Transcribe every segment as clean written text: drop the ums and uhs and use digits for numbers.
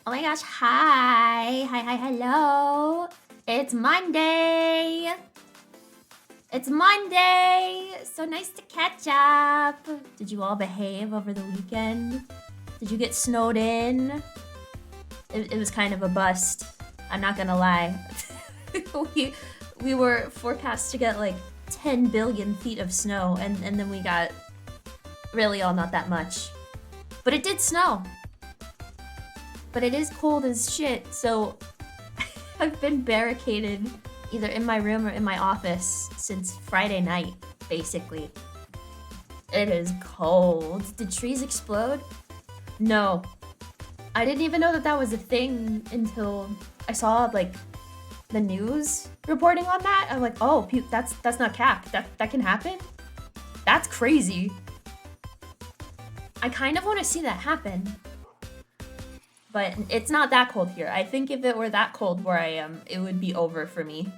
Oh my gosh, hi. Hi, hello. It's Monday. It's Monday. So nice to catch up. Did you all behave over the weekend? Did you get snowed in? It was kind of a bust. I'm not gonna lie. we were forecast to get like 10 billion feet of snow, and then we got really all not that much. But it did snow. But it is cold as shit, so I've been barricaded either in my room or in my office since Friday night, basically. It is cold. Did trees explode? No. I didn't even know that that was a thing until I saw like the news reporting on that. I'm like, oh, that's not cap. That can happen? That's crazy. I kind of want to see that happen. But it's not that cold here. I think if it were that cold where I am, it would be over for me.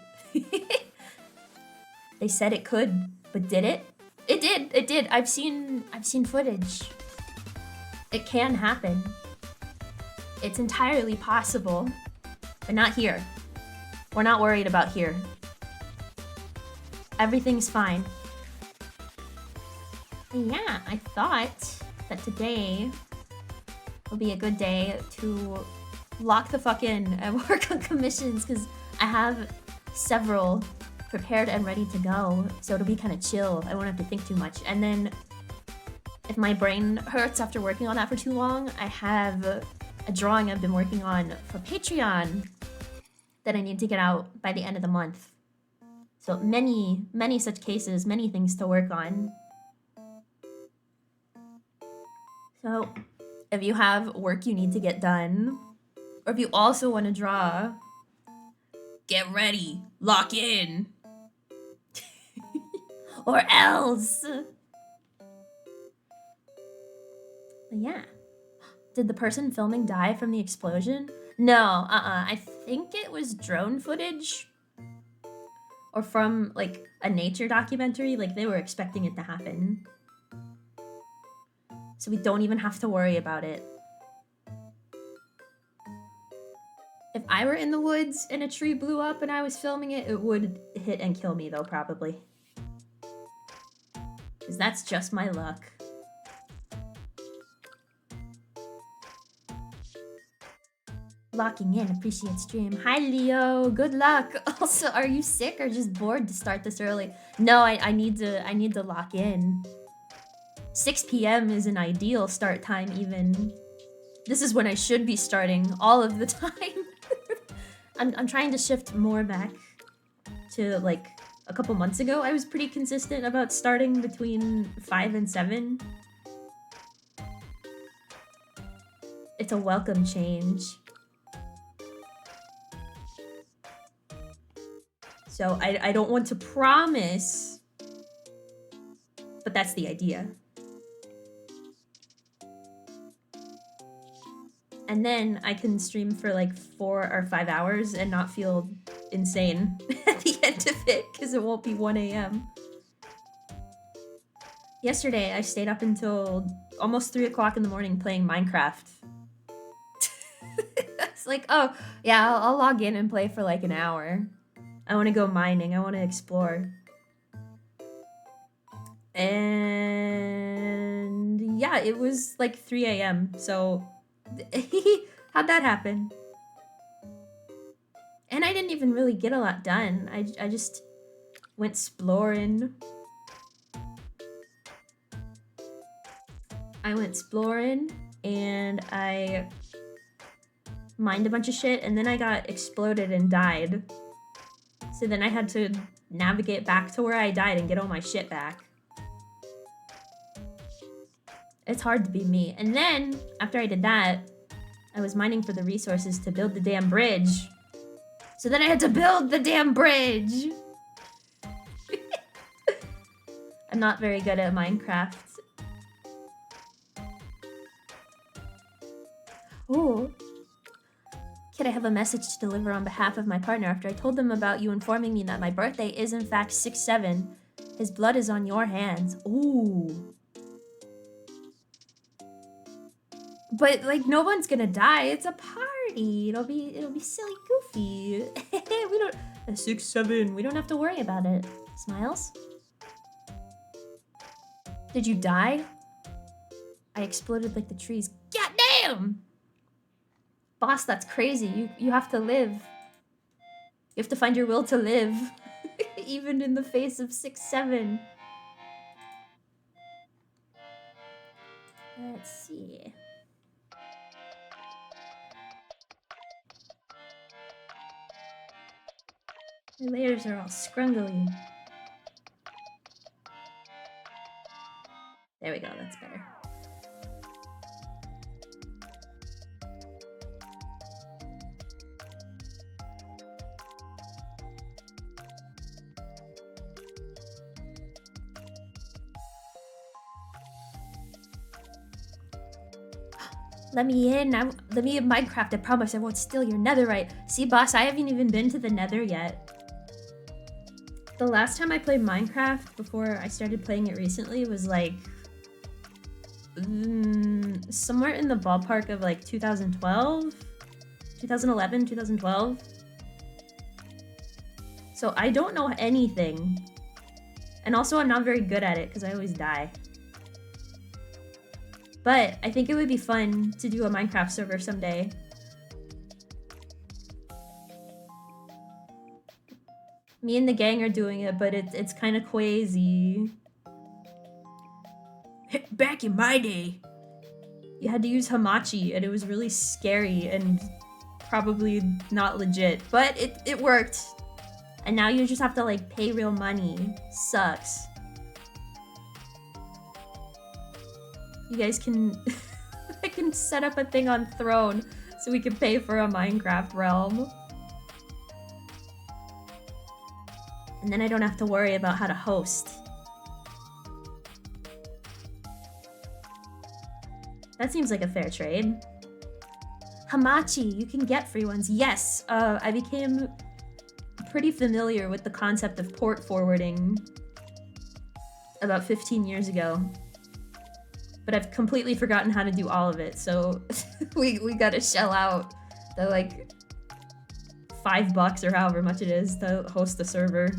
They said it could, but did it? It did. It did. I've seen footage. It can happen. It's entirely possible, but not here. We're not worried about here. Everything's fine. And yeah, I thought that today will be a good day to lock the fuck in and work on commissions because I have several prepared and ready to go, so it'll be kind of chill. I won't have to think too much. And then if my brain hurts after working on that for too long, I have a drawing I've been working on for Patreon that I need to get out by the end of the month. So many such cases, many things to work on. So if you have work you need to get done, or if you also want to draw, get ready, lock in, or else. But yeah. Did the person filming die from the explosion? No, I think it was drone footage. Or from, like, a nature documentary. Like, they were expecting it to happen. So we don't even have to worry about it. If I were in the woods and a tree blew up and I was filming it, it would hit and kill me, though, probably. Because that's just my luck. Locking in, appreciate stream. Hi, Leo. Good luck. Also, are you sick or just bored to start this early? No, I need to lock in. 6 p.m. is an ideal start time, even. This is when I should be starting all of the time. I'm trying to shift more back to, like, a couple months ago. I was pretty consistent about starting between 5 and 7. It's a welcome change. So I don't want to promise, but that's the idea. And then I can stream for like 4 or 5 hours and not feel insane at the end of it because it won't be 1 a.m. Yesterday, I stayed up until almost 3 o'clock in the morning playing Minecraft. It's like, oh, yeah, I'll log in and play for like an hour. I want to go mining. I want to explore. And yeah, it was like 3 a.m. So how'd that happen? And I didn't even really get a lot done. I just went exploring. I went exploring and I mined a bunch of shit and then I got exploded and died. So then I had to navigate back to where I died and get all my shit back. It's hard to be me. And then, after I did that, I was mining for the resources to build the damn bridge. So then I had to build the damn bridge! I'm not very good at Minecraft. Ooh. Kid, I have a message to deliver on behalf of my partner after I told them about you informing me that my birthday is in fact 6/7. His blood is on your hands. Ooh. But, like, no one's gonna die. It's a party. party. It'll be silly goofy. We don't 6-7. We don't have to worry about it. Smiles? Did you die? I exploded like the trees. Goddamn! Boss, that's crazy. You have to live. You have to find your will to live. Even in the face of 6-7. Let's see. My layers are all scrungly. There we go, that's better. Let me in. Let me in Minecraft. I promise I won't steal your netherite. See, boss, I haven't even been to the nether yet. The last time I played Minecraft before I started playing it recently was like somewhere in the ballpark of like 2012, 2011, 2012. So I don't know anything. And also I'm not very good at it because I always die. But I think it would be fun to do a Minecraft server someday. Me and the gang are doing it, but it's kind of crazy. Back in my day, you had to use Hamachi, and it was really scary and probably not legit, but it worked. And now you just have to like pay real money. Sucks. You guys can... I can set up a thing on Throne so we can pay for a Minecraft realm. And then I don't have to worry about how to host. That seems like a fair trade. Hamachi, you can get free ones. Yes, I became pretty familiar with the concept of port forwarding about 15 years ago. But I've completely forgotten how to do all of it, so we gotta shell out the like $5 or however much it is to host the server.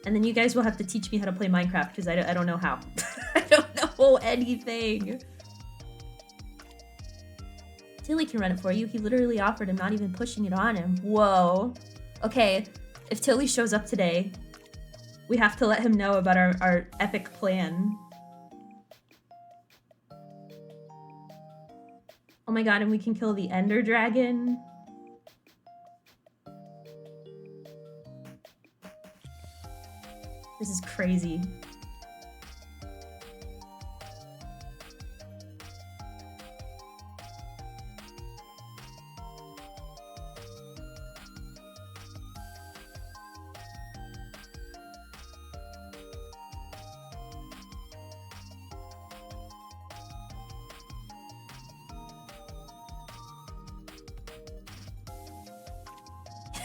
And then you guys will have to teach me how to play Minecraft because I don't know how. I don't know anything. Tilly can run it for you. He literally offered. I'm not even pushing it on him. Whoa. Okay, if Tilly shows up today, we have to let him know about our epic plan. Oh my god, and we can kill the Ender Dragon. This is crazy.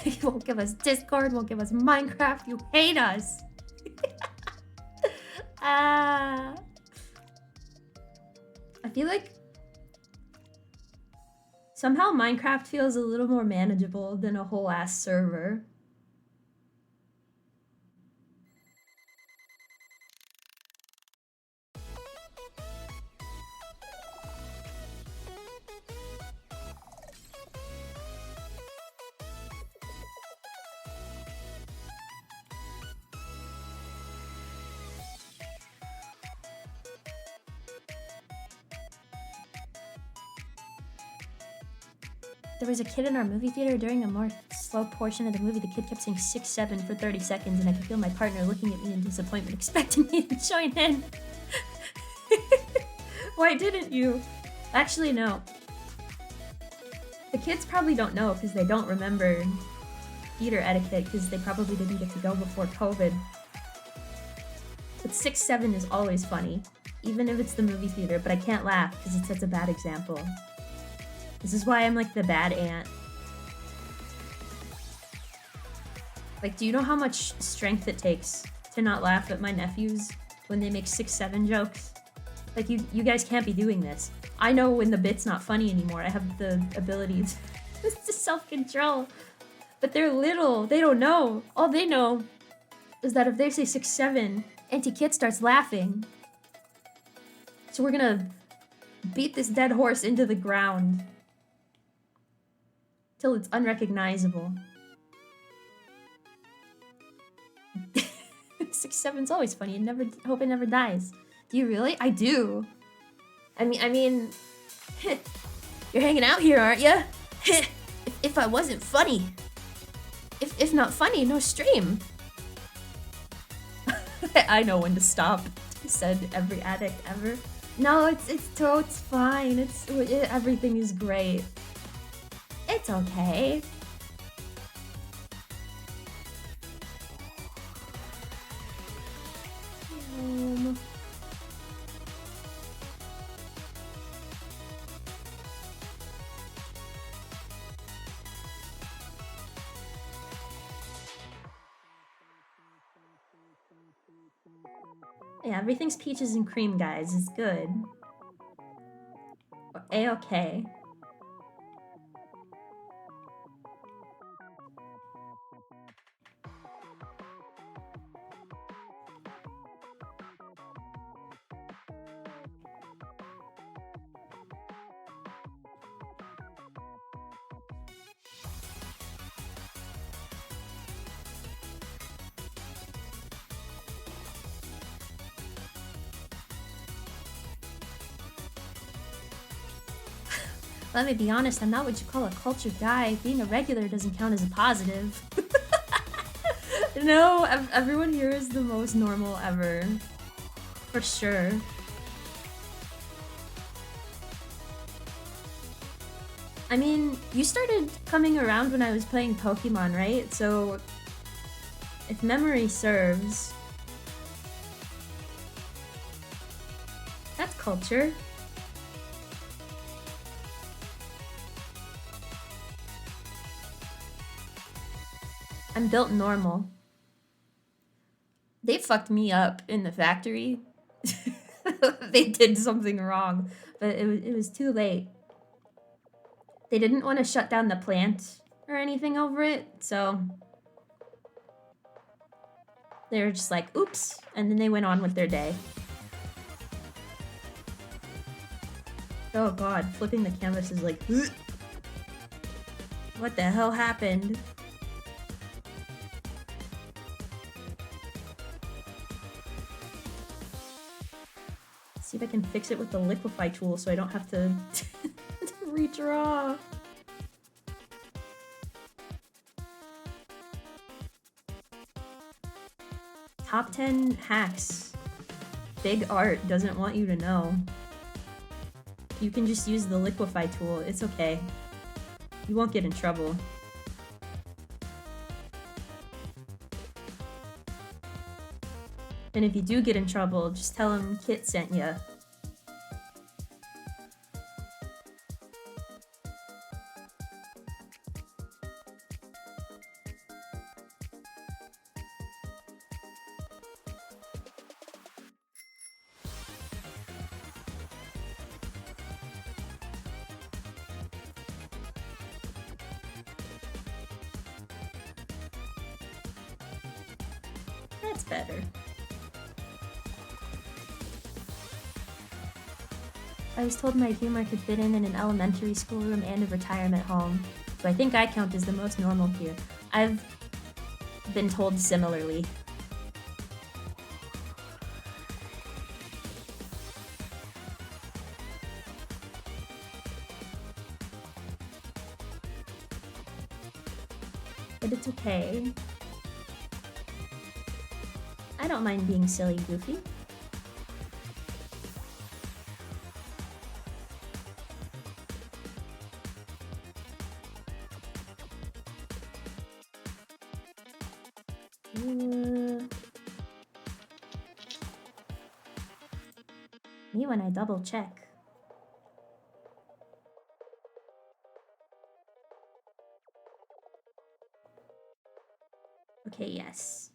You won't give us Discord, won't give us Minecraft, you hate us. I feel like somehow Minecraft feels a little more manageable than a whole ass server. There was a kid in our movie theater during a more slow portion of the movie. The kid kept saying 6-7 for 30 seconds, and I could feel my partner looking at me in disappointment, expecting me to join in. Why didn't you? Actually, no. The kids probably don't know because they don't remember theater etiquette because they probably didn't get to go before COVID. But 6-7 is always funny, even if it's the movie theater, but I can't laugh because it sets a bad example. This is why I'm like the bad aunt. Like, do you know how much strength it takes to not laugh at my nephews when they make 6-7 jokes. Like, you guys can't be doing this. I know when the bit's not funny anymore. I have the ability to self-control. But they're little. They don't know. All they know is that if they say 6-7, Auntie Kit starts laughing. So we're gonna beat this dead horse into the ground till it's unrecognizable. 6-7's always funny. I hope it never dies. Do you really? I do. I mean, you're hanging out here, aren't you? If I wasn't funny. If not funny, no stream. I know when to stop, said every addict ever. No, it's fine. Everything is great. It's okay. Yeah, everything's peaches and cream, guys. It's good. A-okay. Let me be honest, I'm not what you call a cultured guy. Being a regular doesn't count as a positive. No, everyone here is the most normal ever. For sure. I mean, you started coming around when I was playing Pokemon, right? So, if memory serves, that's culture. I'm built normal. They fucked me up in the factory. They did something wrong, but it was too late. They didn't want to shut down the plant or anything over it, so they were just like, oops, and then they went on with their day. Oh god, flipping the canvas is like, ugh. What the hell happened? See if I can fix it with the liquefy tool so I don't have to redraw. Top 10 hacks. Big Art doesn't want you to know. You can just use the liquefy tool. It's okay. You won't get in trouble. And if you do get in trouble, just tell him Kit sent ya. That's better. I was told my humor could fit in an elementary schoolroom and a retirement home, so I think I count as the most normal here. I've been told similarly. But it's okay. I don't mind being silly goofy. Me when I double check. Okay, yes.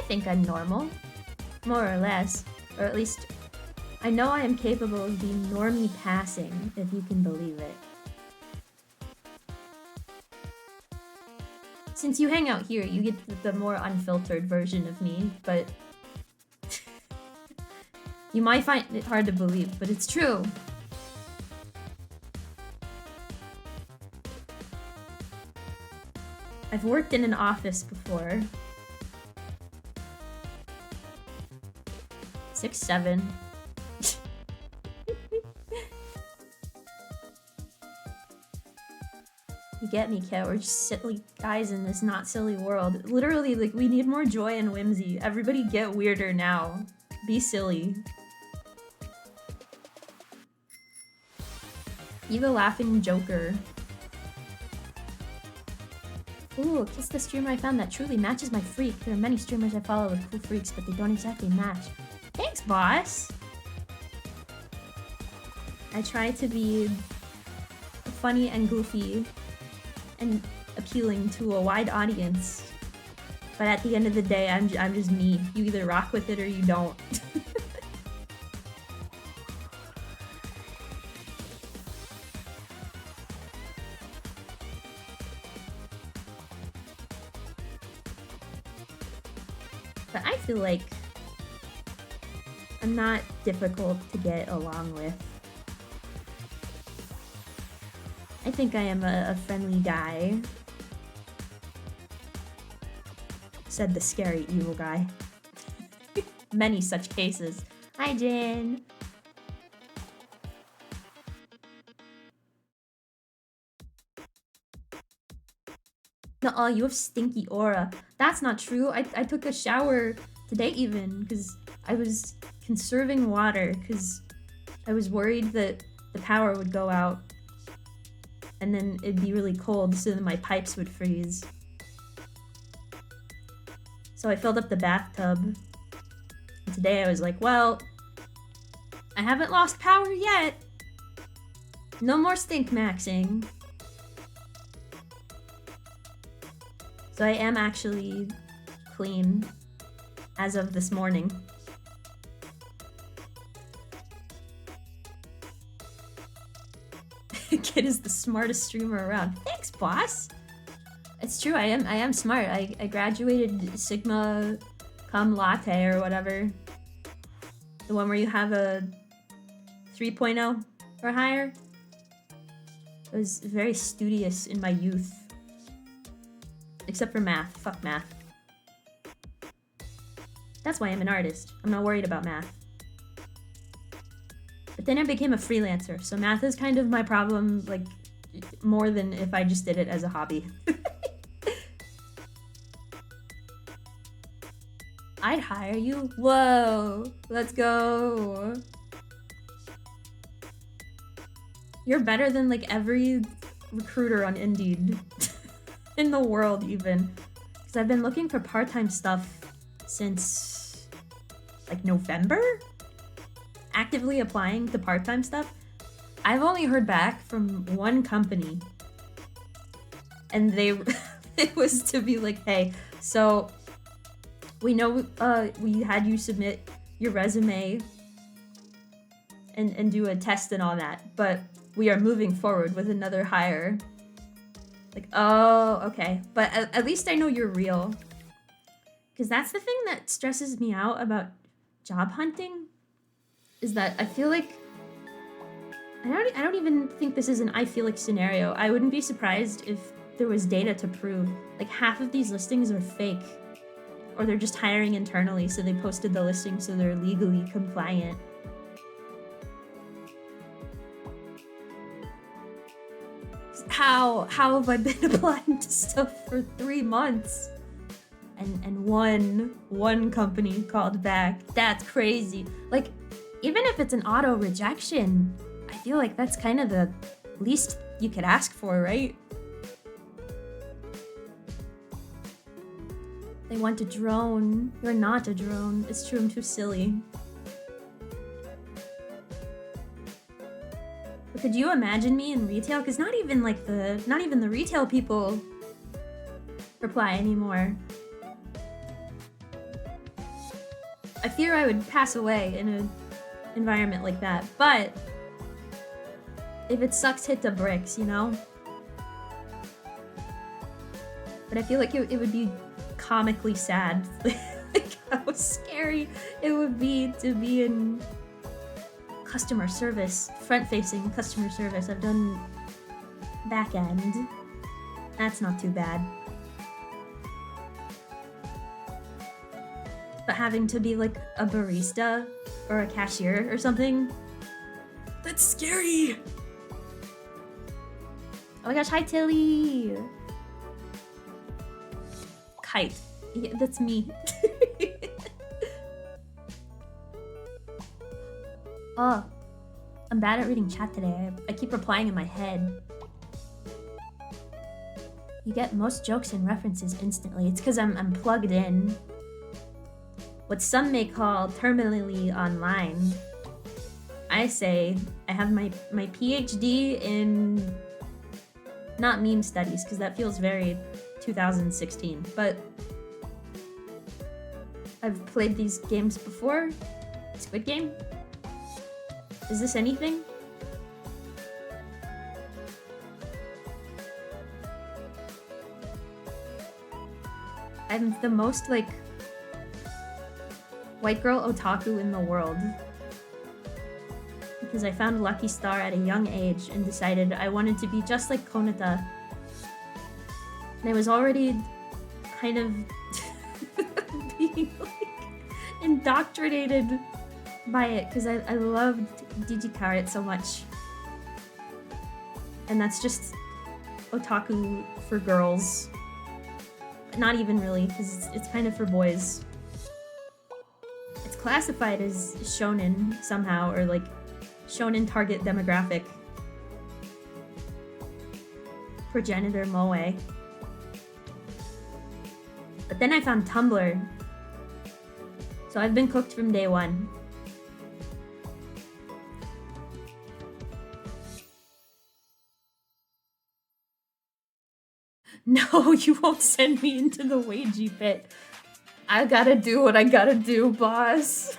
think I'm normal. More or less. Or at least, I know I am capable of being normie passing, if you can believe it. Since you hang out here, you get the more unfiltered version of me, but... you might find it hard to believe, but it's true. I've worked in an office before. 6, 7. You get me, Kat. We're just silly guys in this not silly world. Literally, like, we need more joy and whimsy. Everybody get weirder now. Be silly. Eva laughing Joker. Ooh, kiss the streamer I found that truly matches my freak. There are many streamers I follow with cool freaks, but they don't exactly match. Thanks, boss! I try to be funny and goofy and appealing to a wide audience. But at the end of the day, I'm just me. You either rock with it or you don't. But I feel like I'm not difficult to get along with. I think I am a friendly guy. Said the scary evil guy. Many such cases. Hi, Jin. Nuh-uh, you have stinky aura. That's not true. I took a shower today even because I was conserving water because I was worried that the power would go out and then it'd be really cold so then my pipes would freeze. So I filled up the bathtub. And today I was like, well, I haven't lost power yet. No more stink maxing. So I am actually clean as of this morning. Kid is the smartest streamer around. Thanks, boss. It's true, I am smart. I graduated Sigma Cum Latte or whatever. The one where you have a 3.0 or higher. I was very studious in my youth. Except for math. Fuck math. That's why I'm an artist. I'm not worried about math. But then I became a freelancer, so math is kind of my problem, like, more than if I just did it as a hobby. I'd hire you? Whoa! Let's go! You're better than, like, every recruiter on Indeed. In the world, even. Because I've been looking for part-time stuff since, like, November? Actively applying to part-time stuff. I've only heard back from one company. And it was to be like, hey, so we know we had you submit your resume and do a test and all that, but we are moving forward with another hire. Like, oh, okay. But at least I know you're real. Because that's the thing that stresses me out about job hunting. Is that I feel like... I don't even think this is an I feel like scenario. I wouldn't be surprised if there was data to prove. Like, half of these listings are fake. Or they're just hiring internally, so they posted the listing so they're legally compliant. How have I been applying to stuff for 3 months? And one company called back. That's crazy. Like, even if it's an auto rejection, I feel like that's kind of the least you could ask for, right? They want a drone. You're not a drone. It's true, I'm too silly. But could you imagine me in retail? Because not even the retail people reply anymore. I fear I would pass away in an environment like that. But if it sucks, hit the bricks, you know? But I feel like it would be comically sad. Like how scary it would be to be in customer service, front-facing customer service. I've done back end. That's not too bad. But having to be like a barista or a cashier or something, that's scary. Oh my gosh, hi Tilly. Kite. Yeah, that's me. Oh, I'm bad at reading chat today. I keep replying in my head. You get most jokes and references instantly. It's because I'm plugged in. What some may call terminally online. I say I have my PhD in not meme studies, because that feels very 2016, but I've played these games before. Squid Game? Is this anything? I'm the most like white girl otaku in the world because I found Lucky Star at a young age and decided I wanted to be just like Konata. And I was already kind of being like indoctrinated by it because I loved Digikaret so much. And that's just otaku for girls. But not even really, because it's kind of for boys. It's classified as shonen somehow, or like shonen target demographic. Progenitor moe. But then I found Tumblr. So I've been cooked from day one. No, you won't send me into the wagey pit. I gotta do what I gotta do, boss.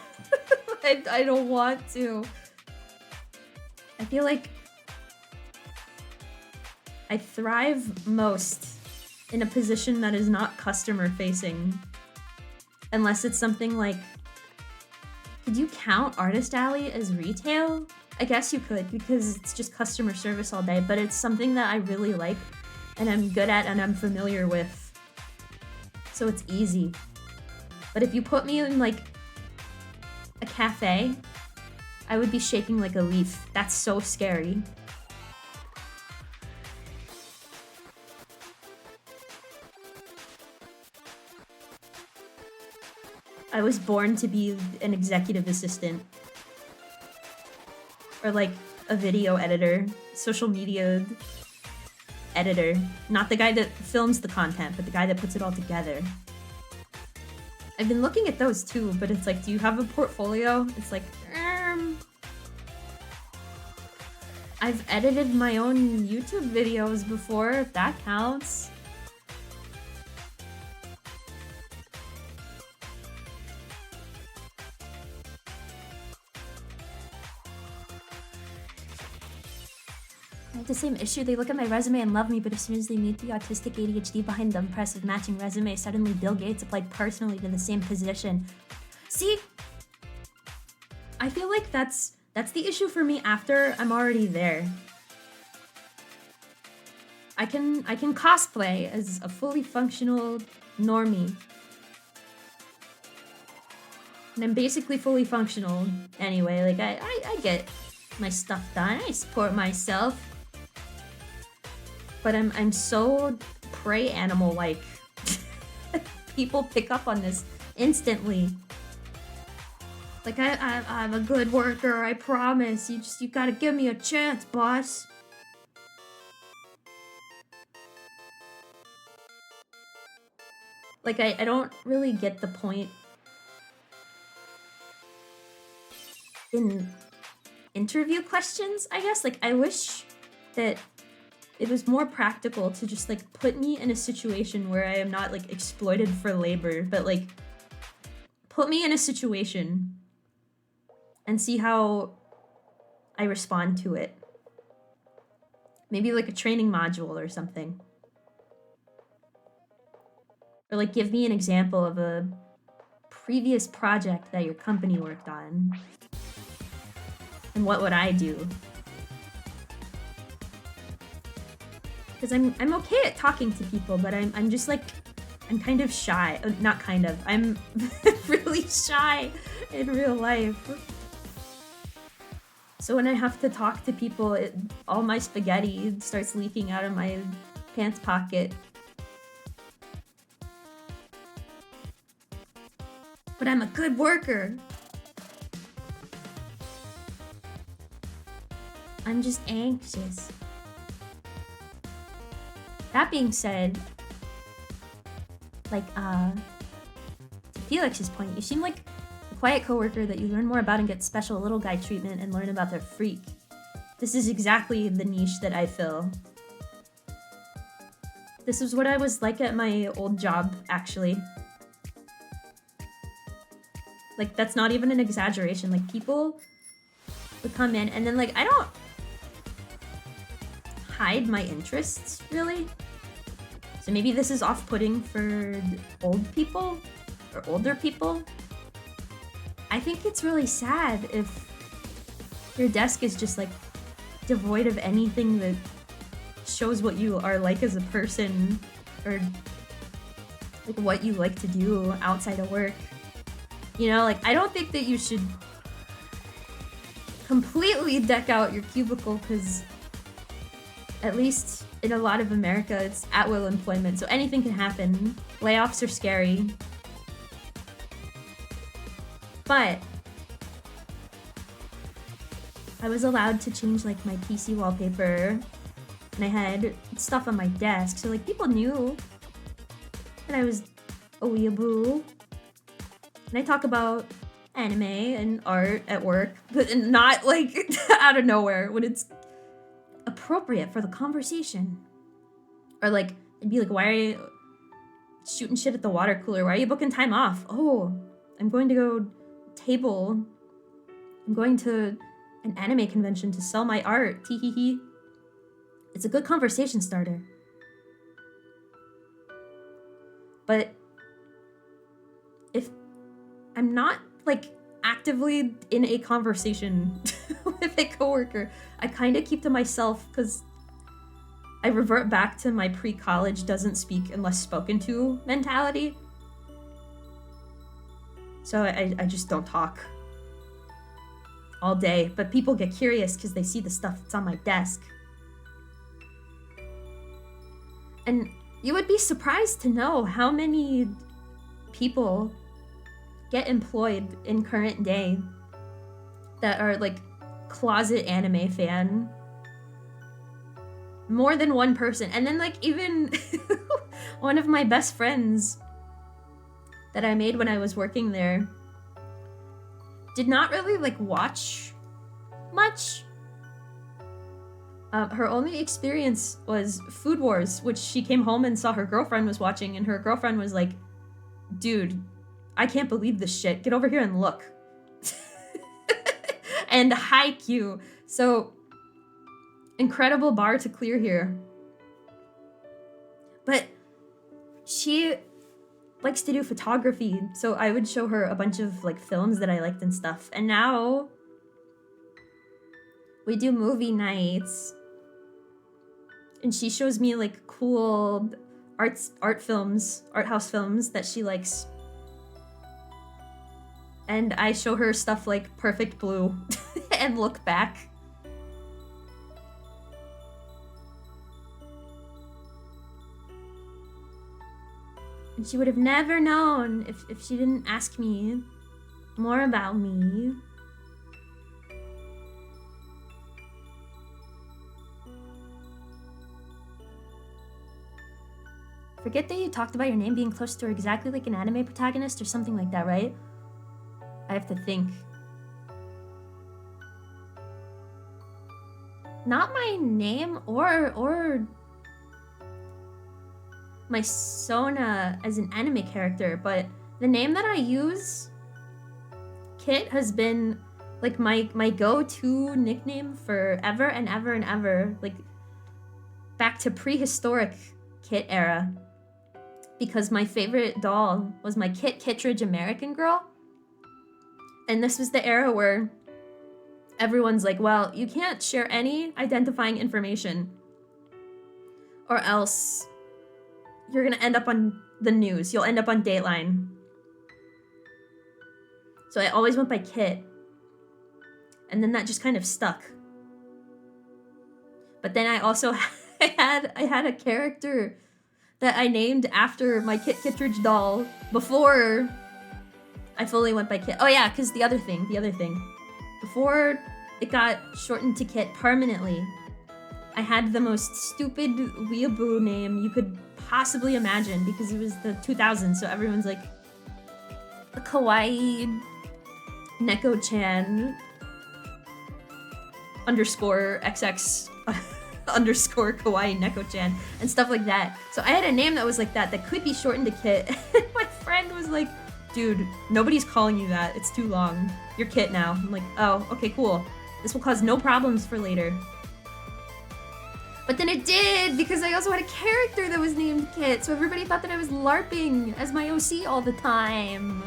I don't want to. I feel like I thrive most in a position that is not customer facing. Unless it's something like, could you count Artist Alley as retail? I guess you could, because it's just customer service all day, but it's something that I really like and I'm good at and I'm familiar with. So it's easy. But if you put me in like a cafe, I would be shaking like a leaf. That's so scary. I was born to be an executive assistant. Or like a video editor, social media editor. Not the guy that films the content, but the guy that puts it all together. I've been looking at those too, but it's like, do you have a portfolio? It's like, I've edited my own YouTube videos before, if that counts. I have the same issue. They look at my resume and love me, but as soon as they meet the autistic ADHD behind the impressive matching resume, suddenly Bill Gates applied personally to the same position. See? I feel like that's the issue for me after I'm already there. I can cosplay as a fully functional normie. And I'm basically fully functional anyway. Like, I get my stuff done. I support myself. But I'm so prey animal-like. People pick up on this instantly. Like, I'm a good worker, I promise. You gotta give me a chance, boss. Like, I don't really get the point in interview questions, I guess. Like, I wish that it was more practical to just, like, put me in a situation where I am not, like, exploited for labor, but, like, put me in a situation and see how I respond to it. Maybe like a training module or something. Or like give me an example of a previous project that your company worked on. And what would I do? Because I'm okay at talking to people, but I'm just like, I'm kind of shy. Not kind of. I'm really shy in real life. So when I have to talk to people, all my spaghetti starts leaking out of my pants pocket. But I'm a good worker. I'm just anxious. That being said, like, to Felix's point, you seem like a quiet coworker that you learn more about and get special little guy treatment and learn about their freak. This is exactly the niche that I fill. This is what I was like at my old job, actually. Like, that's not even an exaggeration. Like, people would come in and then, like, I don't hide my interests, really. So maybe this is off-putting for old people or older people. I think it's really sad if your desk is just like devoid of anything that shows what you are like as a person or like what you like to do outside of work. You know, like I don't think that you should completely deck out your cubicle because at least in a lot of America, it's at-will employment, so anything can happen. Layoffs are scary. But I was allowed to change like my PC wallpaper and I had stuff on my desk, so like people knew that I was a weeaboo. And I talk about anime and art at work, but not like out of nowhere when it's appropriate for the conversation. Or like, it'd be like, why are you shooting shit at the water cooler? Why are you booking time off? Oh, I'm going to go table. I'm going to an anime convention to sell my art. Tee-hee-hee. It's a good conversation starter. But if I'm not like actively in a conversation with a coworker, I kind of keep to myself because I revert back to my pre-college doesn't speak unless spoken to mentality. So I just don't talk all day, but people get curious because they see the stuff that's on my desk. And you would be surprised to know how many people get employed in current day that are like closet anime fan. More than one person. And then like even one of my best friends that I made when I was working there did not really like watch much. Her only experience was Food Wars, which she came home and saw her girlfriend was watching, and her girlfriend was like, dude, I can't believe this shit. Get over here and look. And Haikyuu. So, incredible bar to clear here. But she likes to do photography, so I would show her a bunch of like films that I liked and stuff. And now we do movie nights. And she shows me like cool art house films that she likes. And I show her stuff like Perfect Blue and Look Back. And she would have never known if she didn't ask me more about me. Forget that you talked about your name being close to her exactly like an anime protagonist or something like that, right? I have to think. Not my name or my Sona as an anime character, but the name that I use Kit has been like my go-to nickname forever and ever and ever, like back to prehistoric Kit era, because my favorite doll was my Kit Kittredge American Girl. And this was the era where everyone's like, well, you can't share any identifying information or else you're gonna end up on the news. You'll end up on Dateline. So I always went by Kit. And then that just kind of stuck. But then I also I had a character that I named after my Kit Kittredge doll before I fully went by Kit. Oh yeah, because the other thing. Before it got shortened to Kit permanently, I had the most stupid weeaboo name you could possibly imagine because it was the 2000s, so everyone's like, a kawaii Neko-chan underscore XX underscore kawaii Neko-chan and stuff like that. So I had a name that was like that could be shortened to Kit. And my friend was like, dude, nobody's calling you that. It's too long. You're Kit now. I'm like, oh, okay, cool. This will cause no problems for later. But then it did, because I also had a character that was named Kit, so everybody thought that I was LARPing as my OC all the time.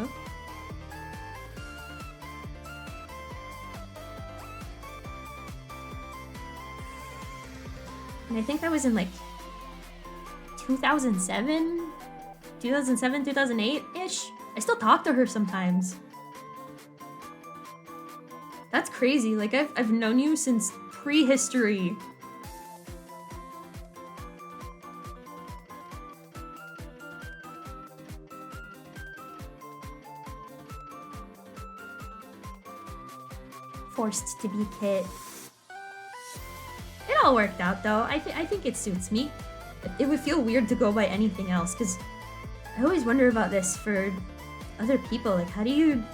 And I think that was in like 2007, 2008-ish. I still talk to her sometimes. That's crazy. Like I've known you since prehistory. Forced to be Kit. It all worked out though. I think it suits me. It would feel weird to go by anything else, because I always wonder about this for other people. Like, how do you,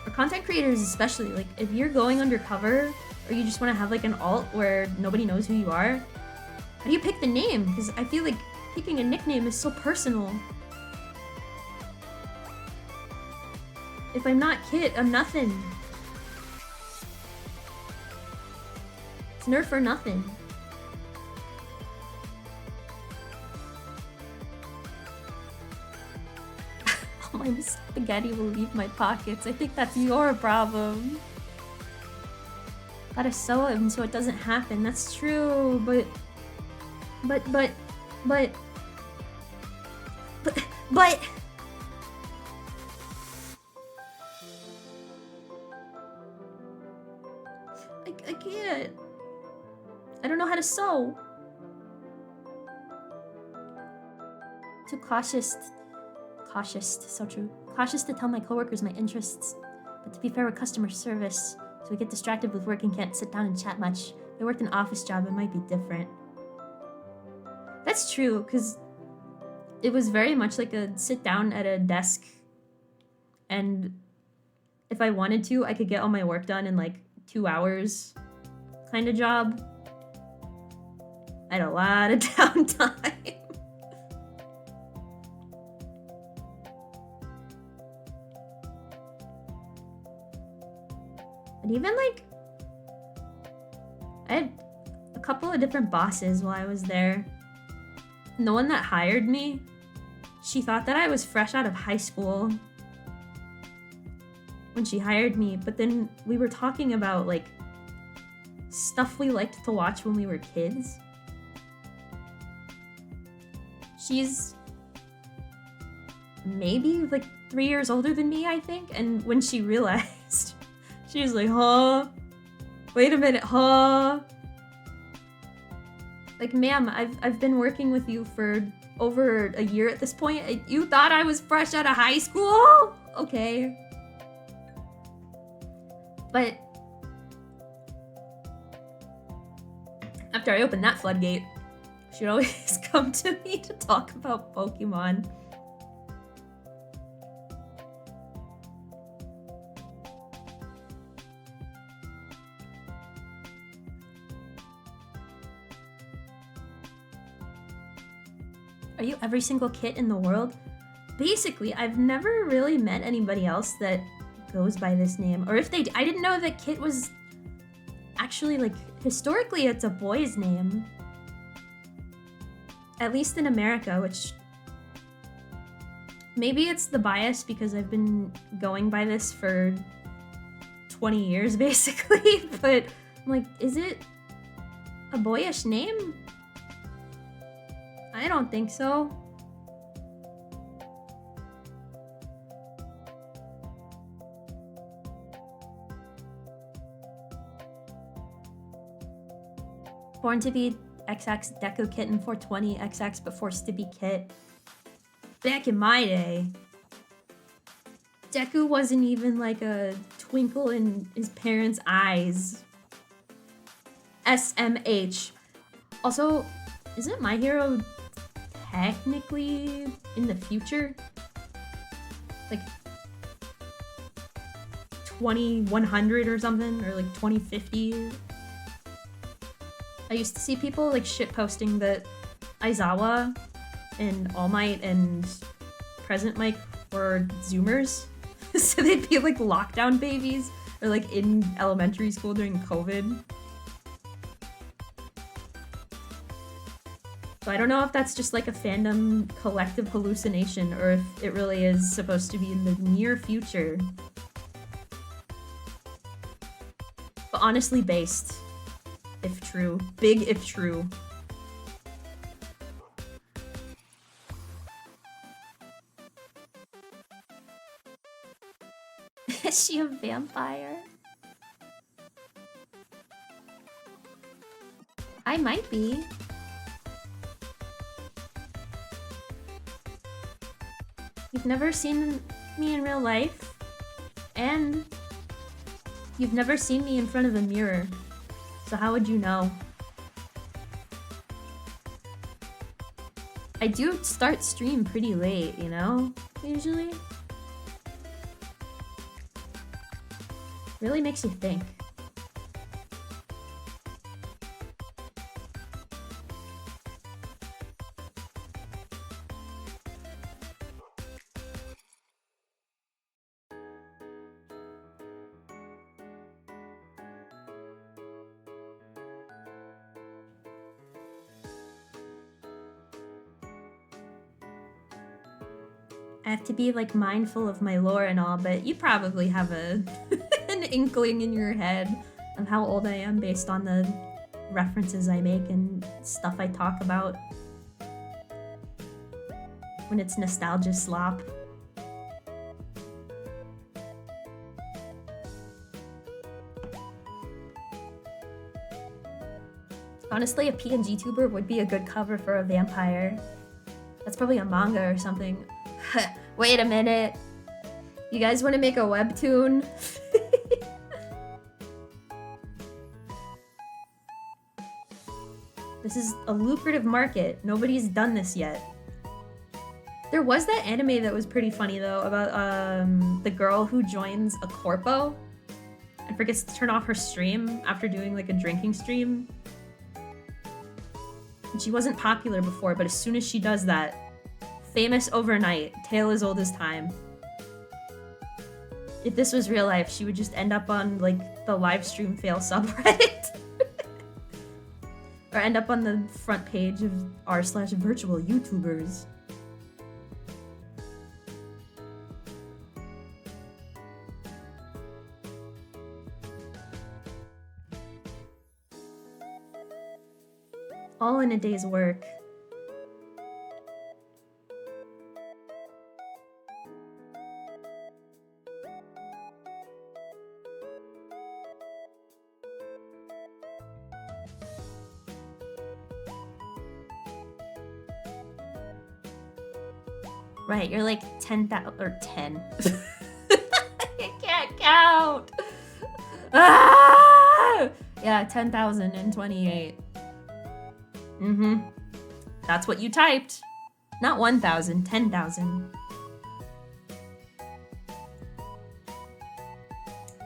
for content creators especially, like if you're going undercover or you just want to have like an alt where nobody knows who you are, how do you pick the name? Because I feel like picking a nickname is so personal. If I'm not Kit, I'm nothing. It's Nerf or nothing. All my spaghetti will leave my pockets. I think that's your problem. Gotta sew him so it doesn't happen. That's true, but I can't. I don't know how to sew. Too cautious, so true. Cautious to tell my coworkers my interests, but to be fair with customer service, so we get distracted with work and can't sit down and chat much. If I worked an office job, it might be different. That's true, because it was very much like a sit down at a desk, and if I wanted to, I could get all my work done in like 2 hours kind of job. I had a lot of downtime. And even like, I had a couple of different bosses while I was there. And the one that hired me, she thought that I was fresh out of high school when she hired me, but then we were talking about like stuff we liked to watch when we were kids. She's maybe like 3 years older than me, I think, and when she realized, she was like, huh? Wait a minute, huh? Like, ma'am, I've been working with you for over a year at this point. You thought I was fresh out of high school? Okay. But after I opened that floodgate, she'd always come to me to talk about Pokemon. Are you every single Kit in the world? Basically, I've never really met anybody else that goes by this name. Or if they... I didn't know that Kit was actually, like, historically it's a boy's name. At least in America, which... Maybe it's the bias because I've been going by this for 20 years, basically. But I'm like, is it a boyish name? I don't think so. Born to be XX Deku Kitten 420 XX but forced to be Kit. Back in my day, Deku wasn't even like a twinkle in his parents' eyes. SMH. Also, isn't My Hero technically in the future? Like 2100 or something, or like 2050? I used to see people like shitposting that Aizawa and All Might and Present Mike were Zoomers. So they'd be like lockdown babies or like in elementary school during COVID. So I don't know if that's just like a fandom collective hallucination or if it really is supposed to be in the near future. But honestly based. If true. Big if true. Is she a vampire? I might be. You've never seen me in real life, and you've never seen me in front of a mirror. So how would you know? I do start stream pretty late, you know? Usually. Really makes you think. I have to be like mindful of my lore and all, but you probably have a an inkling in your head of how old I am based on the references I make and stuff I talk about when it's nostalgia slop. Honestly, a PNG tuber would be a good cover for a vampire. That's probably a manga or something. Wait a minute. You guys want to make a webtoon? This is a lucrative market. Nobody's done this yet. There was that anime that was pretty funny though about the girl who joins a corpo and forgets to turn off her stream after doing like a drinking stream. And she wasn't popular before, but as soon as she does that, famous overnight, tale as old as time. If this was real life, she would just end up on like the live stream fail subreddit. Or end up on the front page of r/virtual YouTubers. All in a day's work. Right, you're like 10,000 or 10. I can't count. Ah! Yeah, 10,028. Mm-hmm. That's what you typed. Not 1,000, 10,000.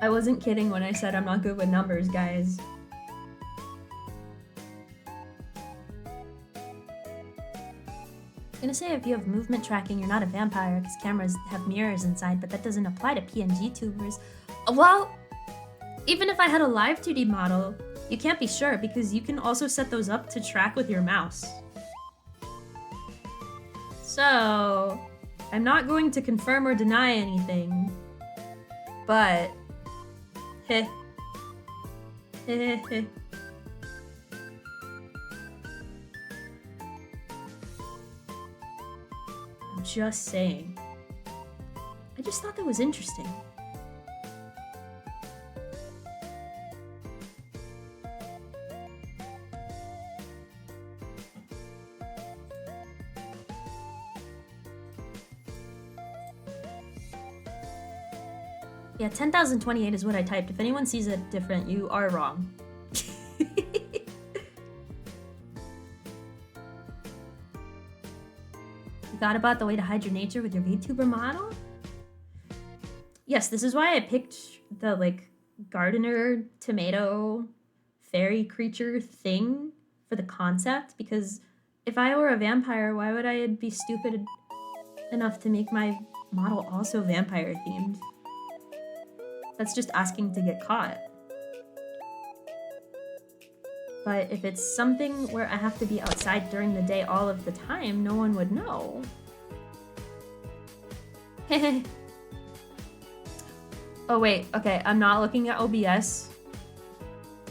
I wasn't kidding when I said I'm not good with numbers, guys. gonna say if you have movement tracking, you're not a vampire because cameras have mirrors inside, but that doesn't apply to PNG tubers. Well, even if I had a live 2D model, you can't be sure because you can also set those up to track with your mouse. So, I'm not going to confirm or deny anything, but heh. Heh heh heh. I'm just saying. I just thought that was interesting. Yeah, 10,028 is what I typed. If anyone sees it different, you are wrong. You thought about the way to hide your nature with your VTuber model? Yes, this is why I picked the, like, gardener, tomato, fairy creature thing for the concept, because if I were a vampire, why would I be stupid enough to make my model also vampire themed? That's just asking to get caught. But if it's something where I have to be outside during the day all of the time, no one would know. Oh wait, okay, I'm not looking at OBS.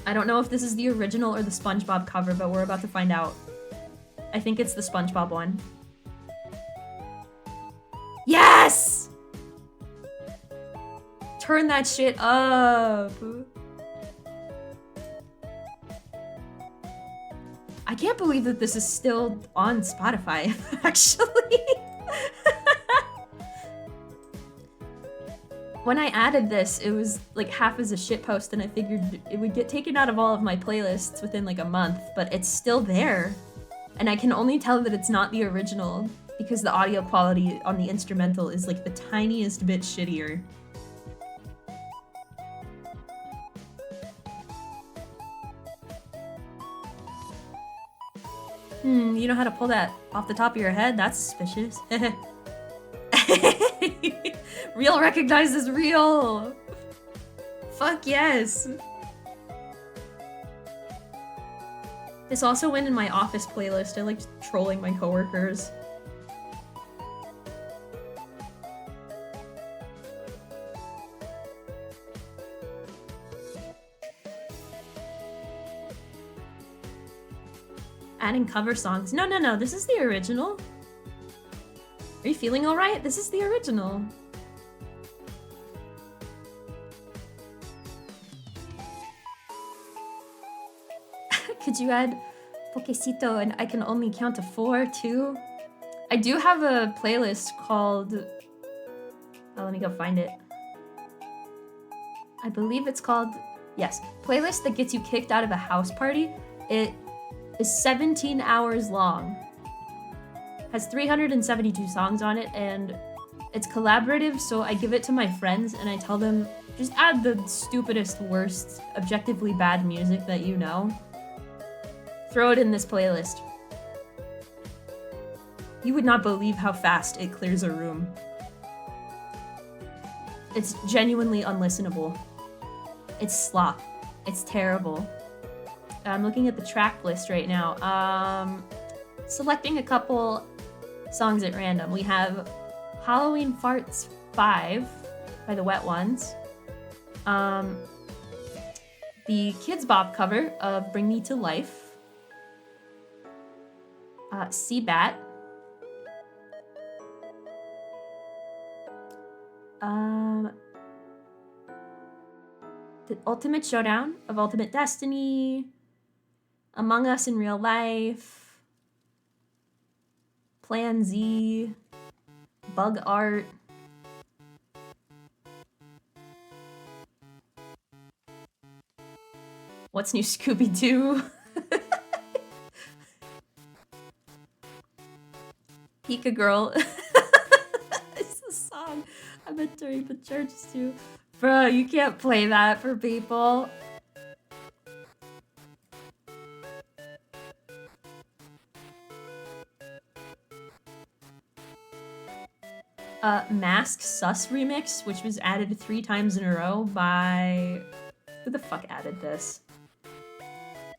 I don't know if this is the original or the SpongeBob cover, but we're about to find out. I think it's the SpongeBob one. Yes! Turn that shit up. I can't believe that this is still on Spotify, actually. When I added this, it was like half as a shitpost, and I figured it would get taken out of all of my playlists within like a month, but it's still there. And I can only tell that it's not the original because the audio quality on the instrumental is like the tiniest bit shittier. You know how to pull that off the top of your head? That's suspicious. Real recognizes real! Fuck yes! This also went in my office playlist. I liked trolling my coworkers. Adding cover songs. No, no, no, this is the original. Are you feeling alright? This is the original. Could you add Pokecito and I can only count to 4 too? I do have a playlist called... Oh, let me go find it. I believe it's called... Yes, playlist that gets you kicked out of a house party. It is 17 hours long. Has 372 songs on it, and it's collaborative, so I give it to my friends and I tell them, just add the stupidest, worst, objectively bad music that you know. Throw it in this playlist. You would not believe how fast it clears a room. It's genuinely unlistenable. It's slop. It's terrible. I'm looking at the track list right now. Selecting a couple songs at random. We have Halloween Farts 5 by the Wet Ones. The Kids Bop cover of Bring Me to Life. Seabat. The Ultimate Showdown of Ultimate Destiny. Among Us in Real Life. Plan Z. Bug Art. What's New Scooby-Doo? Pika Girl. It's the song I'm entering the church to. Bro, you can't play that for people. Mask Sus remix, which was added 3 times in a row by... Who the fuck added this?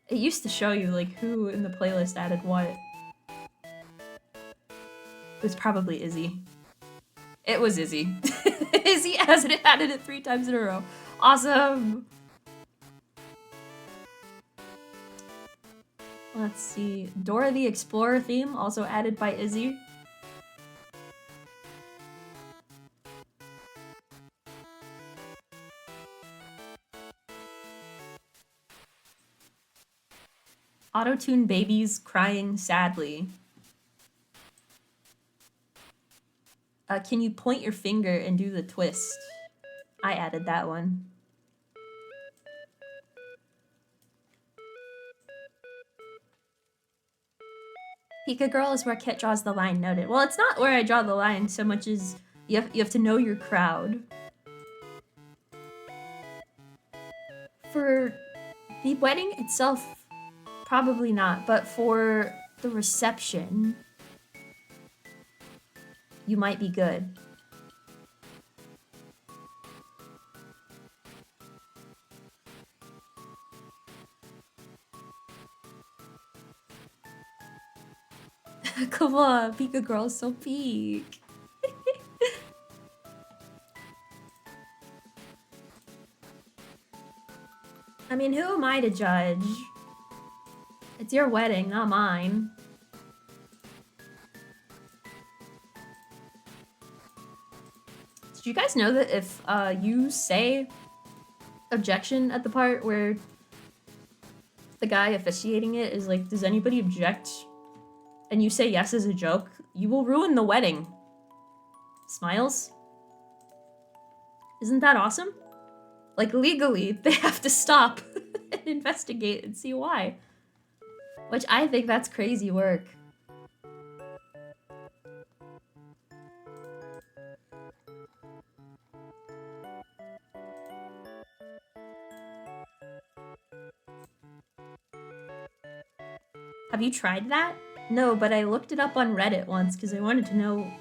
It used to show you, like, who in the playlist added what. It was probably Izzy. It was Izzy. Izzy added it 3 times in a row. Awesome! Let's see. Dora the Explorer theme, also added by Izzy. Auto-tune babies crying sadly. Can you point your finger and do the twist? I added that one. Pika Girl is where Kit draws the line, noted. Well, it's not where I draw the line so much as you have to know your crowd. For the wedding itself, probably not, but for the reception, you might be good. Come on, Pika Girl is so peak. I mean, who am I to judge? It's your wedding, not mine. Did you guys know that if you say objection at the part where the guy officiating it is like, does anybody object? And you say yes as a joke, you will ruin the wedding. Smiles? Isn't that awesome? Like, legally, they have to stop and investigate and see why. Which I think that's crazy work. Have you tried that? No, but I looked it up on Reddit once because I wanted to know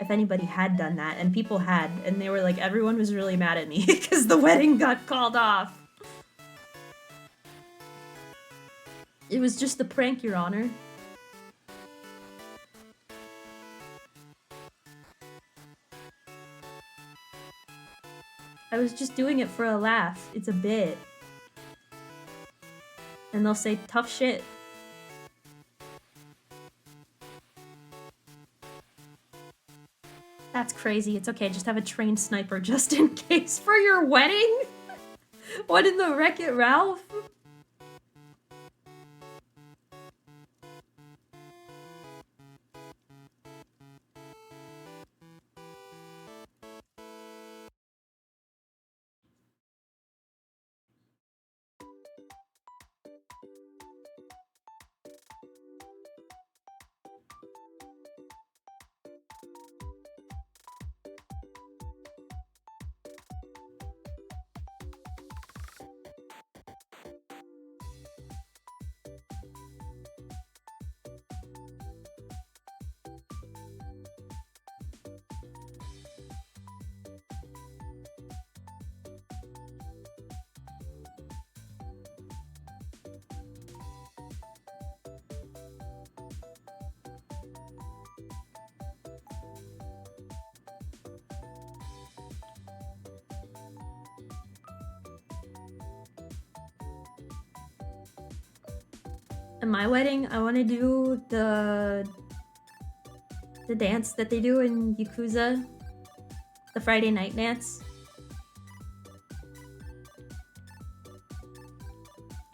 if anybody had done that, and people had, and they were like, everyone was really mad at me because the wedding got called off. It was just a prank, Your Honor. I was just doing it for a laugh. It's a bit. And they'll say tough shit. That's crazy. It's okay, just have a trained sniper just in case for your wedding? What in the Wreck-It Ralph? At my wedding, I want to do the dance that they do in Yakuza, the Friday night dance.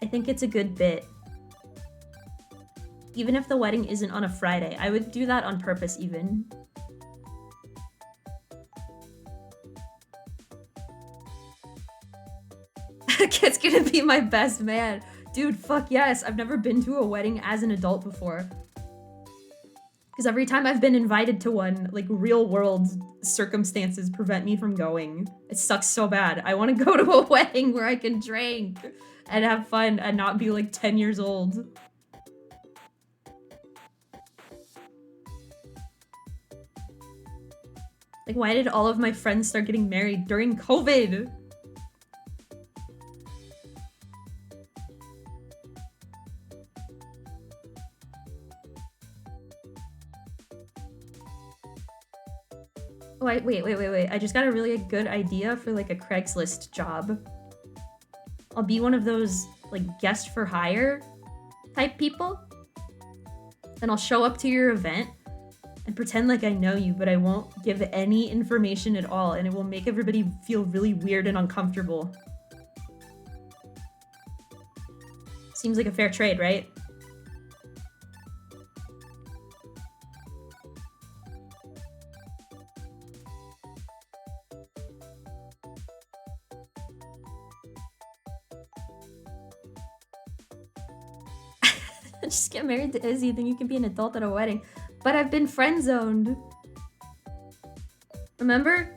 I think it's a good bit. Even if the wedding isn't on a Friday, I would do that on purpose even. Kit's gonna be my best man. Dude, fuck yes. I've never been to a wedding as an adult before. Because every time I've been invited to one, like, real world circumstances prevent me from going. It sucks so bad. I want to go to a wedding where I can drink and have fun and not be like 10 years old. Like, Like, why did all of my friends start getting married during COVID? Oh, wait. I just got a really good idea for like a Craigslist job. I'll be one of those like guest for hire type people. And I'll show up to your event and pretend like I know you, but I won't give any information at all, and it will make everybody feel really weird and uncomfortable. Seems like a fair trade, right? Just get married to Izzy, then you can be an adult at a wedding. But I've been friend-zoned. Remember?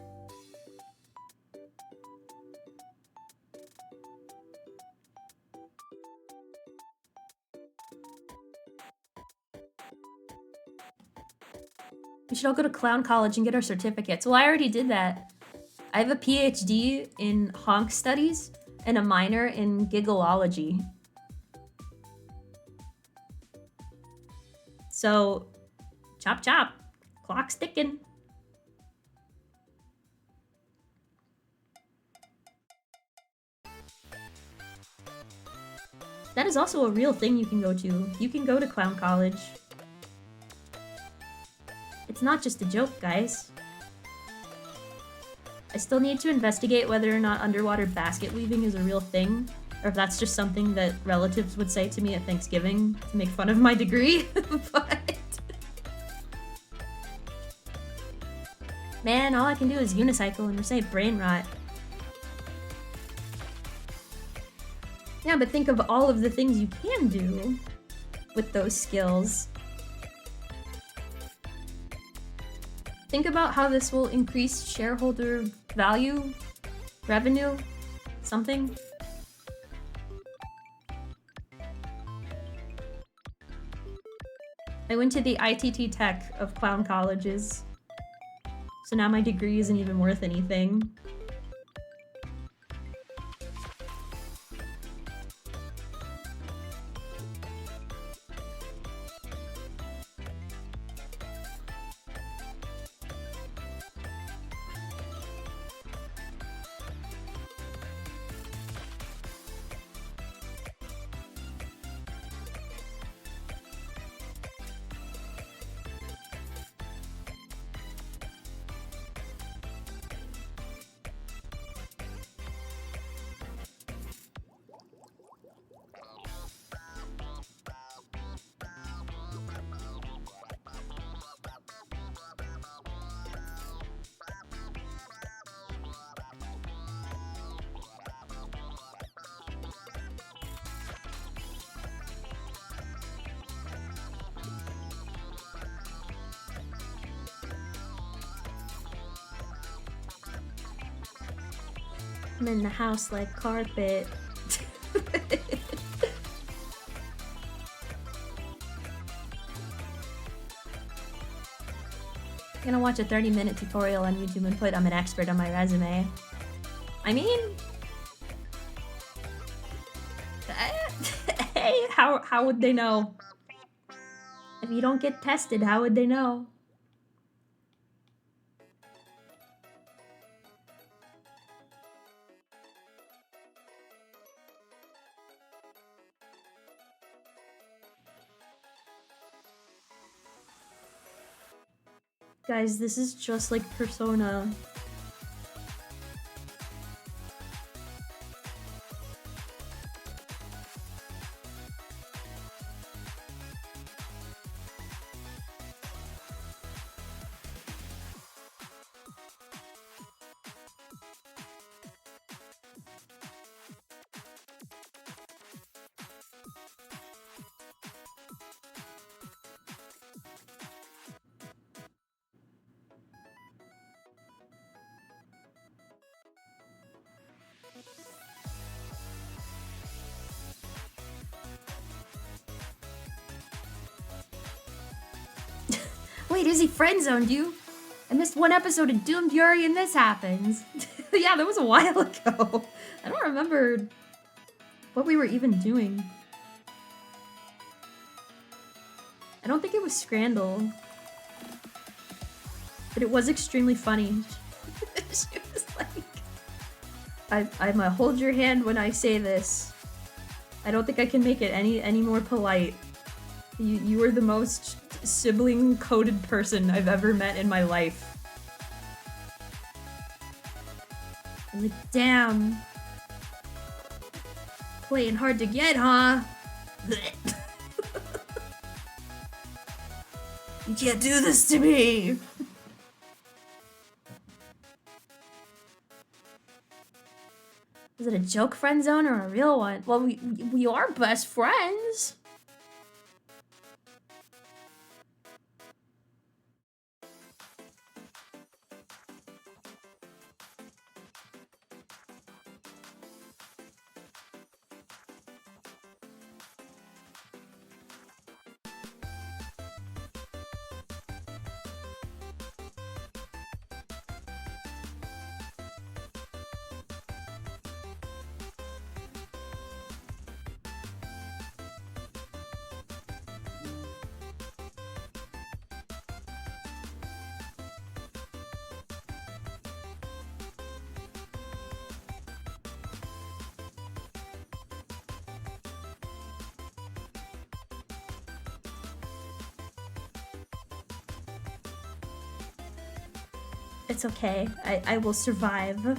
We should all go to clown college and get our certificates. Well, I already did that. I have a PhD in honk studies and a minor in giggleology. So, chop chop. Clock's ticking. That is also a real thing you can go to. You can go to clown college. It's not just a joke, guys. I still need to investigate whether or not underwater basket weaving is a real thing, or if that's just something that relatives would say to me at Thanksgiving to make fun of my degree, but... Man, all I can do is unicycle and recite brain rot. Yeah, but think of all of the things you can do with those skills. Think about how this will increase shareholder value, revenue, something. I went to the ITT Tech of clown colleges, so now my degree isn't even worth anything. I'm in the house like carpet. I'm gonna watch a 30-minute tutorial on YouTube and put I'm an expert on my resume. I mean... hey, how would they know? If you don't get tested, how would they know? Guys, this is just like Persona. Wait, Izzy friend-zoned you? I missed one episode of Doomed Yuri and this happens. Yeah, that was a while ago. I don't remember what we were even doing. I don't think it was Scrandal. But it was extremely funny. She was like, I'm a hold your hand when I say this. I don't think I can make it any more polite. You are the most sibling-coded person I've ever met in my life. I'm like, damn. Playing hard to get, huh? You can't do this to me! Is it a joke friend zone or a real one? Well, we are best friends. It's okay. I will survive.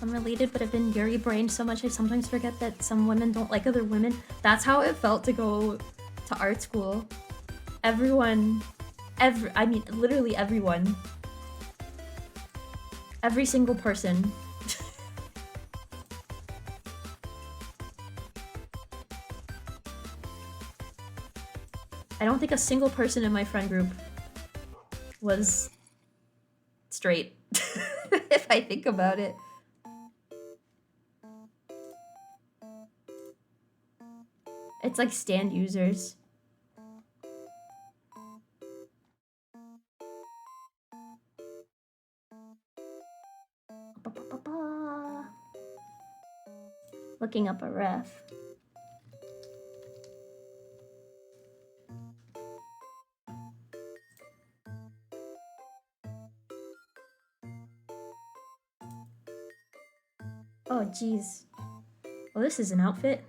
Unrelated, but I've been Yuri brained so much I sometimes forget that some women don't like other women. That's how it felt to go to art school. Everyone, I mean, literally everyone. Every single person. I don't think a single person in my friend group was straight, if I think about it. It's like stand users. Looking up a ref. Oh, geez. Well, this is an outfit.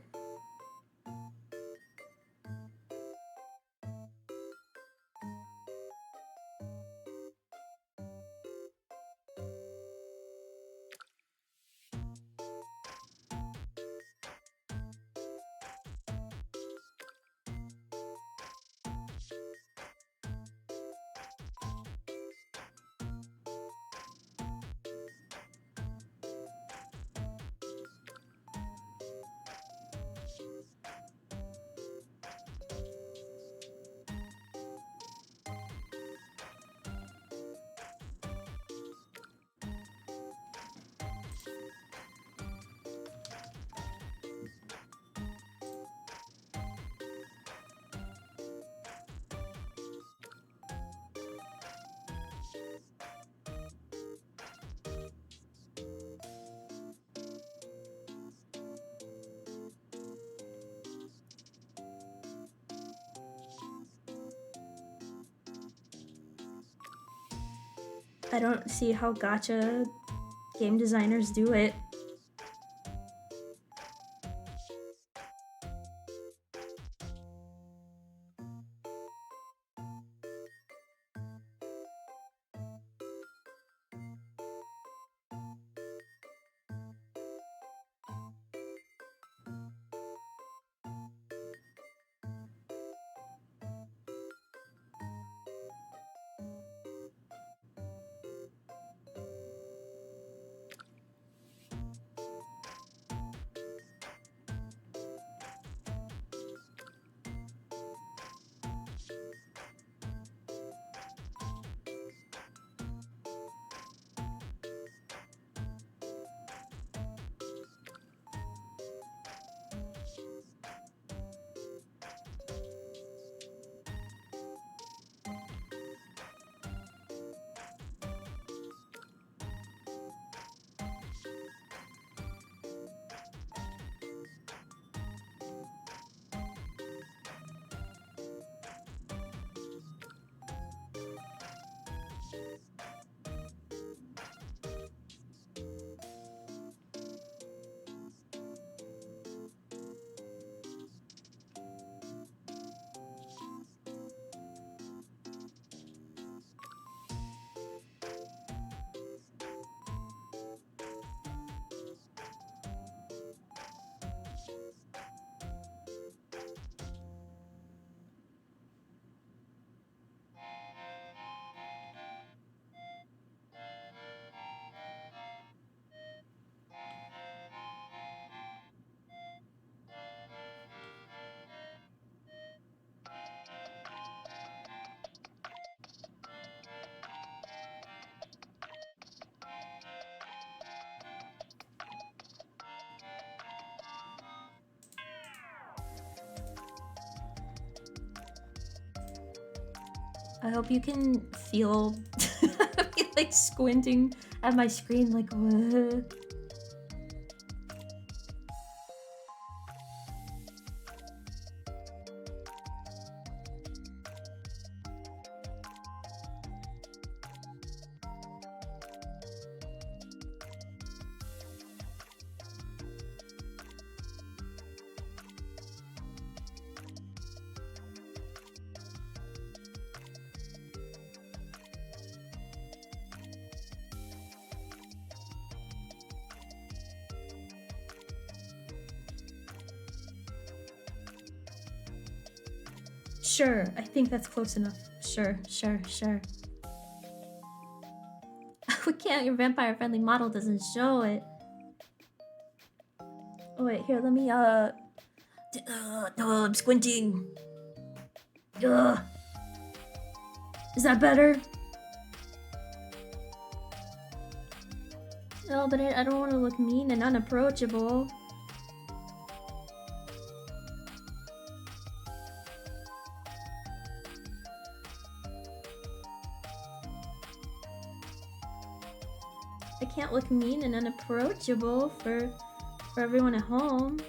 I don't see how gacha game designers do it. I hope you can feel me like squinting at my screen like what? Sure, I think that's close enough. Sure. We can't, your vampire-friendly model doesn't show it. Oh wait, here, let me, no, I'm squinting. Ugh. Is that better? No, but I don't want to look mean and unapproachable. I can't look mean and unapproachable for everyone at home.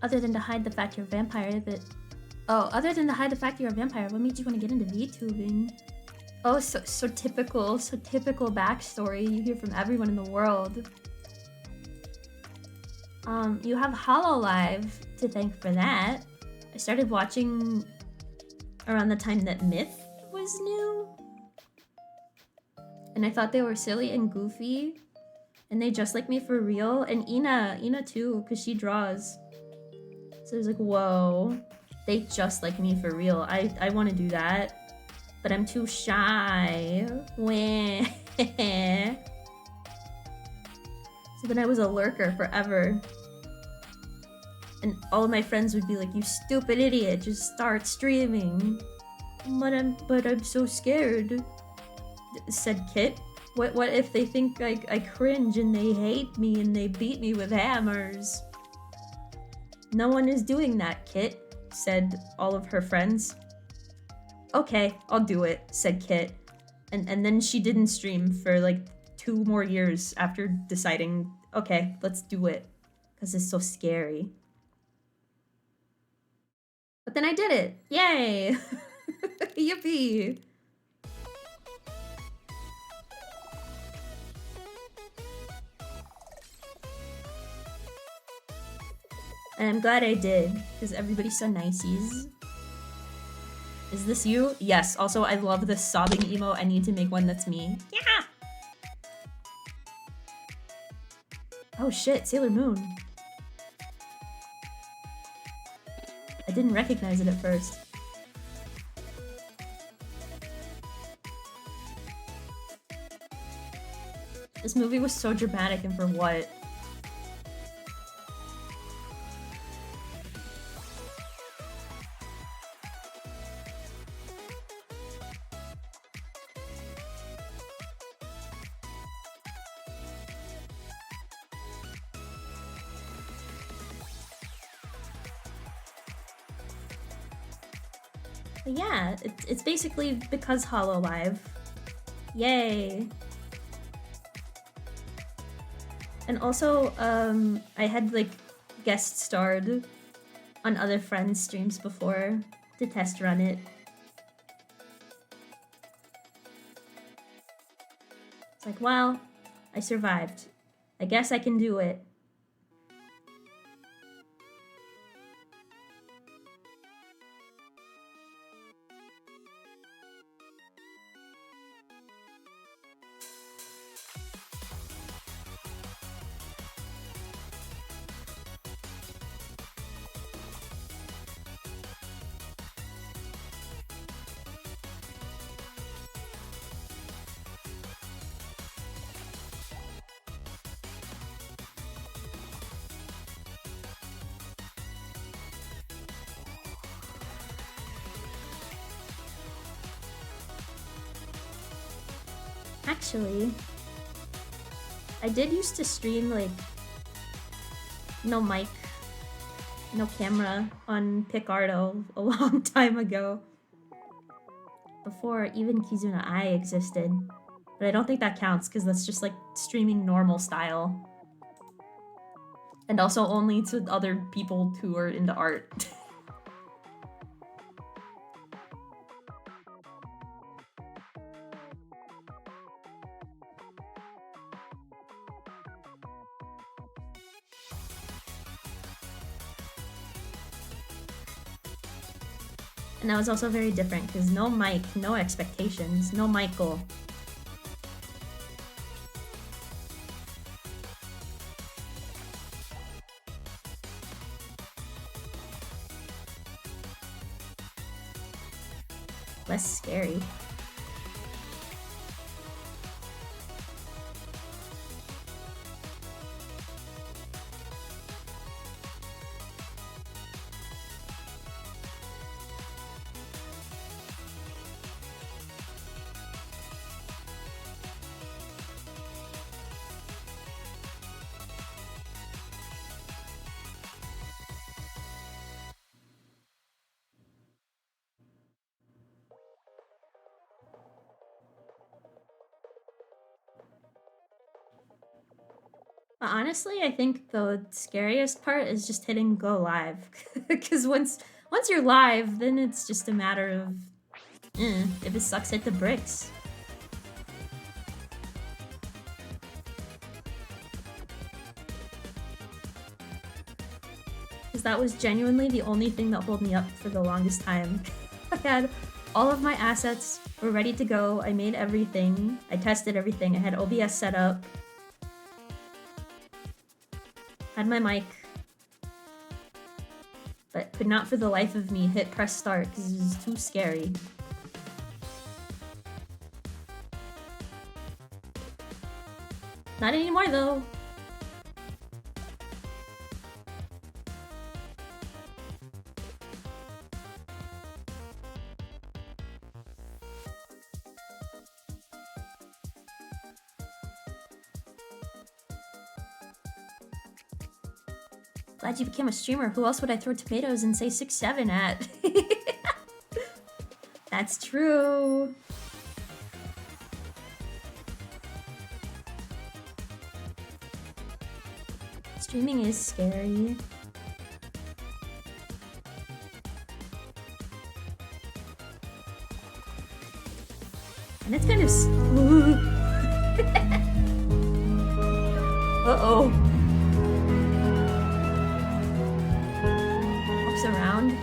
Other than to hide the fact you're a vampire, but... Oh, other than to hide the fact you're a vampire, what made you want to get into VTubing? Oh, so typical backstory you hear from everyone in the world. You have HoloLive to thank for that. I started watching around the time that Myth was new. And I thought they were silly and goofy. And they just like me for real. And Ina too, because she draws. So I was like, whoa, they just like me for real. I want to do that, but I'm too shy. Wah. So then I was a lurker forever. And all of my friends would be like, you stupid idiot, just start streaming. But I'm so scared, said Kit. What if they think I cringe and they hate me and they beat me with hammers? No one is doing that, Kit, said all of her friends. Okay, I'll do it, said Kit. And then she didn't stream for like 2 more years after deciding, okay, let's do it, because it's so scary. But then I did it. Yay! Yippee! And I'm glad I did, because everybody's so niceys. Is this you? Yes, also I love this sobbing emo. I need to make one that's me. Yeah! Oh shit, Sailor Moon. I didn't recognize it at first. This movie was so dramatic, and for what? But yeah, it's basically because HoloLive. Yay! And also, I had like guest starred on other friends' streams before to test run it. It's like, well, I survived. I guess I can do it. Actually, I did used to stream like no mic, no camera on Picardo a long time ago. Before even Kizuna Ai existed. But I don't think that counts because that's just like streaming normal style. And also only to other people who are into art. And that was also very different because no mic, no expectations, no Michael. Less scary. Honestly, I think the scariest part is just hitting go live. Because once you're live, then it's just a matter of, if it sucks, hit the bricks. Because that was genuinely the only thing that held me up for the longest time. I had all of my assets were ready to go. I made everything. I tested everything. I had OBS set up. Had my mic, but could not for the life of me hit press start because it was too scary. Not anymore though. Glad you became a streamer. Who else would I throw tomatoes and say 6'7" at? That's true. Streaming is scary. And it's kind of... Uh-oh. Around.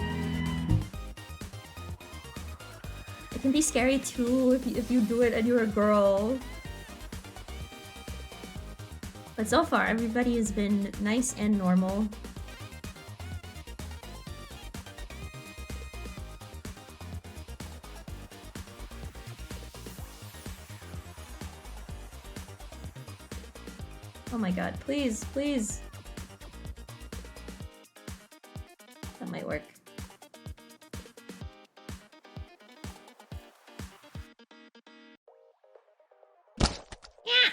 It can be scary too if you do it and you're a girl. But so far, everybody has been nice and normal. Oh my god, please, please. That might work. Yeah.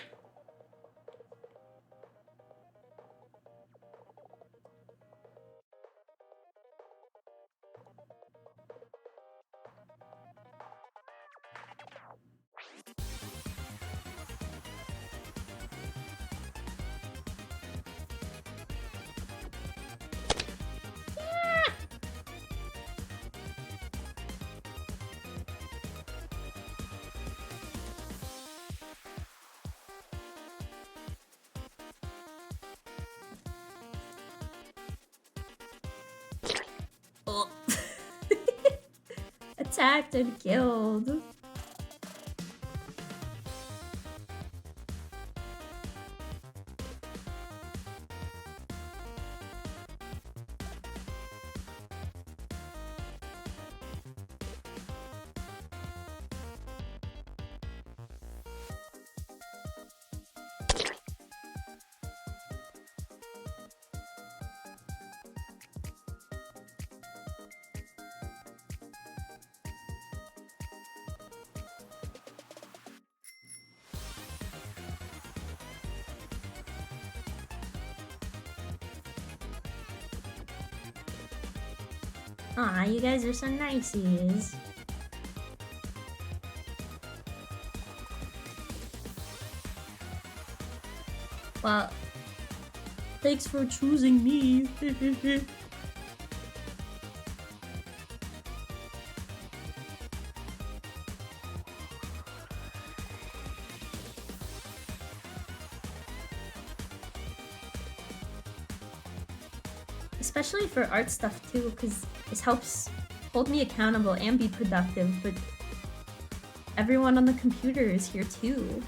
Oh. Attacked and killed. Aw, you guys are so niceys. Well, thanks for choosing me. Especially for art stuff too, because this helps hold me accountable and be productive, but everyone on the computer is here too.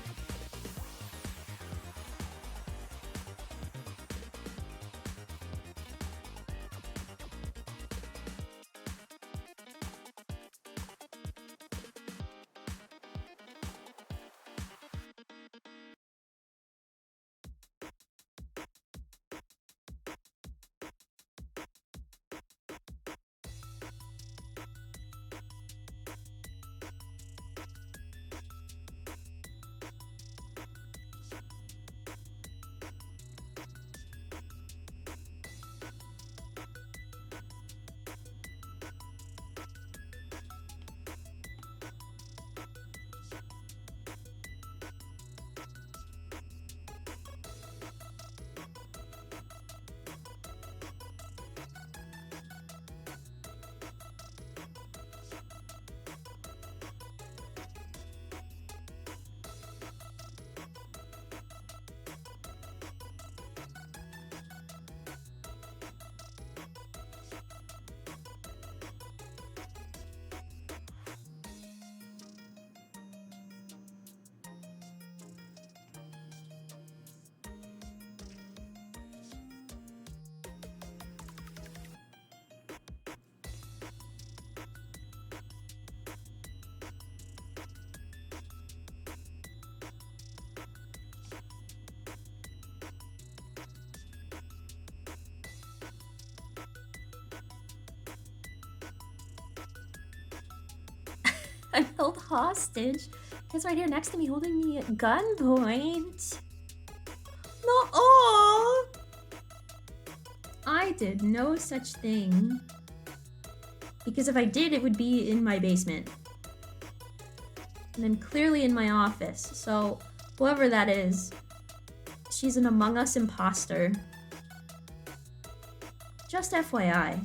I'm held hostage. He's right here next to me holding me at gunpoint. No, I did no such thing. Because if I did, it would be in my basement. And then clearly in my office. So whoever that is, she's an Among Us imposter. Just FYI.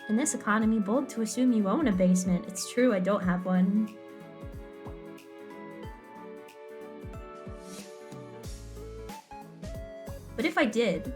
In this economy, bold to assume you own a basement. It's true, I don't have one. But if I did...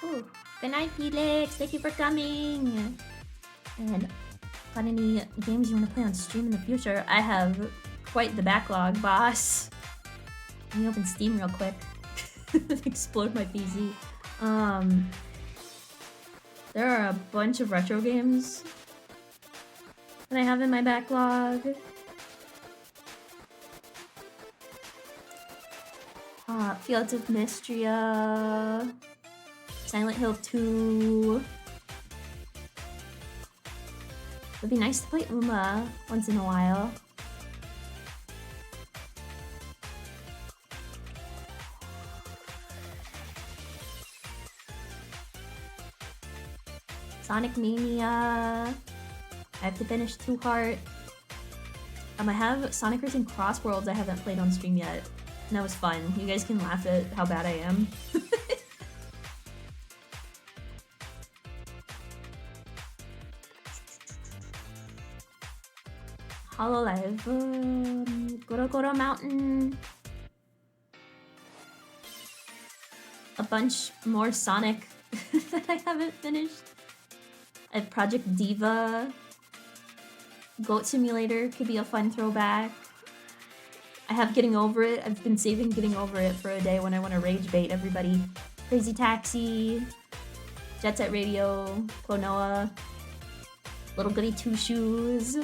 Ooh. Good night, Felix. Thank you for coming. And got any games you want to play on stream in the future? I have quite the backlog, boss. Let me open Steam real quick. Explode my PC. There are a bunch of retro games that I have in my backlog. Fields of Mystria, Silent Hill 2. It'd be nice to play Uma once in a while. Sonic Mania. I have to finish Two Heart. I have Sonic Racing Cross Worlds I haven't played on stream yet. And that was fun. You guys can laugh at how bad I am. HoloLive. Goro Mountain. A bunch more Sonic that I haven't finished. I have Project Diva. Goat Simulator could be a fun throwback. I have Getting Over It. I've been saving Getting Over It for a day when I want to rage bait everybody. Crazy Taxi. Jet Set Radio. Klonoa. Little Goody Two Shoes.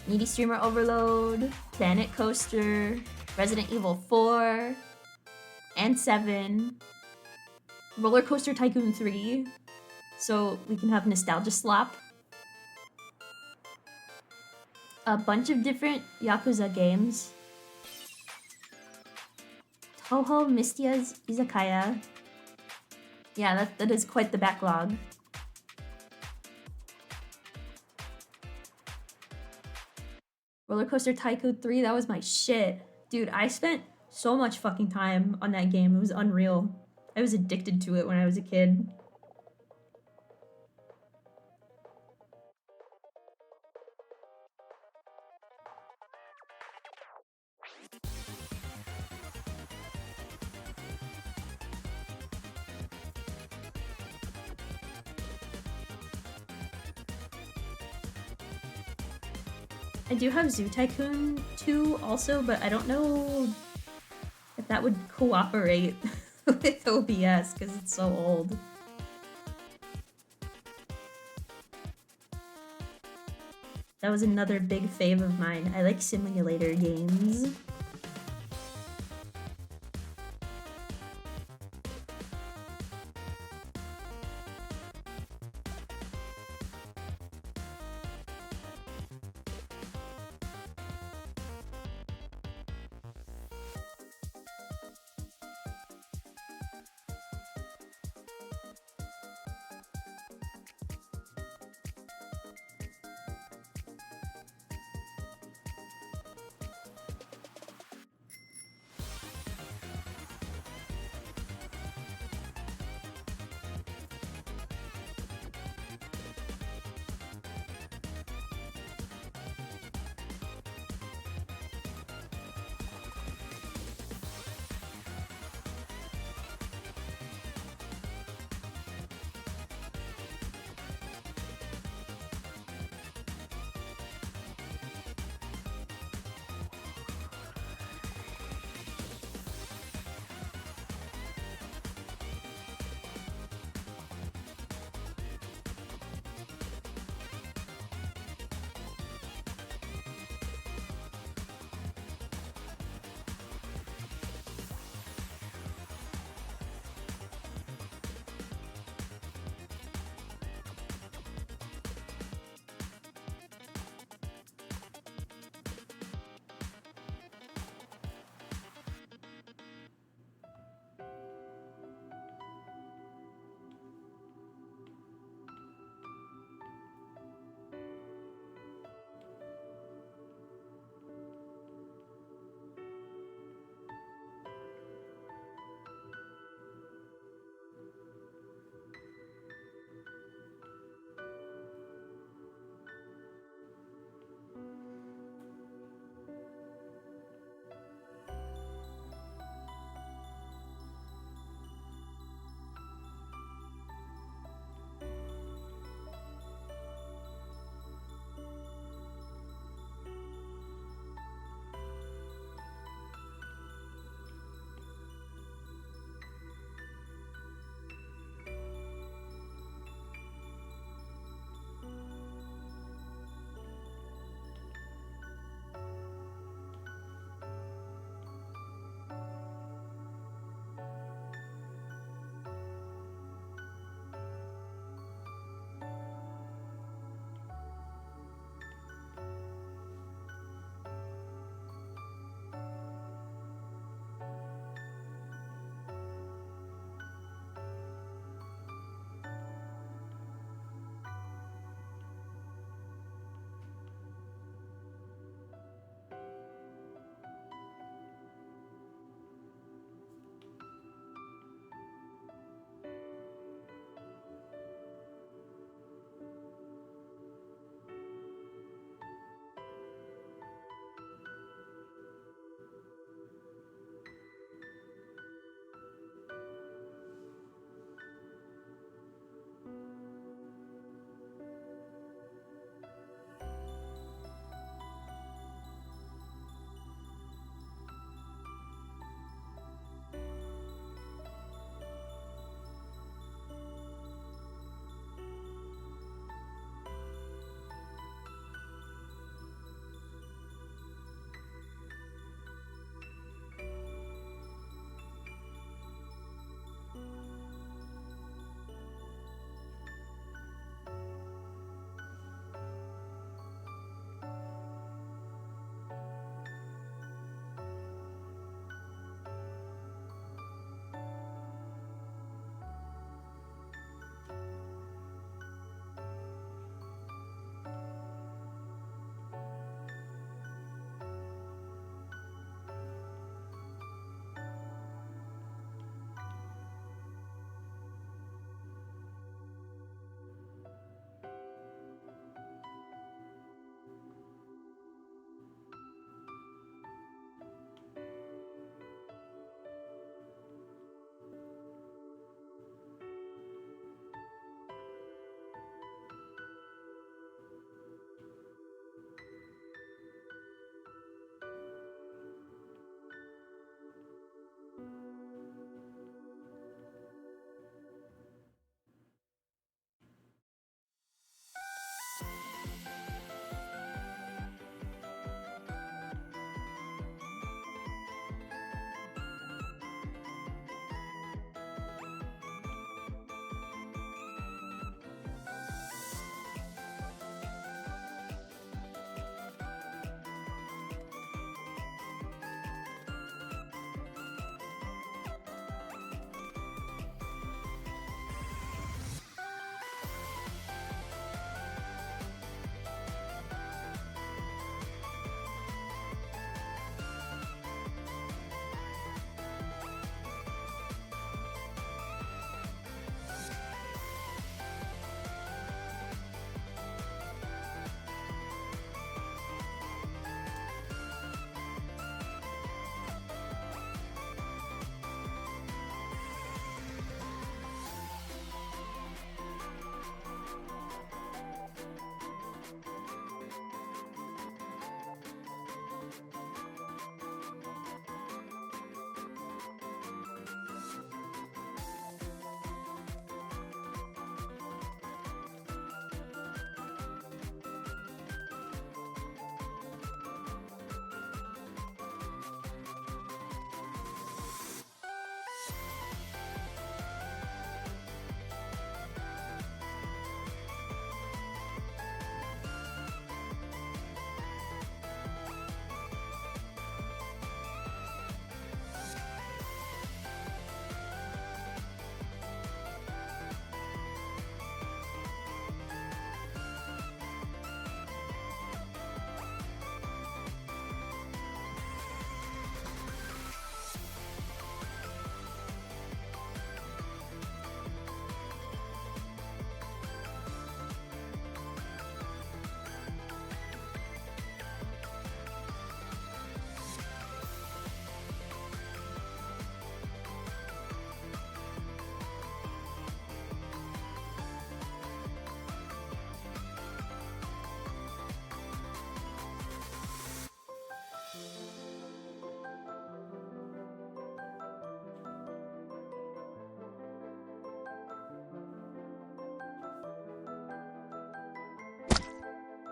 Needy Streamer Overload. Planet Coaster. Resident Evil 4. And 7. Roller Coaster Tycoon 3. So we can have Nostalgia Slop. A bunch of different Yakuza games. Toho Mystia's Izakaya. Yeah, that is quite the backlog. Roller Coaster Tycoon 3, that was my shit. Dude, I spent so much fucking time on that game. It was unreal. I was addicted to it when I was a kid. I do have Zoo Tycoon 2 also, but I don't know if that would cooperate with OBS because it's so old. That was another big fave of mine. I like simulator games.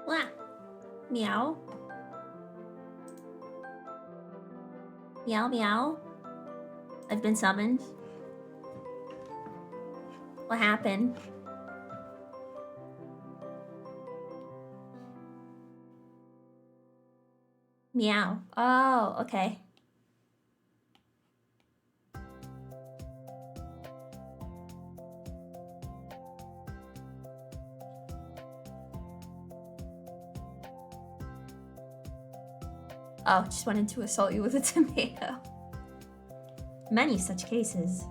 Wah. Meow. Meow, meow. I've been summoned. What happened? Meow. Oh, okay. Oh, just wanted to assault you with a tomato. Many such cases.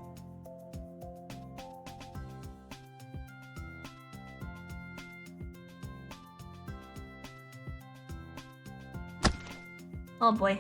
Oh boy.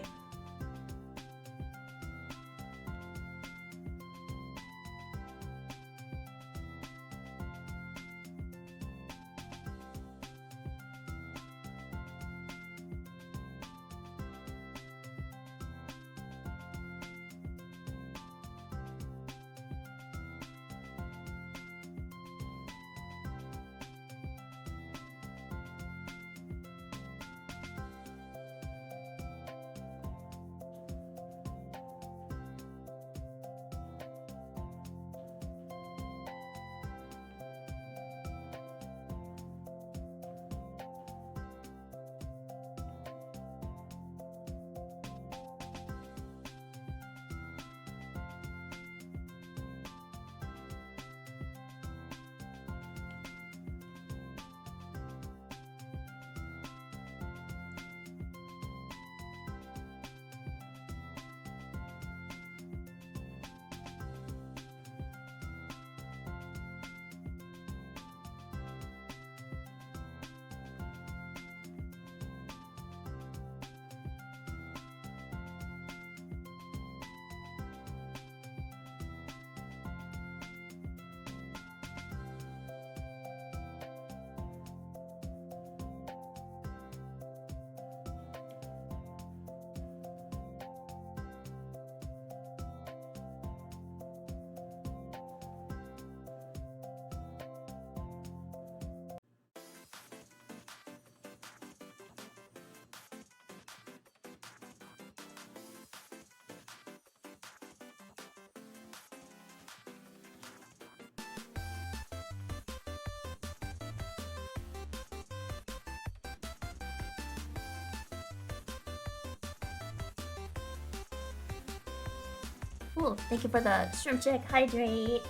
Ooh, thank you for the shrimp chick hydrate.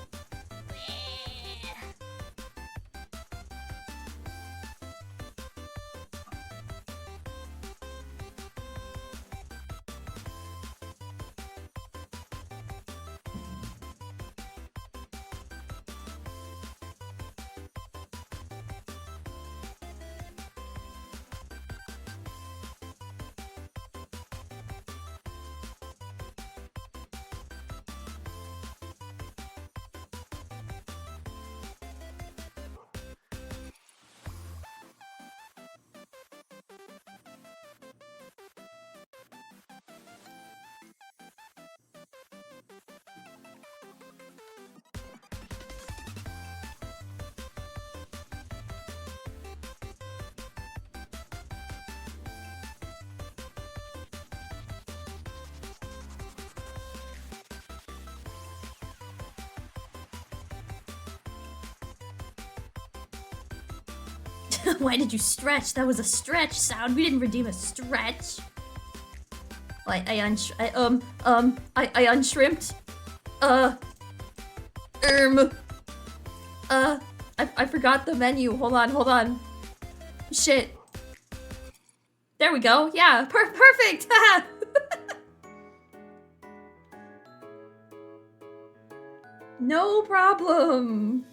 Why did you stretch? That was a stretch sound. We didn't redeem a stretch. I unshrimped. I forgot the menu. Hold on. Shit. There we go. Yeah, perfect. No problem.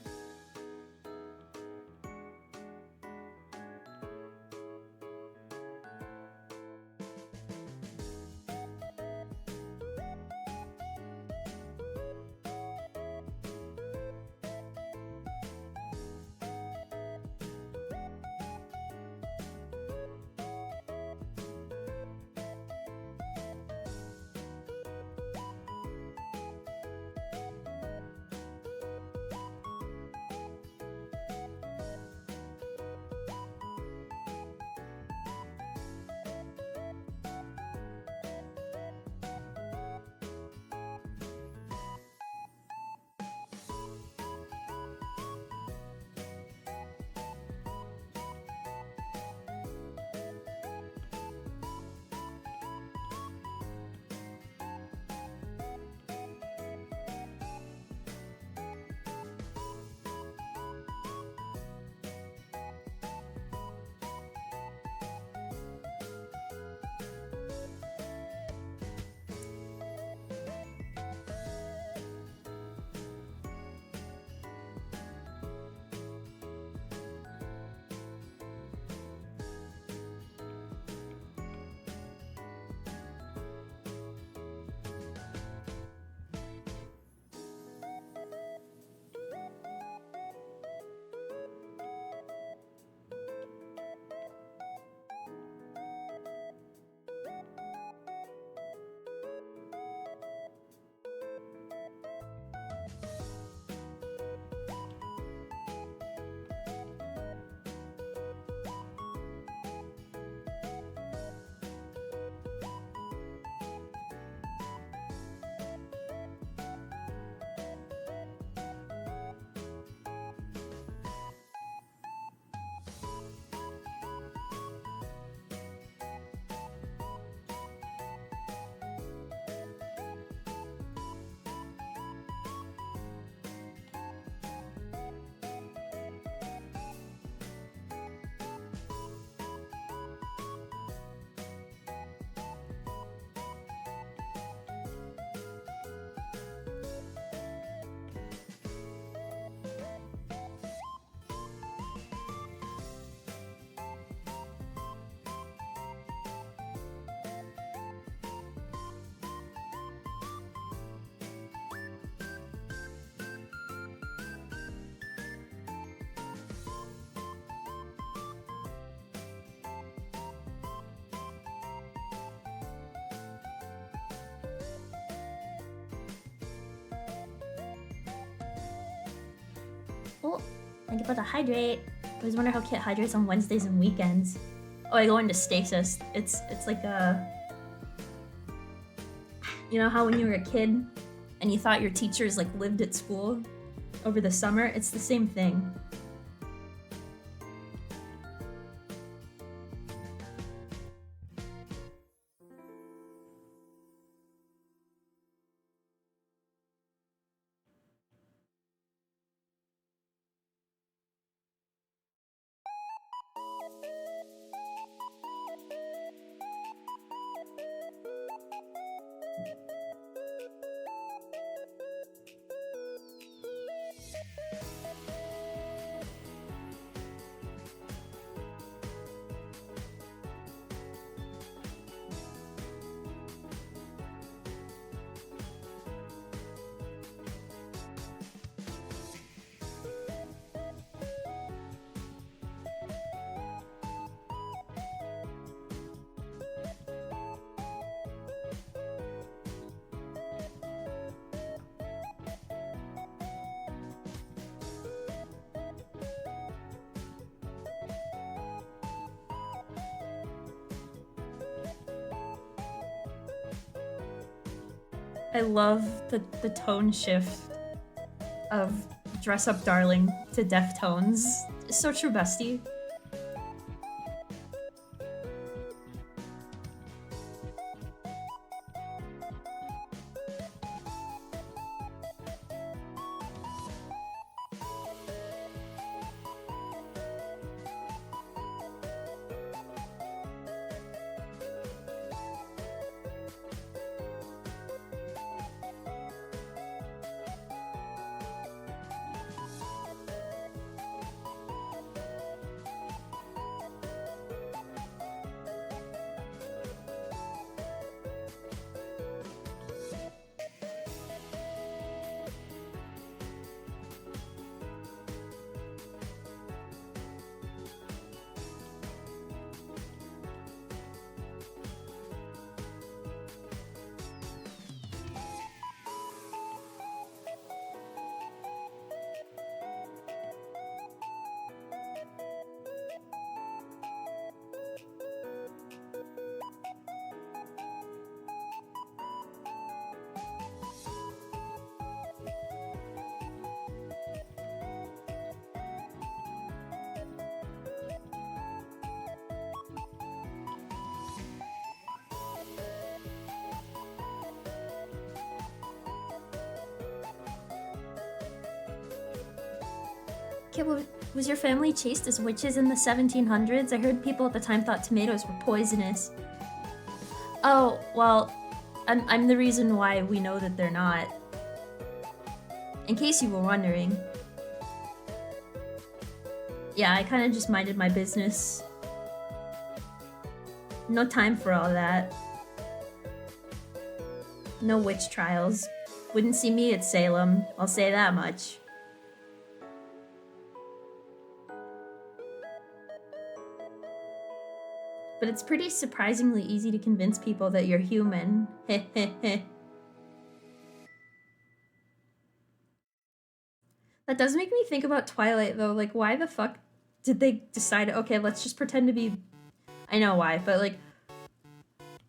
Oh, I get to hydrate. I always wonder how Kit hydrates on Wednesdays and weekends. Oh, I go into stasis. It's like a... You know how when you were a kid and you thought your teachers like lived at school over the summer? It's the same thing. I love the tone shift of Dress Up Darling to Deftones. It's so true, bestie. Okay, was your family chased as witches in the 1700s? I heard people at the time thought tomatoes were poisonous. Oh, well, I'm the reason why we know that they're not. In case you were wondering. Yeah, I kind of just minded my business. No time for all that. No witch trials. Wouldn't see me at Salem, I'll say that much. But it's pretty surprisingly easy to convince people that you're human. Heh heh heh. That does make me think about Twilight, though. Like, why the fuck did they decide, okay, let's just pretend to be... I know why, but, like,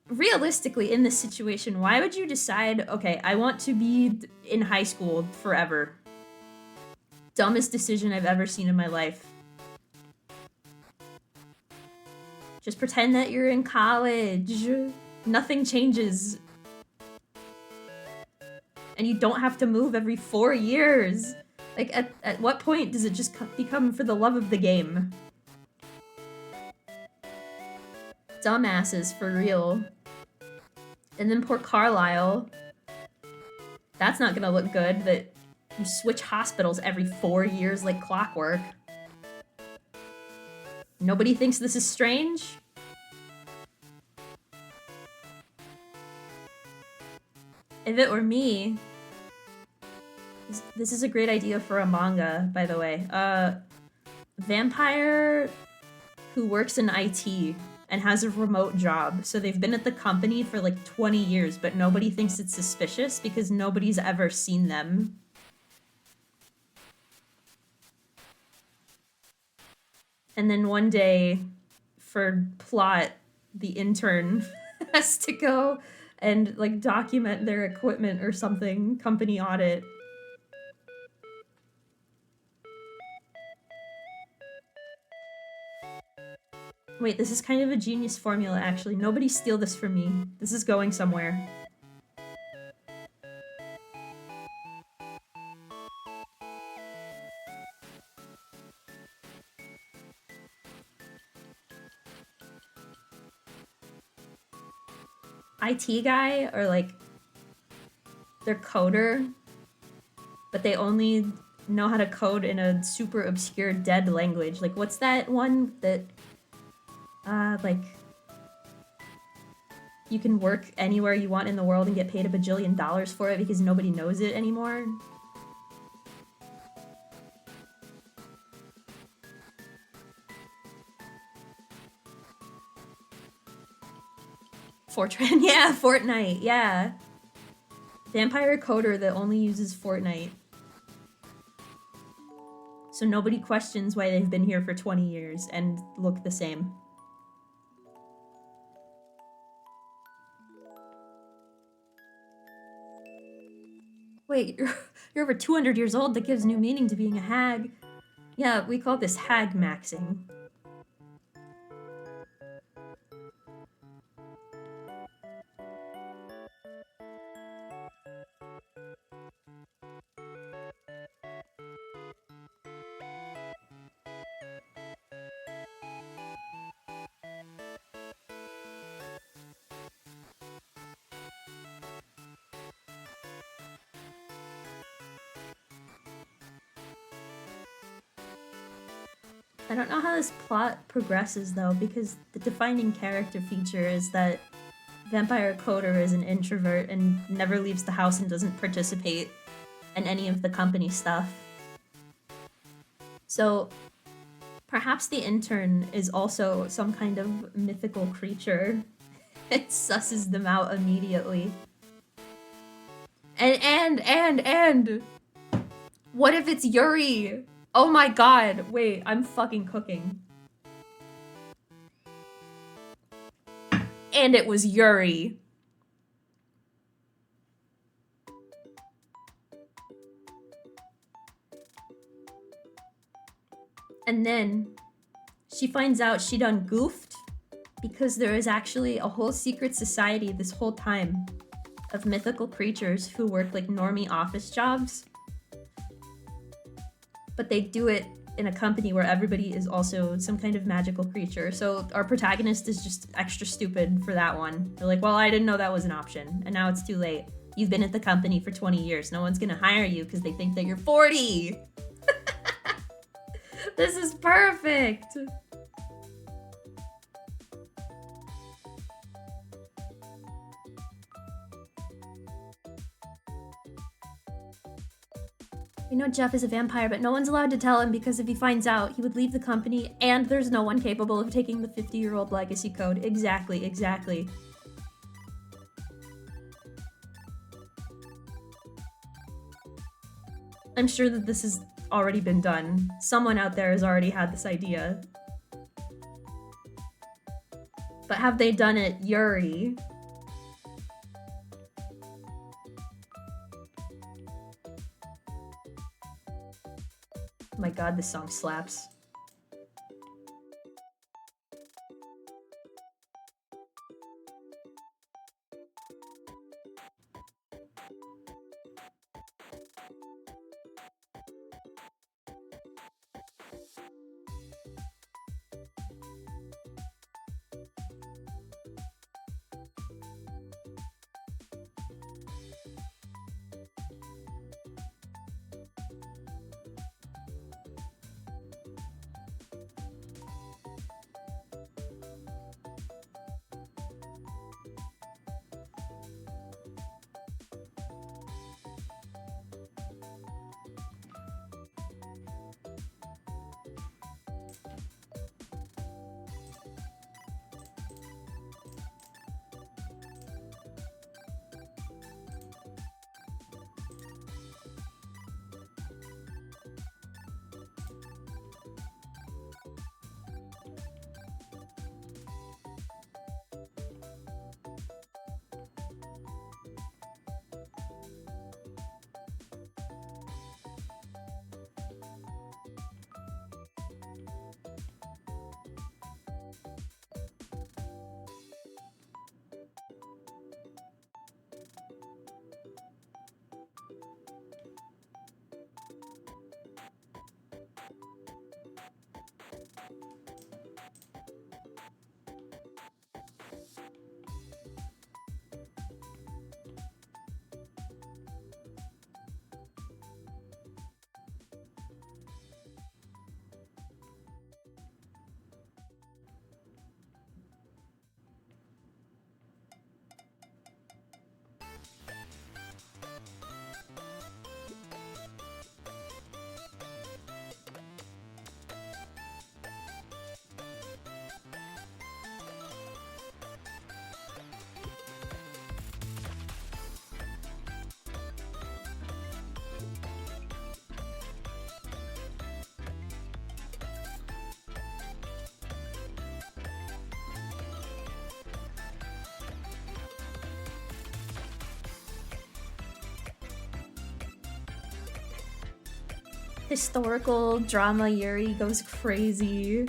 realistically, in this situation, why would you decide, okay, I want to be in high school forever? Dumbest decision I've ever seen in my life. Just pretend that you're in college. Nothing changes. And you don't have to move every 4 years. Like, at what point does it just become for the love of the game? Dumbasses, for real. And then poor Carlisle. That's not gonna look good, that you switch hospitals every 4 years like clockwork. Nobody thinks this is strange? If it were me... This is a great idea for a manga, by the way. Vampire who works in IT and has a remote job. So they've been at the company for like 20 years, but nobody thinks it's suspicious because nobody's ever seen them. And then one day, for plot, the intern has to go and like document their equipment or something, company audit. Wait, this is kind of a genius formula, actually. Nobody steal this from me. This is going somewhere. IT guy, or like, they're coder, but they only know how to code in a super obscure dead language. Like, what's that one that, like, you can work anywhere you want in the world and get paid $1 bajillion for it because nobody knows it anymore? Fortran, yeah, Fortnite, yeah. Vampire coder that only uses Fortnite. So nobody questions why they've been here for 20 years and look the same. Wait, you're over 200 years old? That gives new meaning to being a hag. Yeah, we call this hag maxing. I don't know how this plot progresses though, because the defining character feature is that Vampire Coder is an introvert and never leaves the house and doesn't participate in any of the company stuff. So perhaps the intern is also some kind of mythical creature. It susses them out immediately. And what if it's Yuri? Oh my god, wait, I'm fucking cooking. And it was Yuri. And then she finds out she done goofed because there is actually a whole secret society this whole time of mythical creatures who work like normie office jobs. But they do it in a company where everybody is also some kind of magical creature. So our protagonist is just extra stupid for that one. They're like, well, I didn't know that was an option. And now it's too late. You've been at the company for 20 years. No one's gonna hire you because they think that you're 40. This is perfect. We know Jeff is a vampire, but no one's allowed to tell him because if he finds out, he would leave the company and there's no one capable of taking the 50-year-old legacy code. Exactly, exactly. I'm sure that this has already been done. Someone out there has already had this idea. But have they done it, Yuri? Oh my god, this song slaps. Historical drama Yuri goes crazy.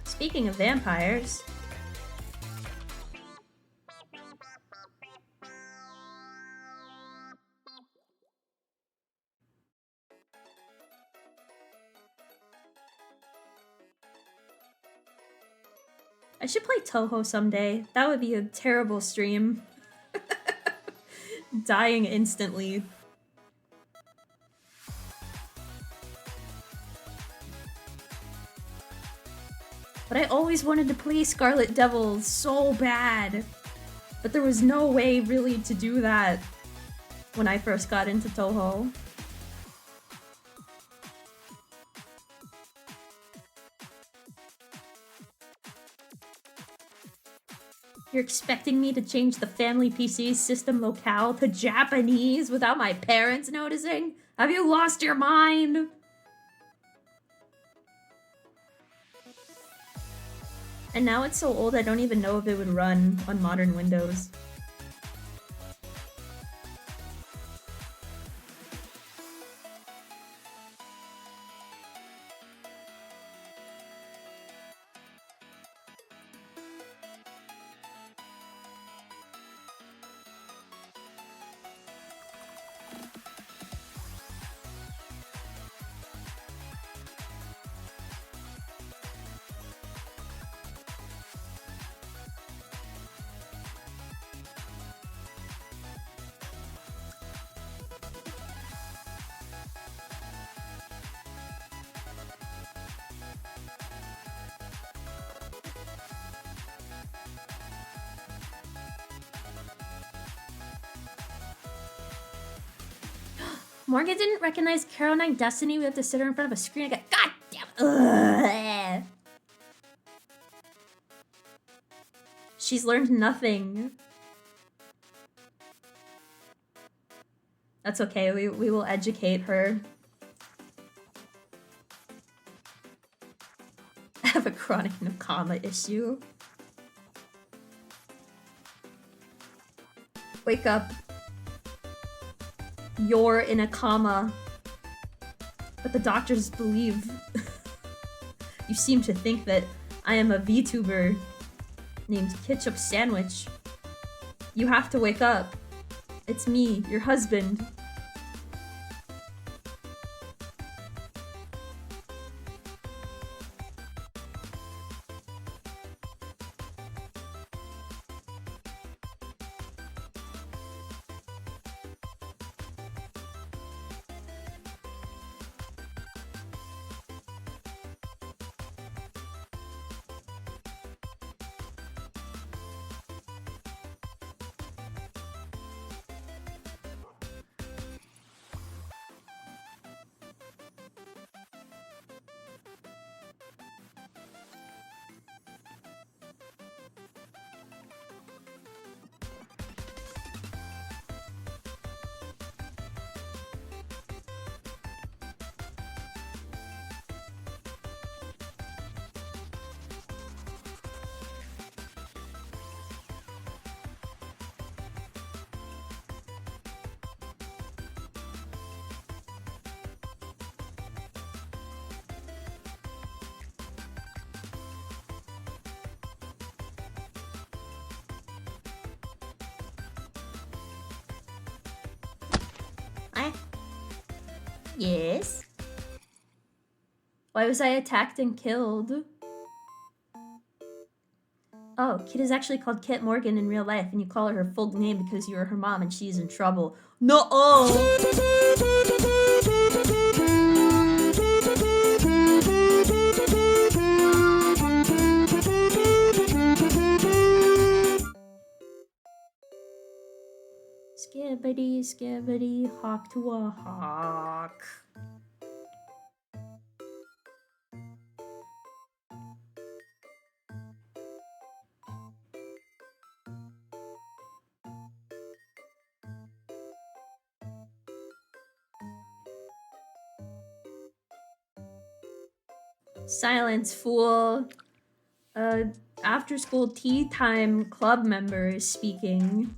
Speaking of vampires... I should play Toho someday. That would be a terrible stream. Dying instantly. But I always wanted to play Scarlet Devil so bad. But there was no way really to do that when I first got into Toho. You're expecting me to change the family PC system locale to Japanese without my parents noticing? Have you lost your mind? And now it's so old I don't even know if it would run on modern Windows. Morgan didn't recognize Carol 9 Destiny. We have to sit her in front of a screen. I got God damn. Ugh. She's learned nothing. That's okay. We will educate her. I have a chronic Nakama issue. Wake up. You're in a coma. But the doctors believe. You seem to think that I am a VTuber named Ketchup Sandwich. You have to wake up. It's me, your husband. Yes. Why was I attacked and killed? Oh, Kit is actually called Kit Morgan in real life, and you call her full name because you are her mom and she's in trouble. No! Skibbity, skibbity, hawk to a hawk. Silence, fool. After school tea time club member is speaking.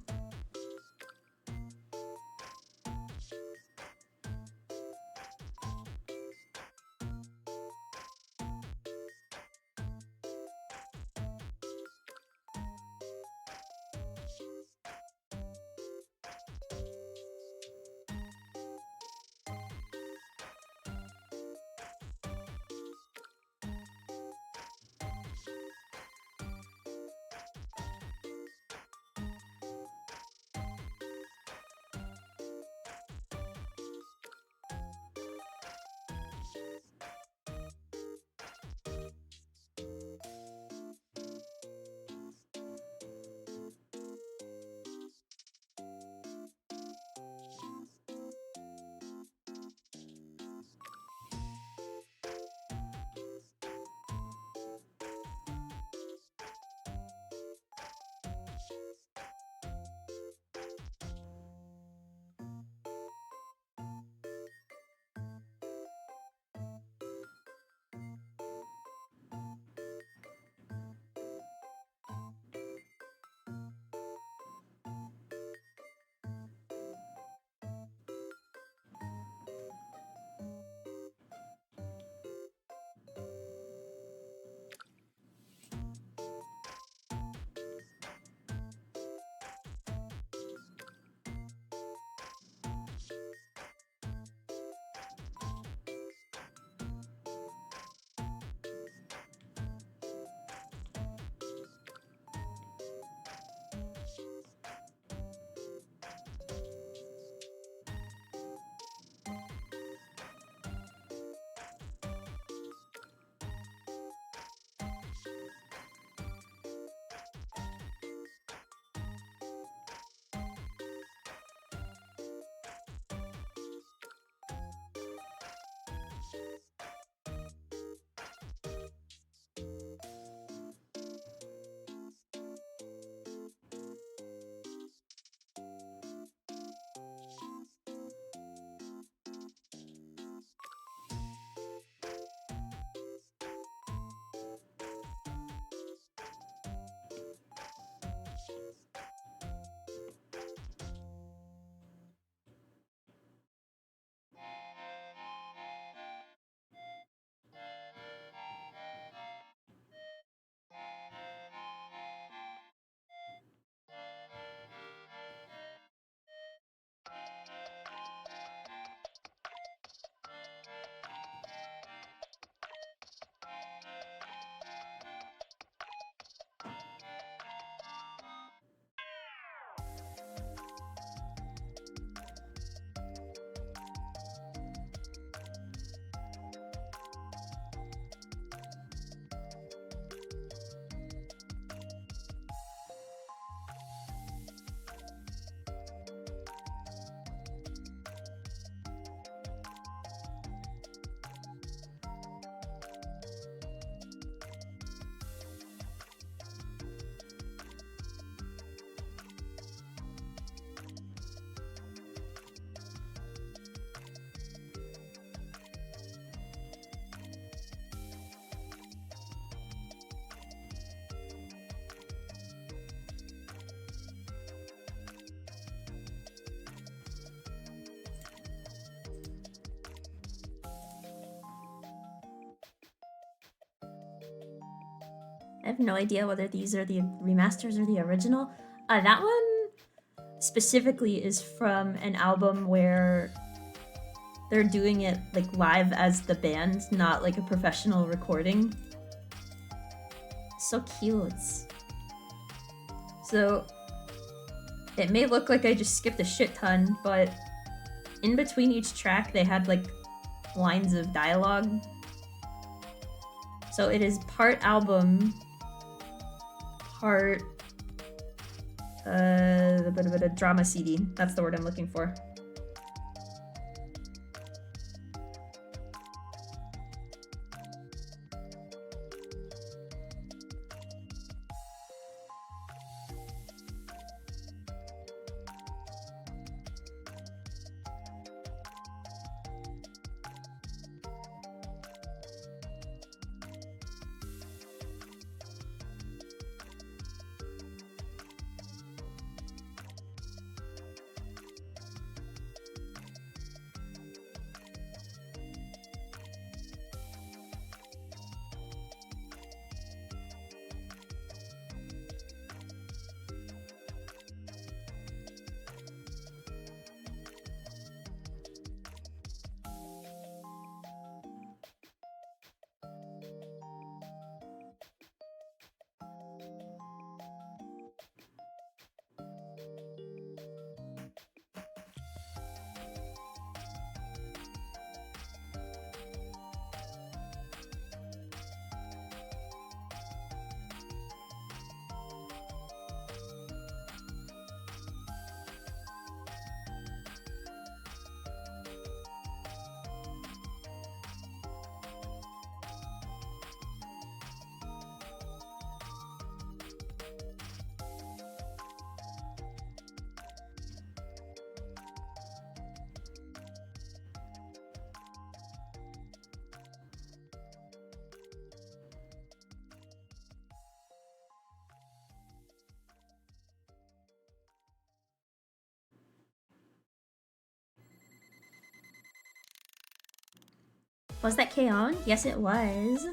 I have no idea whether these are the remasters or the original. That one specifically is from an album where they're doing it like live as the band, not like a professional recording. So cute. So it may look like I just skipped a shit ton, but in between each track they had like lines of dialogue. So it is part album, part a bit of a drama CD. That's the word I'm looking for. Was that K-On? Yes, it was.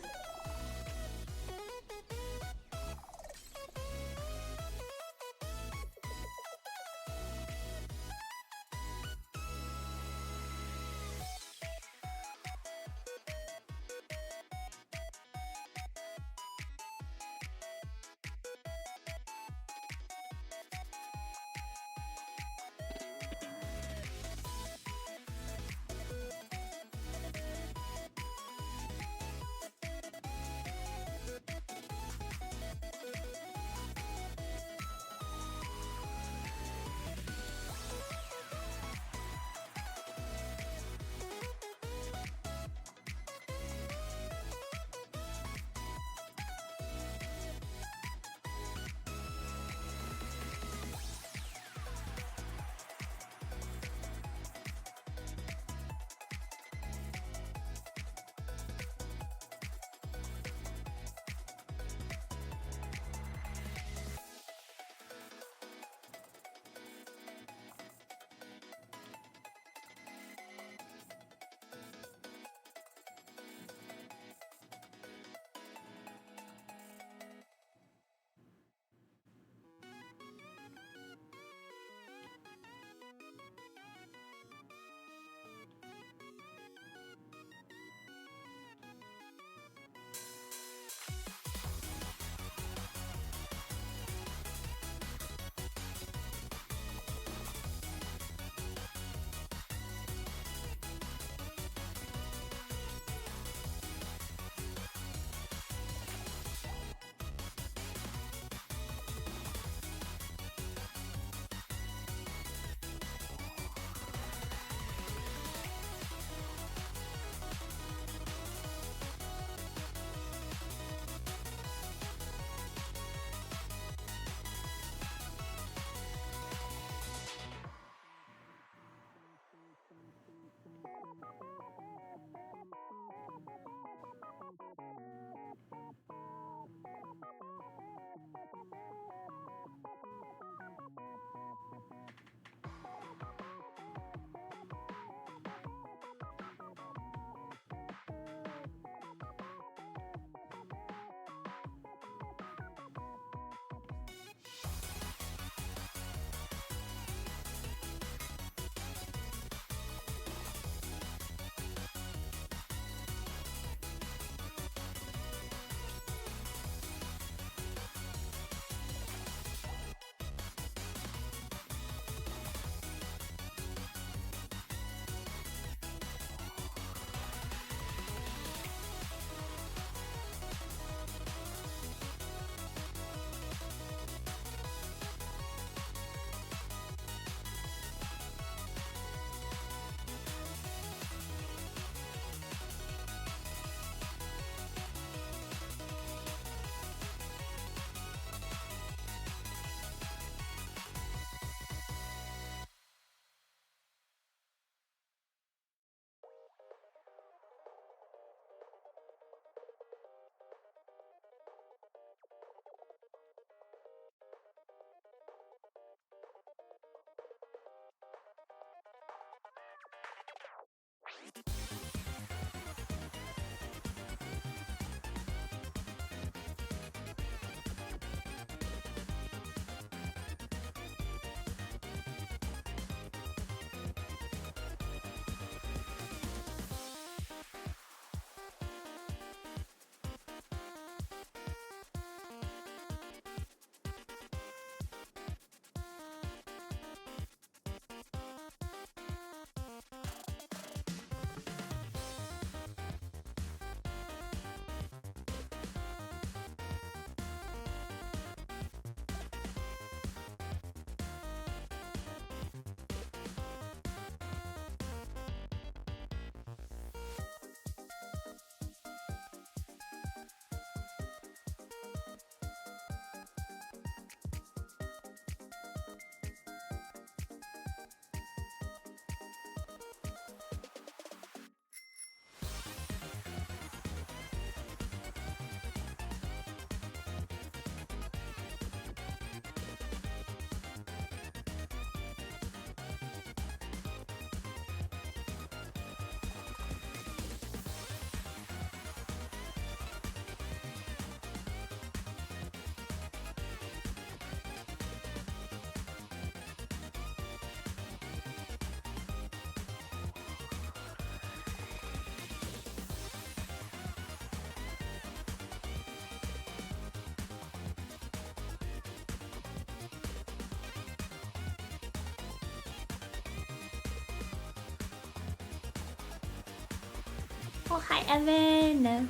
Oh, hi, Evan.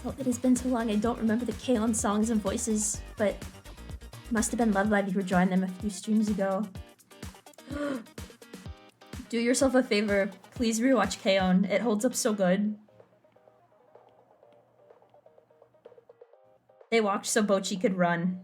Oh, it has been so long, I don't remember the Kaon songs and voices, but it must have been Love Live. You were drawing them a few streams ago. Do yourself a favor. Please rewatch Kaon. It holds up so good. They walked so Bochi could run.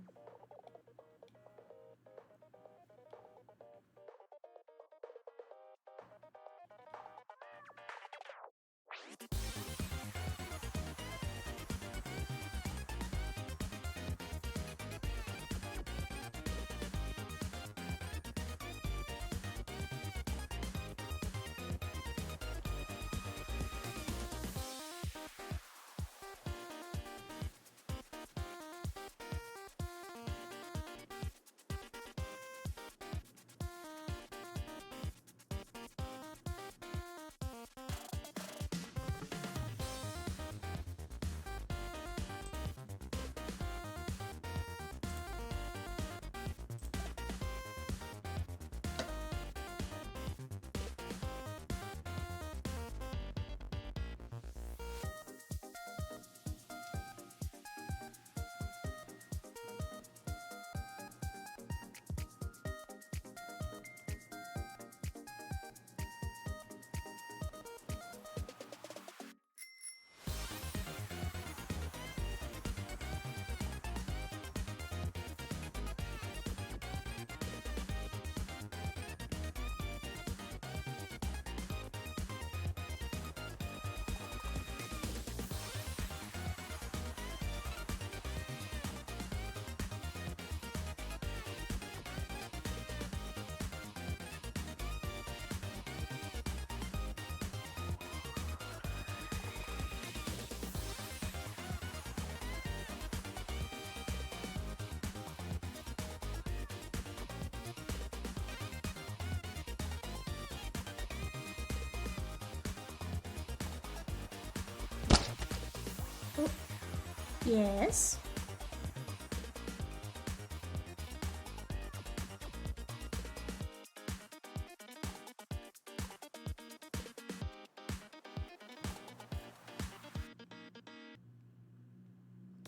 Yes?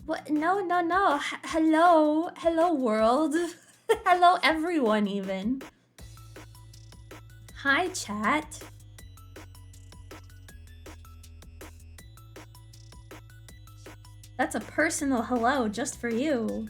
What? No, no, no. Hello. Hello, world. Hello, everyone, even. Hi, chat. That's a personal hello just for you.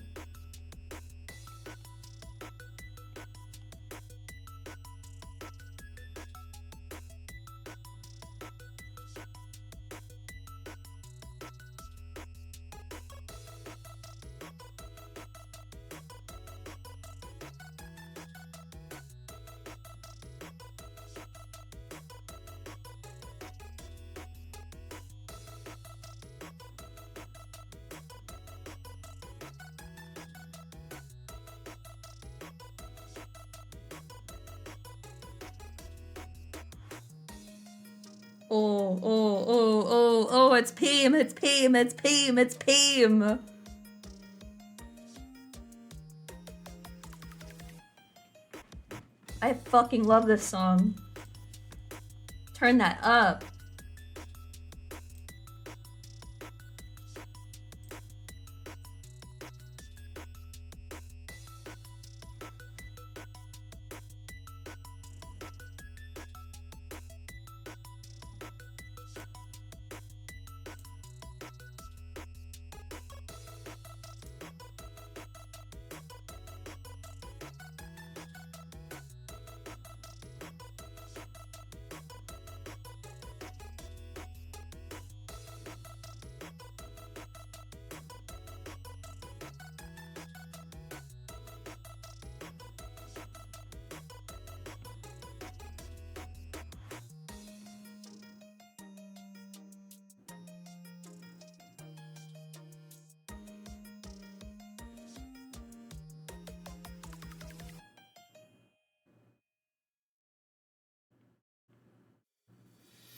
Oh, it's Pam, it's Pam, it's Pam, it's Pam. I fucking love this song. Turn that up.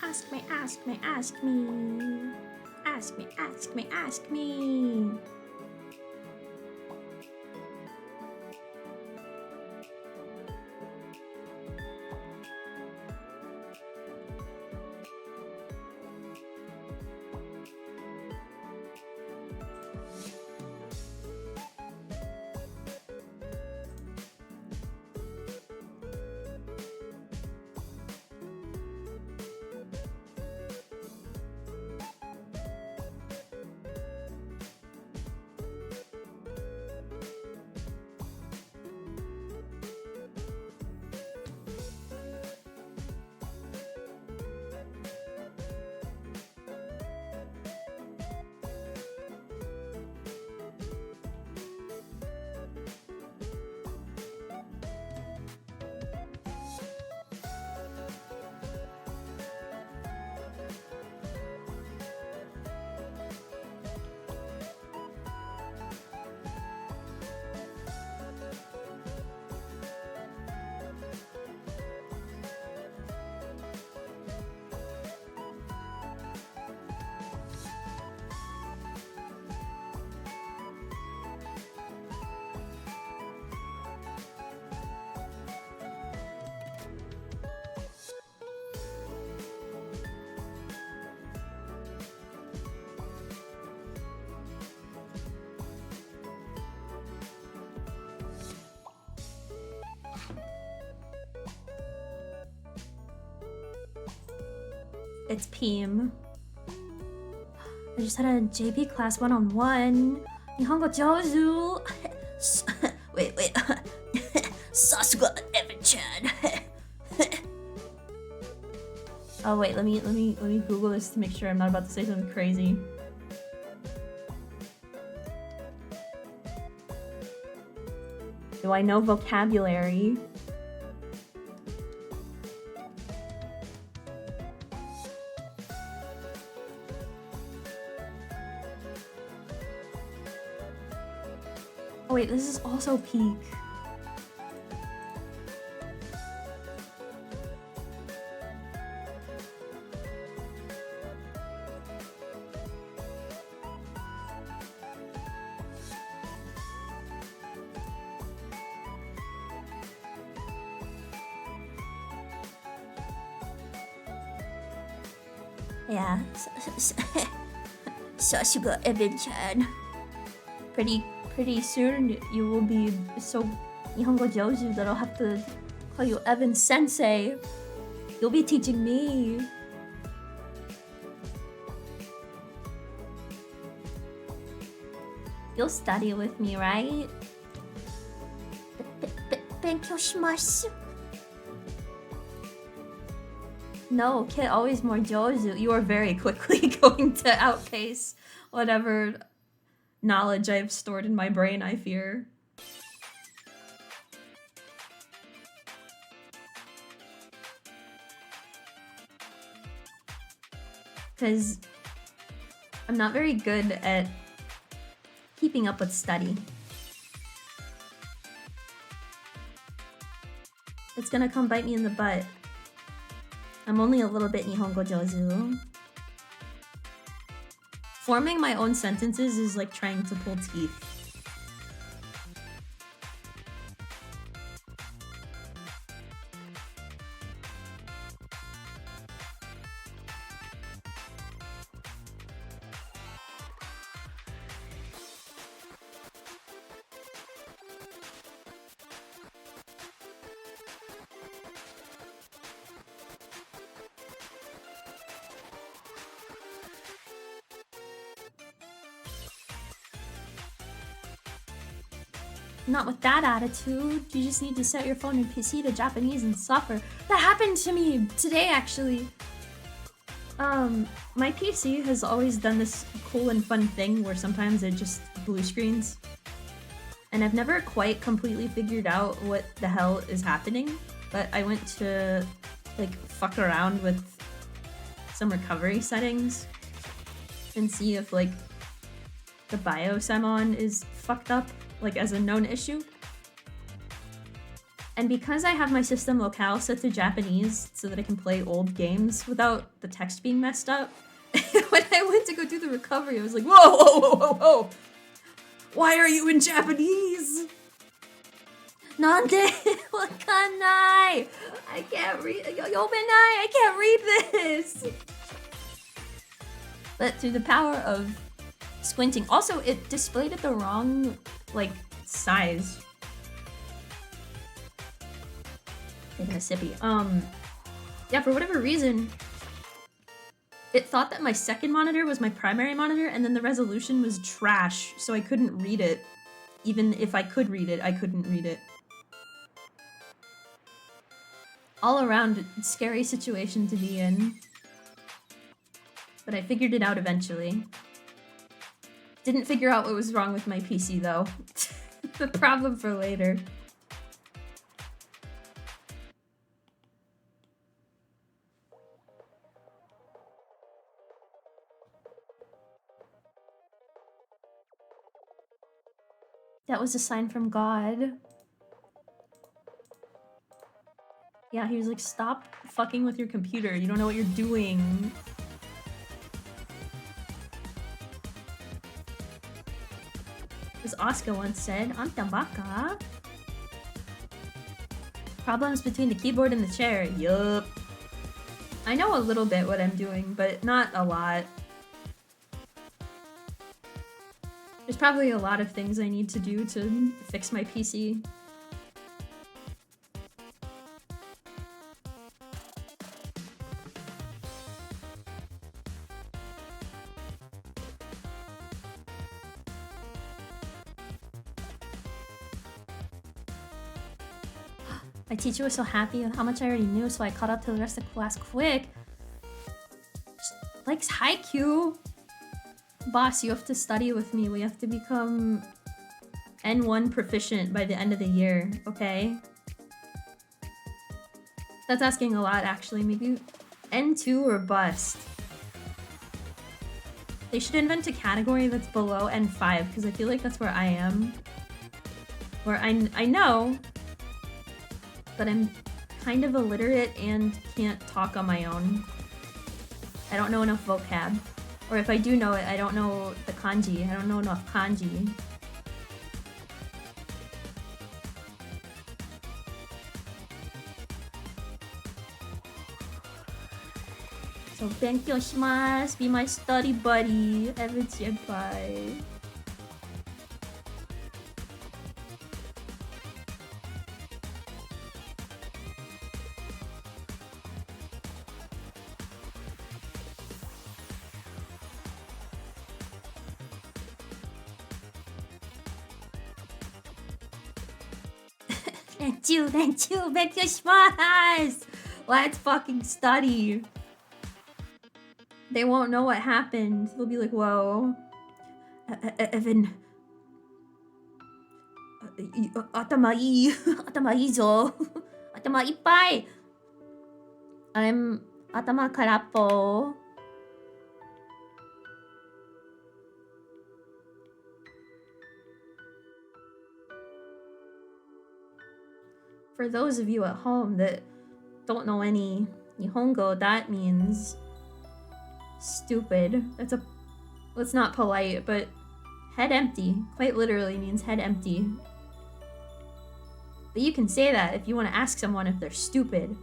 Ask me, ask me, ask me. Ask me, ask me, ask me. It's Peem. I just had a JP class one-on-one. Nihongo Jozu. Wait. Sasuga Evan-chan. Oh wait, let me Google this to make sure I'm not about to say something crazy. Do I know vocabulary? Oh wait, this is also peak. Yeah, Sasuga Evan-chan. Pretty soon you will be so Nihongo Joju that I'll have to call you Evan Sensei. You'll be teaching me. You'll study with me, right? Benkyou shimasu. No, kid, always more Joju. You are very quickly going to outpace whatever knowledge I've stored in my brain, I fear. Because I'm not very good at keeping up with study. It's gonna come bite me in the butt. I'm only a little bit Nihongo Jozu. Forming my own sentences is like trying to pull teeth. Not with that attitude. You just need to set your phone and PC to Japanese and suffer. That happened to me today, actually. My PC has always done this cool and fun thing where sometimes it just blue screens. And I've never quite completely figured out what the hell is happening. But I went to, like, fuck around with some recovery settings and see if, like, the BIOS I'm on is fucked up, like as a known issue. And because I have my system locale set to Japanese so that I can play old games without the text being messed up, when I went to go do the recovery, I was like, whoa! Why are you in Japanese? Nande wakanai! I can't read. Yomenai! I can't read this! But through the power of squinting. Also, it displayed at the wrong, like, size. Taking a sippy. Yeah, for whatever reason, it thought that my second monitor was my primary monitor, and then the resolution was trash, so I couldn't read it. Even if I could read it, I couldn't read it. All around, scary situation to be in. But I figured it out eventually. Didn't figure out what was wrong with my PC, though. The problem for later. That was a sign from God. Yeah, he was like, stop fucking with your computer. You don't know what you're doing. As Oscar once said, "Anta baka." Problems between the keyboard and the chair. Yup. I know a little bit what I'm doing, but not a lot. There's probably a lot of things I need to do to fix my PC. My teacher was so happy with how much I already knew, so I caught up to the rest of the class quick. She likes Haikyuu. Boss, you have to study with me. We have to become N1 proficient by the end of the year, okay? That's asking a lot, actually. Maybe N2 or bust. They should invent a category that's below N5, because I feel like that's where I am. Where I know, but I'm kind of illiterate and can't talk on my own. I don't know enough vocab. Or if I do know it, I don't know the kanji. I don't know enough kanji. So, benkyou shimasu. Be my study buddy, Evan senpai. Benkyou shimasu. Let's fucking study. They won't know what happened. They'll be like, whoa. Evan. Atama ii. Atama ii zo. Atama ippai. I'm atama karapo. For those of you at home that don't know any Nihongo, that means stupid. That's not polite, but head empty quite literally means head empty. But you can say that if you want to ask someone if they're stupid.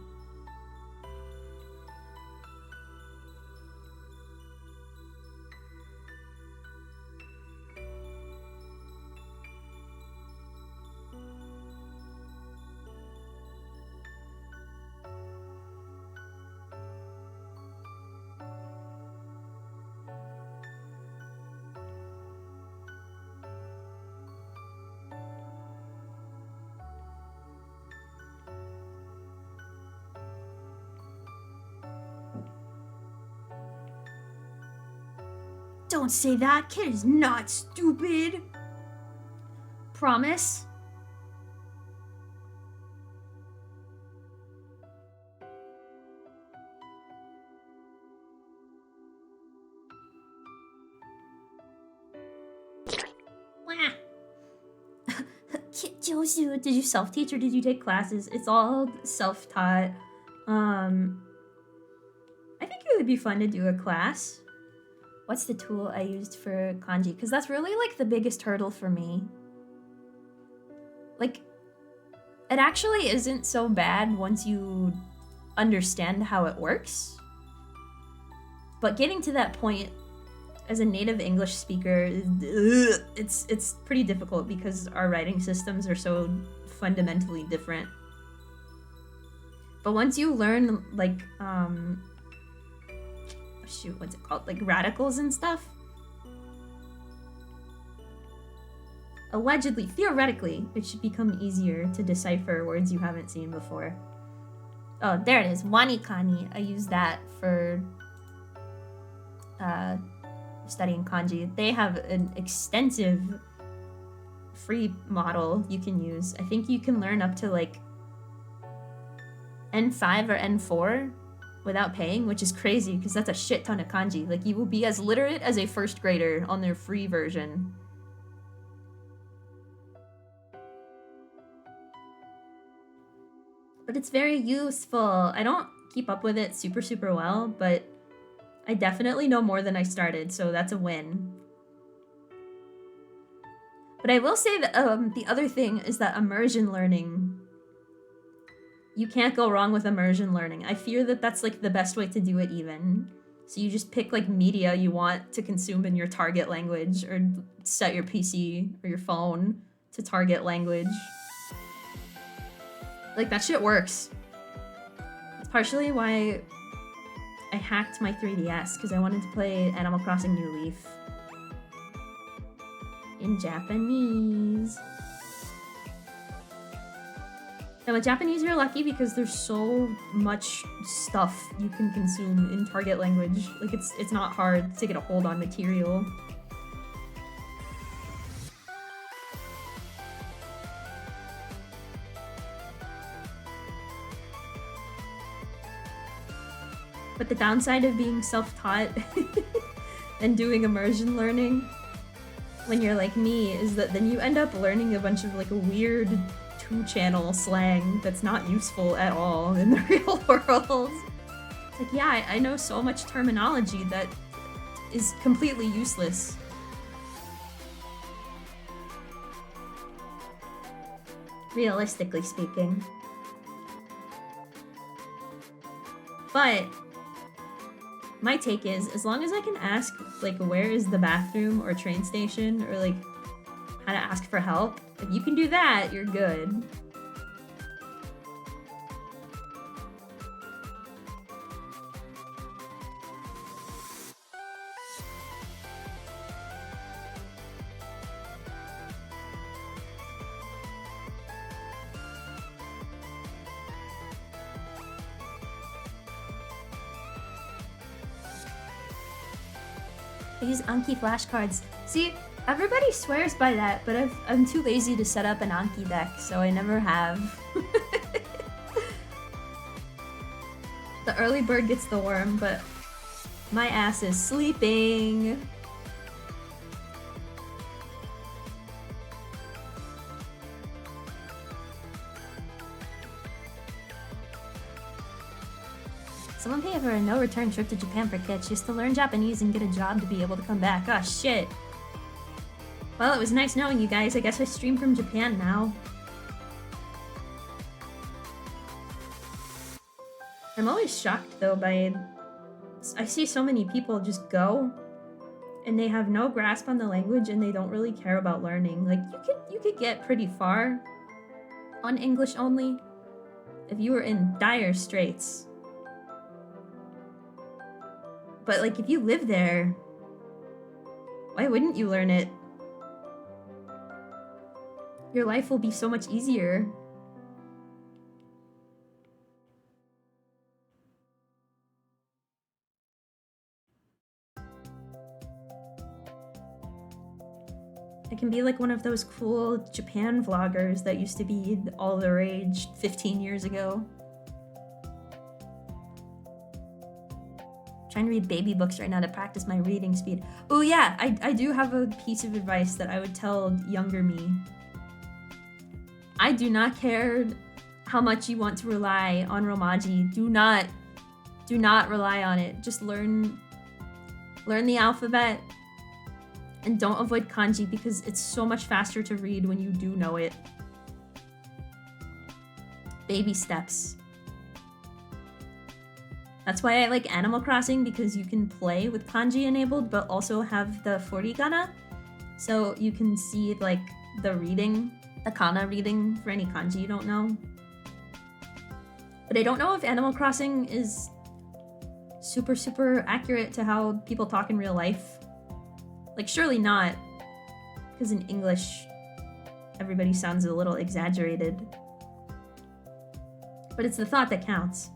Don't say that. Kid is not stupid. Promise? Kid Josu, did you self-teach or did you take classes? It's all self-taught. I think it would be fun to do a class. What's the tool I used for kanji? Because that's really like the biggest hurdle for me. Like, it actually isn't so bad once you understand how it works. But getting to that point as a native English speaker, it's pretty difficult because our writing systems are so fundamentally different. But once you learn, like, shoot, what's it called? Like radicals and stuff? Allegedly, theoretically, it should become easier to decipher words you haven't seen before. Oh, there it is. Wanikani. I use that for studying kanji. They have an extensive free model you can use. I think you can learn up to like N5 or N4 without paying, which is crazy because that's a shit ton of kanji. Like, you will be as literate as a first grader on their free version. But it's very useful. I don't keep up with it super well, but I definitely know more than I started, so that's a win. But I will say that the other thing is that immersion learning, you can't go wrong with immersion learning. I fear that that's like the best way to do it even. So you just pick like media you want to consume in your target language, or set your PC or your phone to target language. Like, that shit works. It's partially why I hacked my 3DS, because I wanted to play Animal Crossing New Leaf in Japanese. And with Japanese, you're lucky because there's so much stuff you can consume in target language. Like, it's not hard to get a hold on material. But the downside of being self-taught and doing immersion learning when you're like me is that then you end up learning a bunch of like a weird two-channel slang that's not useful at all in the real world. It's like, yeah, I know so much terminology that is completely useless. Realistically speaking. But my take is, as long as I can ask, like, where is the bathroom or train station, or, like, how to ask for help, if you can do that, you're good. I use Anki flashcards. See, everybody swears by that, but I'm too lazy to set up an Anki deck, so I never have. The early bird gets the worm, but my ass is sleeping. Someone pay for a no-return trip to Japan for kids just to learn Japanese and get a job to be able to come back. Oh, shit. Well, it was nice knowing you guys. I guess I stream from Japan now. I'm always shocked, though, by... I see so many people just go, and they have no grasp on the language, and they don't really care about learning. Like, you could get pretty far on English only if you were in dire straits. But, like, if you live there, why wouldn't you learn it? Your life will be so much easier. I can be like one of those cool Japan vloggers that used to be all the rage 15 years ago. Trying to read baby books right now to practice my reading speed. Oh yeah, I do have a piece of advice that I would tell younger me. I do not care how much you want to rely on Romaji. Do not rely on it. Just learn the alphabet and don't avoid kanji because it's so much faster to read when you do know it. Baby steps. That's why I like Animal Crossing, because you can play with kanji enabled, but also have the furigana. So you can see like the reading, the kana reading for any kanji you don't know. But I don't know if Animal Crossing is super accurate to how people talk in real life. Like, surely not, because in English, everybody sounds a little exaggerated. But it's the thought that counts.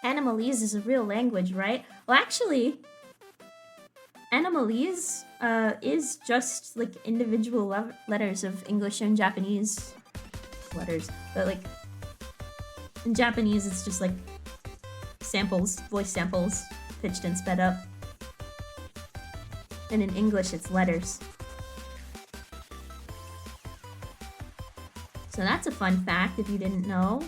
Animalese is a real language, right? Well, actually, Animalese is just like individual letters of English and Japanese letters. But like in Japanese, it's just like samples, voice samples, pitched and sped up. And in English, it's letters. So that's a fun fact if you didn't know.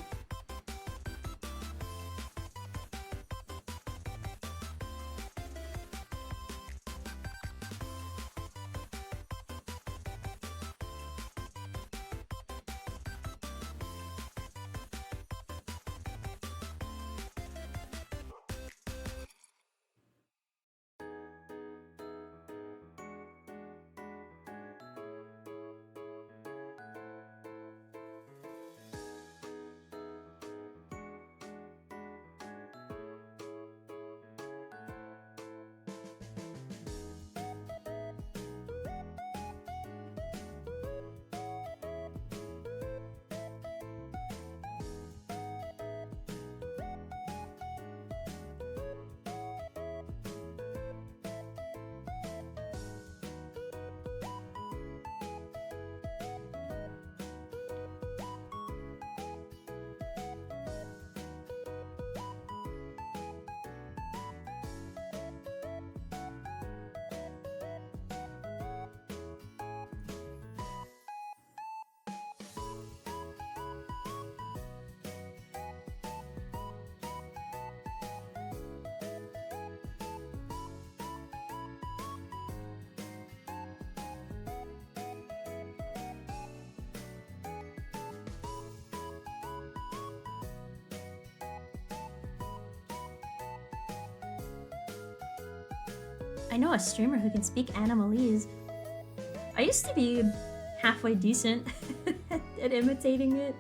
I know a streamer who can speak Animalese. I used to be halfway decent at imitating it.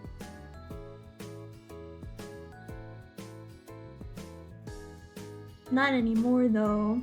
Not anymore though.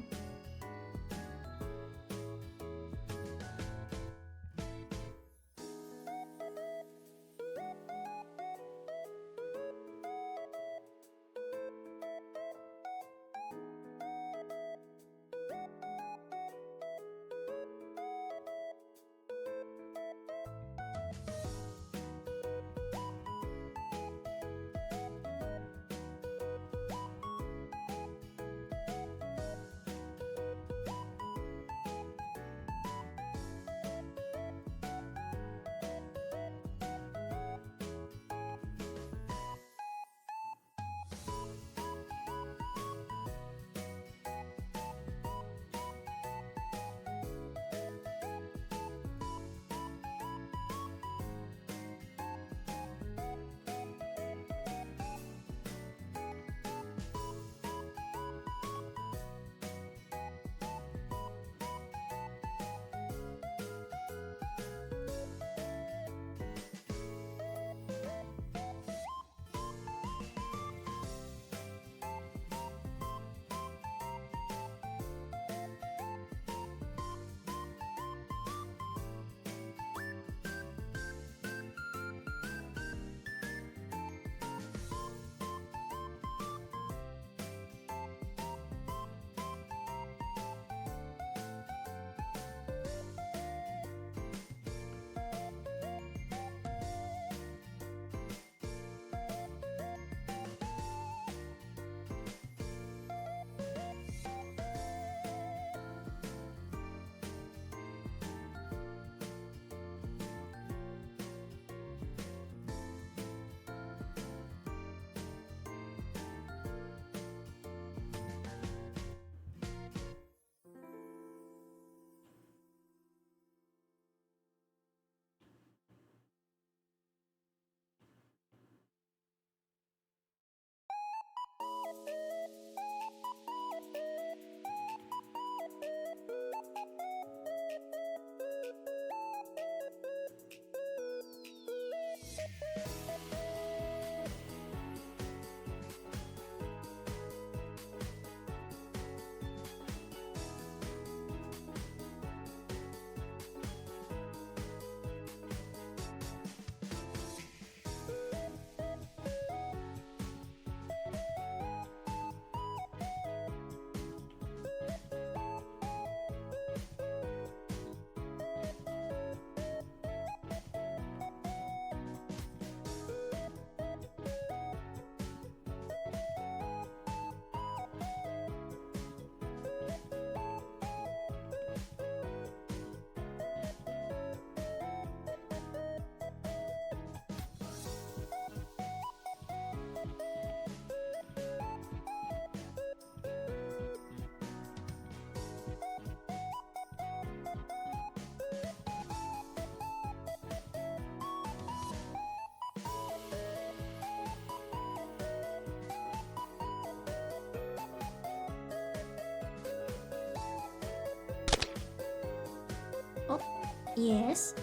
Yes.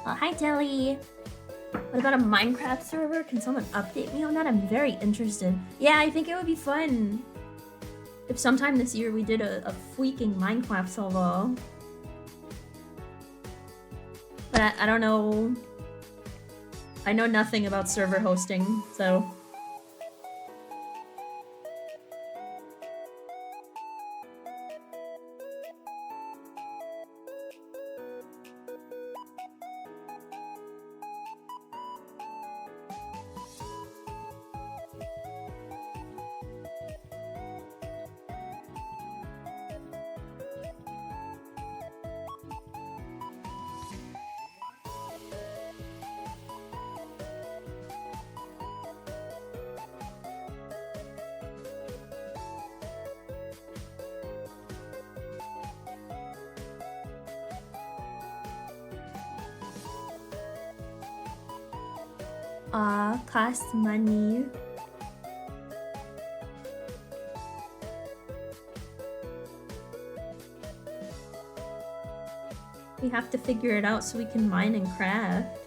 Oh, hi, Telly. What about a Minecraft server? Can someone update me on that? I'm very interested. Yeah, I think it would be fun if sometime this year we did a freaking Minecraft server. But I don't know. I know nothing about server hosting, so... cost money. We have to figure it out so we can mine and craft.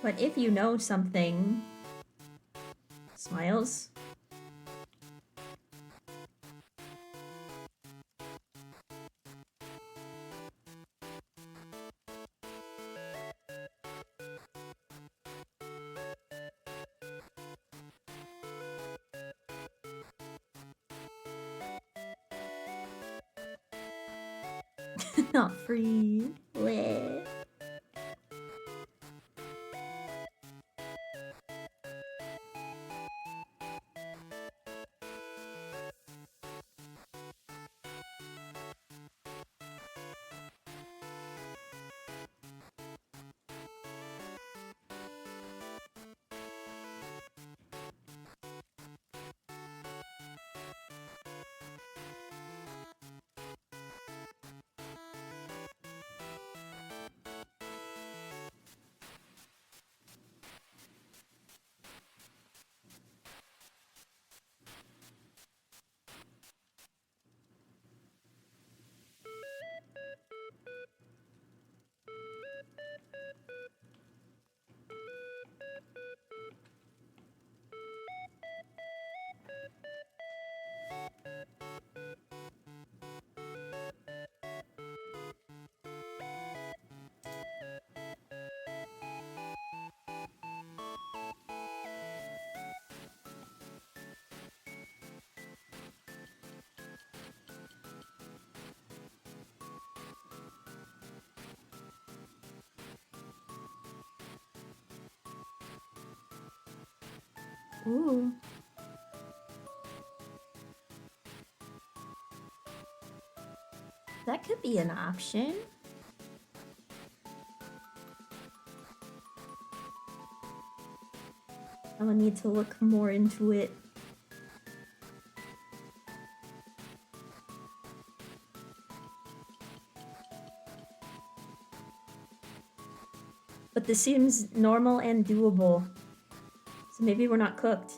But if you know something... Smiles? Not free. Bleh. Ooh. That could be an option. I will need to look more into it. But this seems normal and doable. So maybe we're not cooked.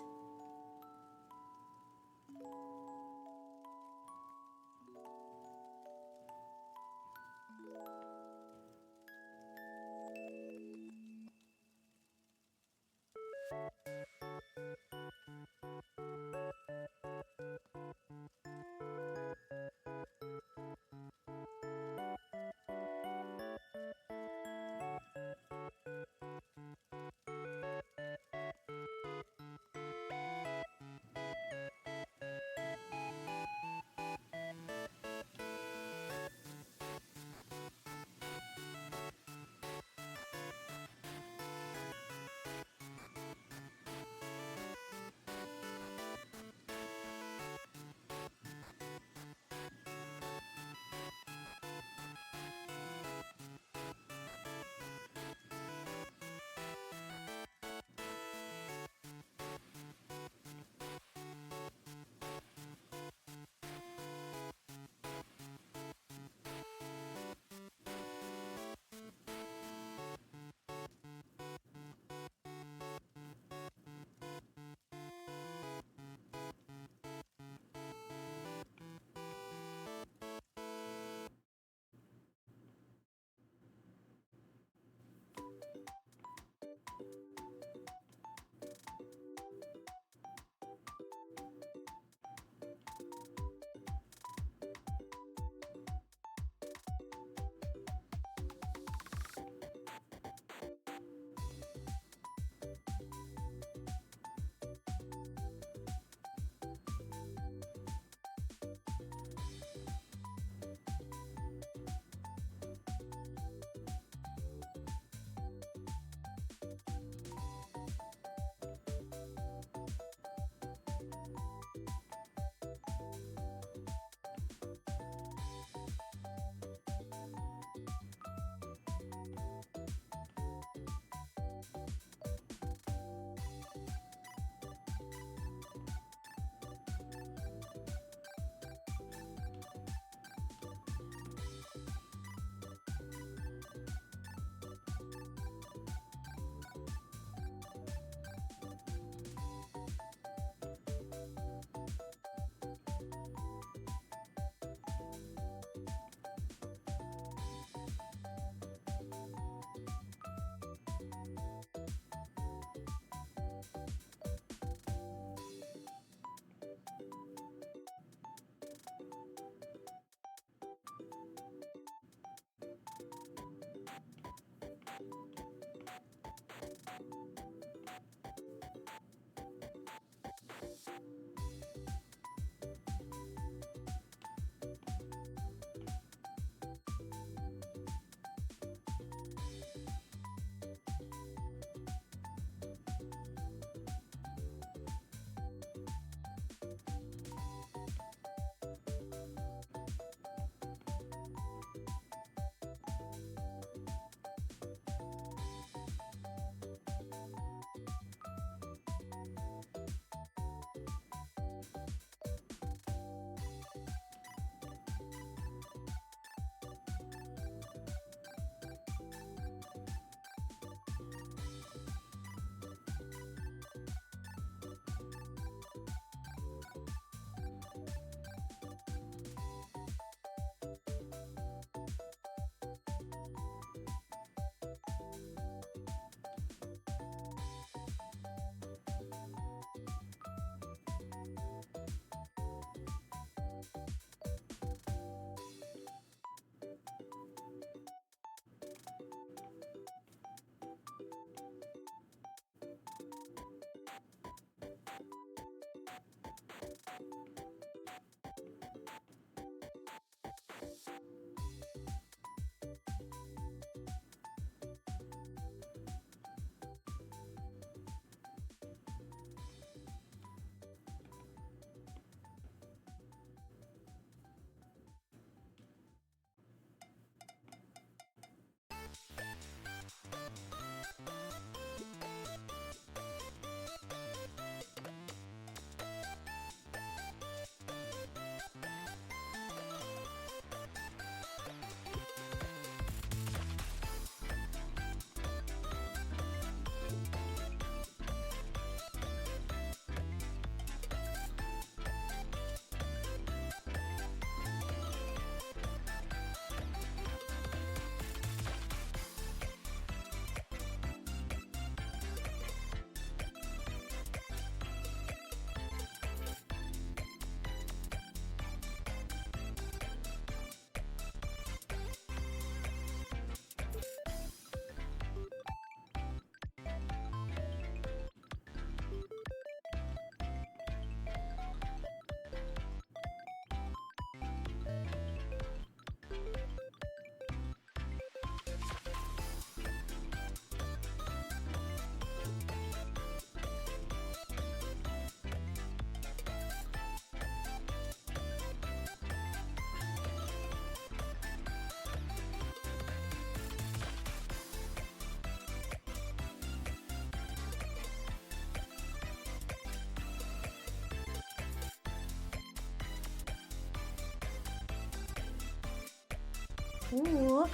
Ooh.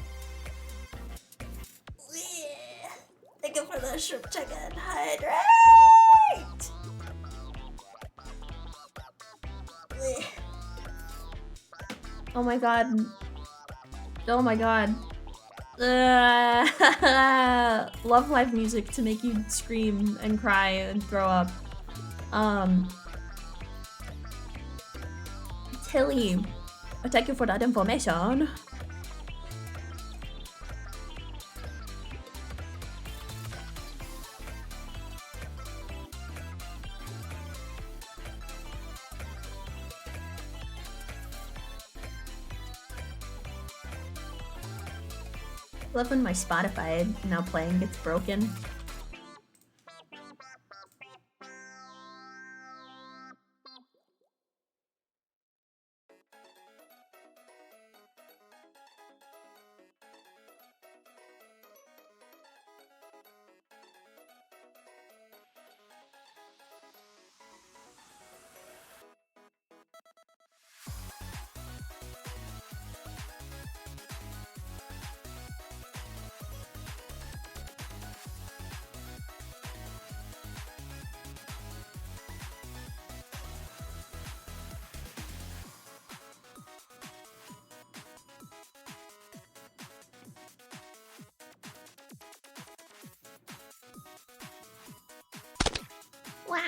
Thank you for the soup chicken. Hydrate! Oh my god. Oh my god. Love live music to make you scream and cry and throw up. Tilly, thank you for that information. Love when my Spotify now playing gets broken. Wah.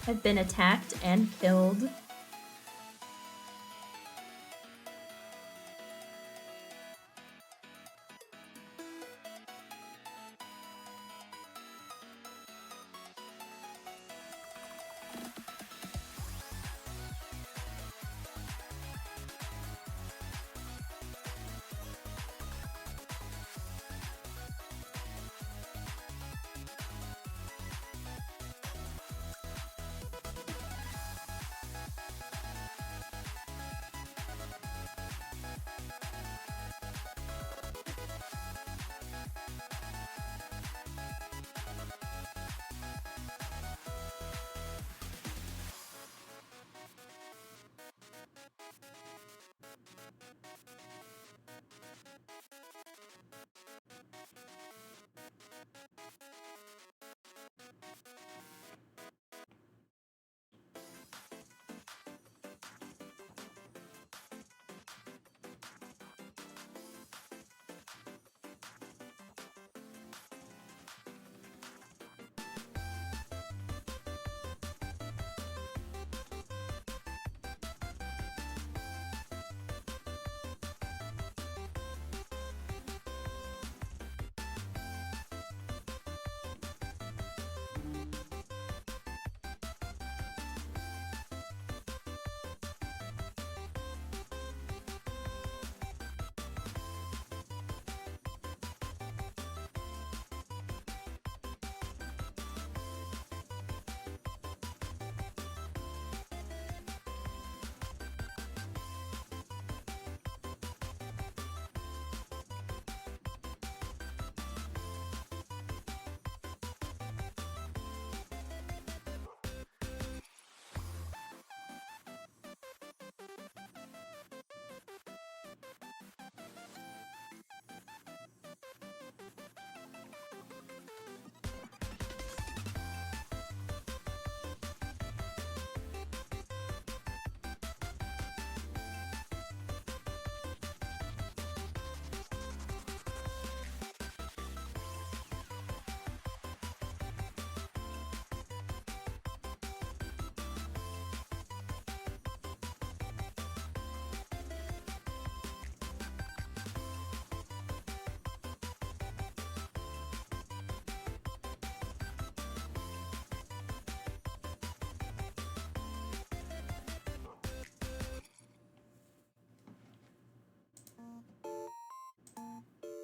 I've been attacked and killed.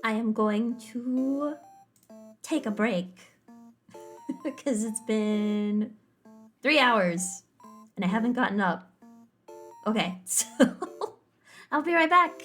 I am going to take a break because it's been 3 hours and I haven't gotten up. Okay, so I'll be right back.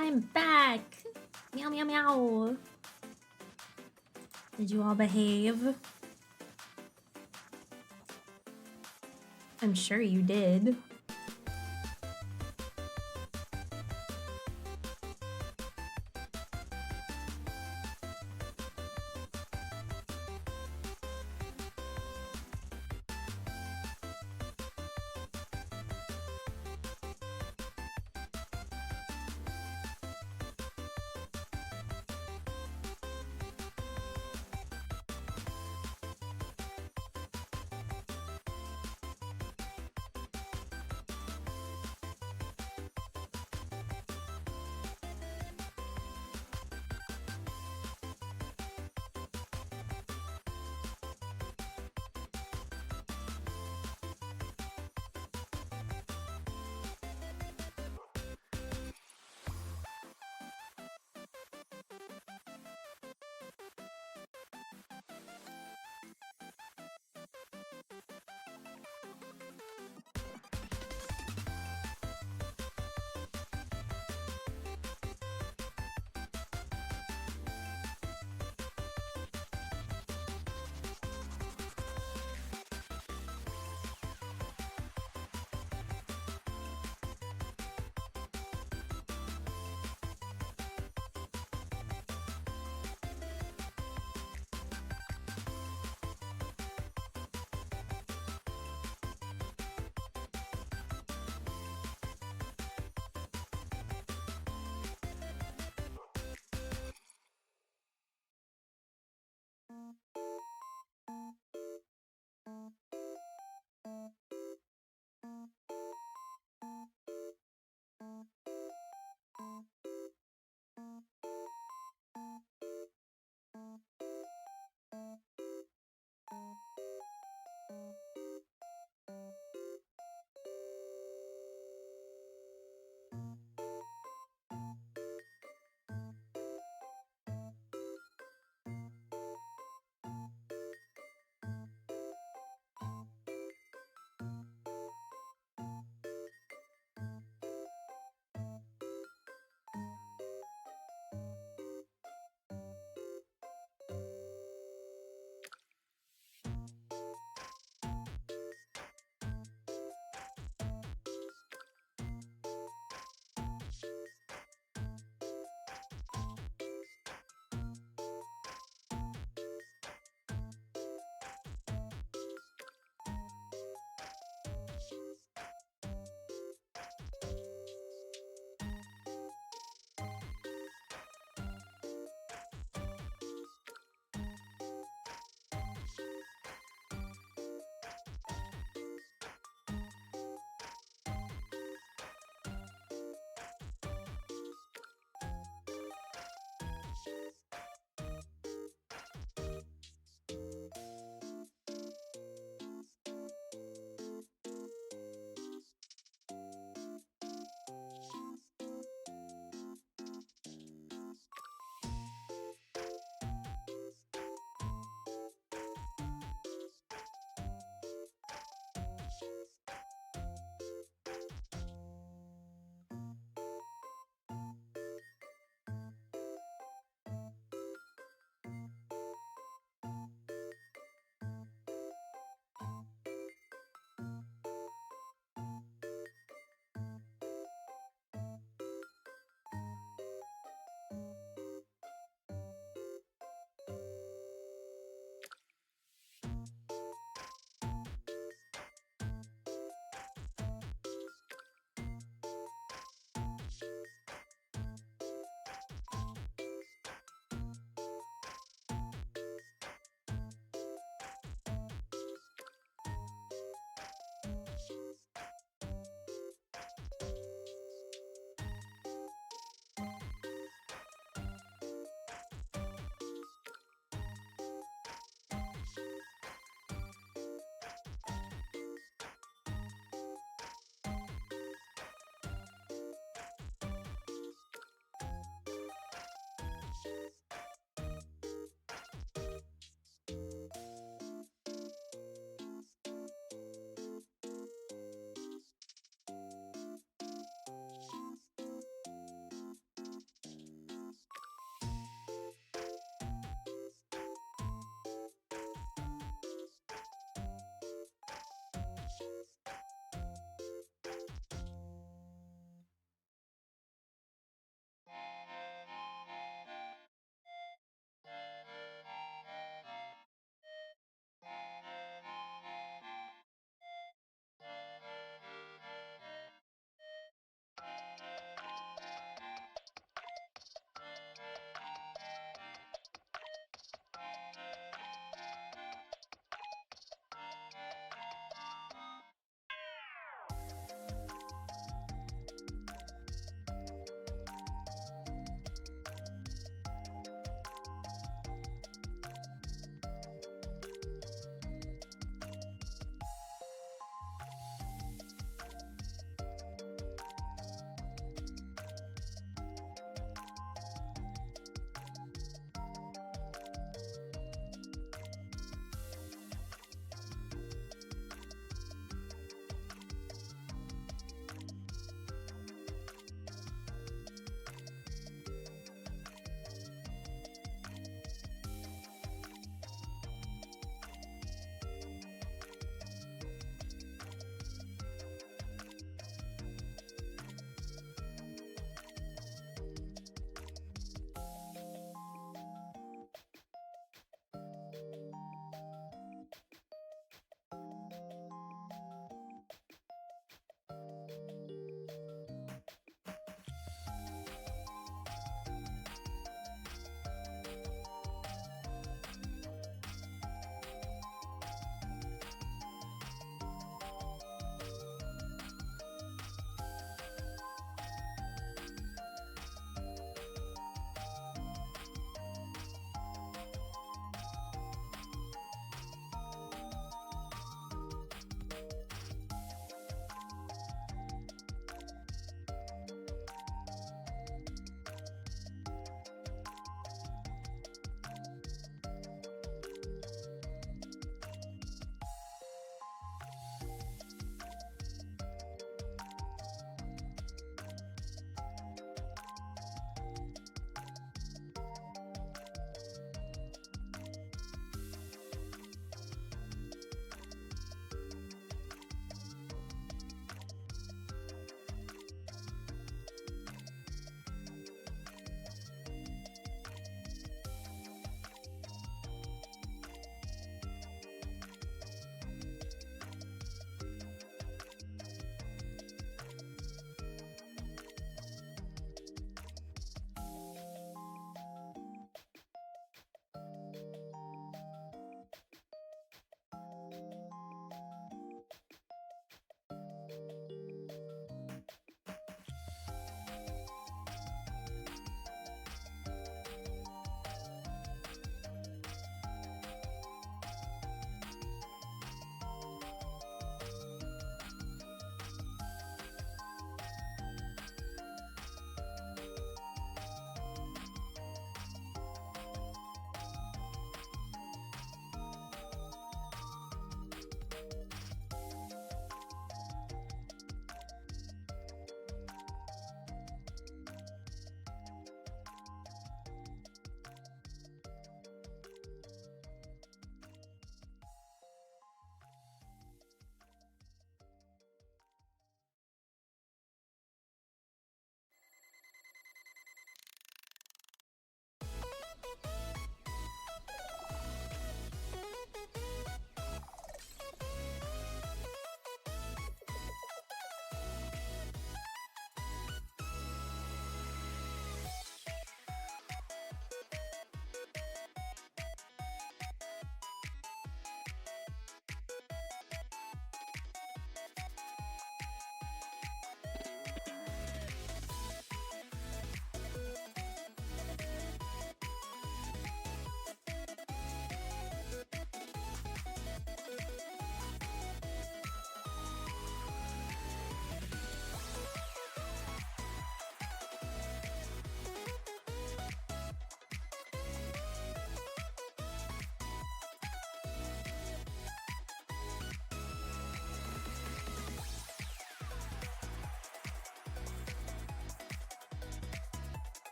I'm back. Meow, meow, meow. Did you all behave? I'm sure you did.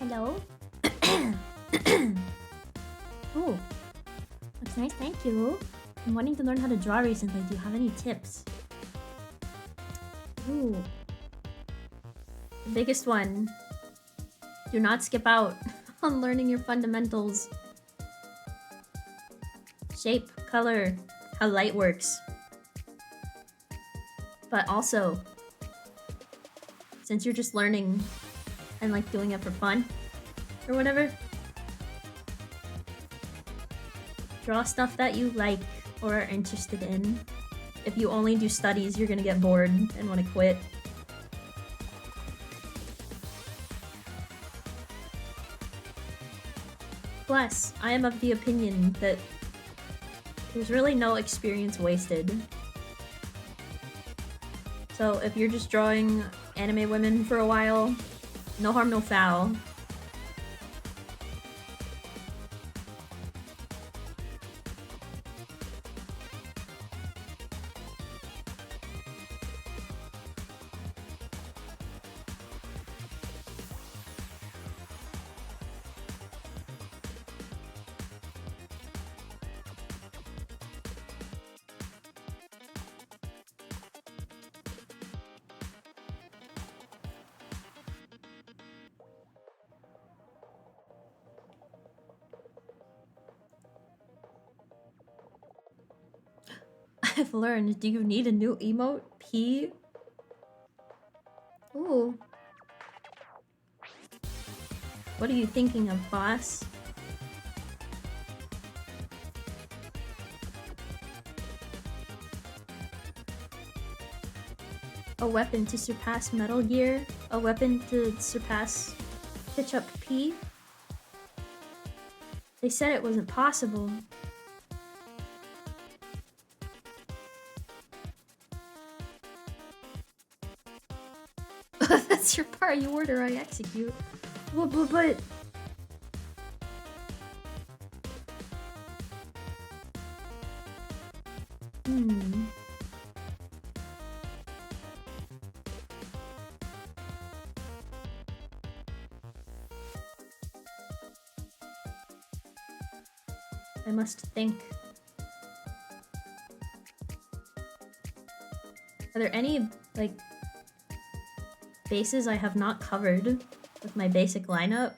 hello. Oh, that's nice, thank you. I'm wanting to learn how to draw recently. Do you have any tips? Ooh. The biggest one. Do not skip out on learning your fundamentals. Shape, color, how light works. But also, since you're just learning and like doing it for fun or whatever, draw stuff that you like or are interested in. If you only do studies, you're gonna get bored and want to quit. Plus, I am of the opinion that there's really no experience wasted. So if you're just drawing anime women for a while, no harm, no foul. I've learned. Do you need a new emote? P? Ooh. What are you thinking of, boss? A weapon to surpass Metal Gear? A weapon to surpass Pitch-Up P? They said it wasn't possible. That's your part. You order, I execute. But... I must think. Are there any, like, bases I have not covered with my basic lineup?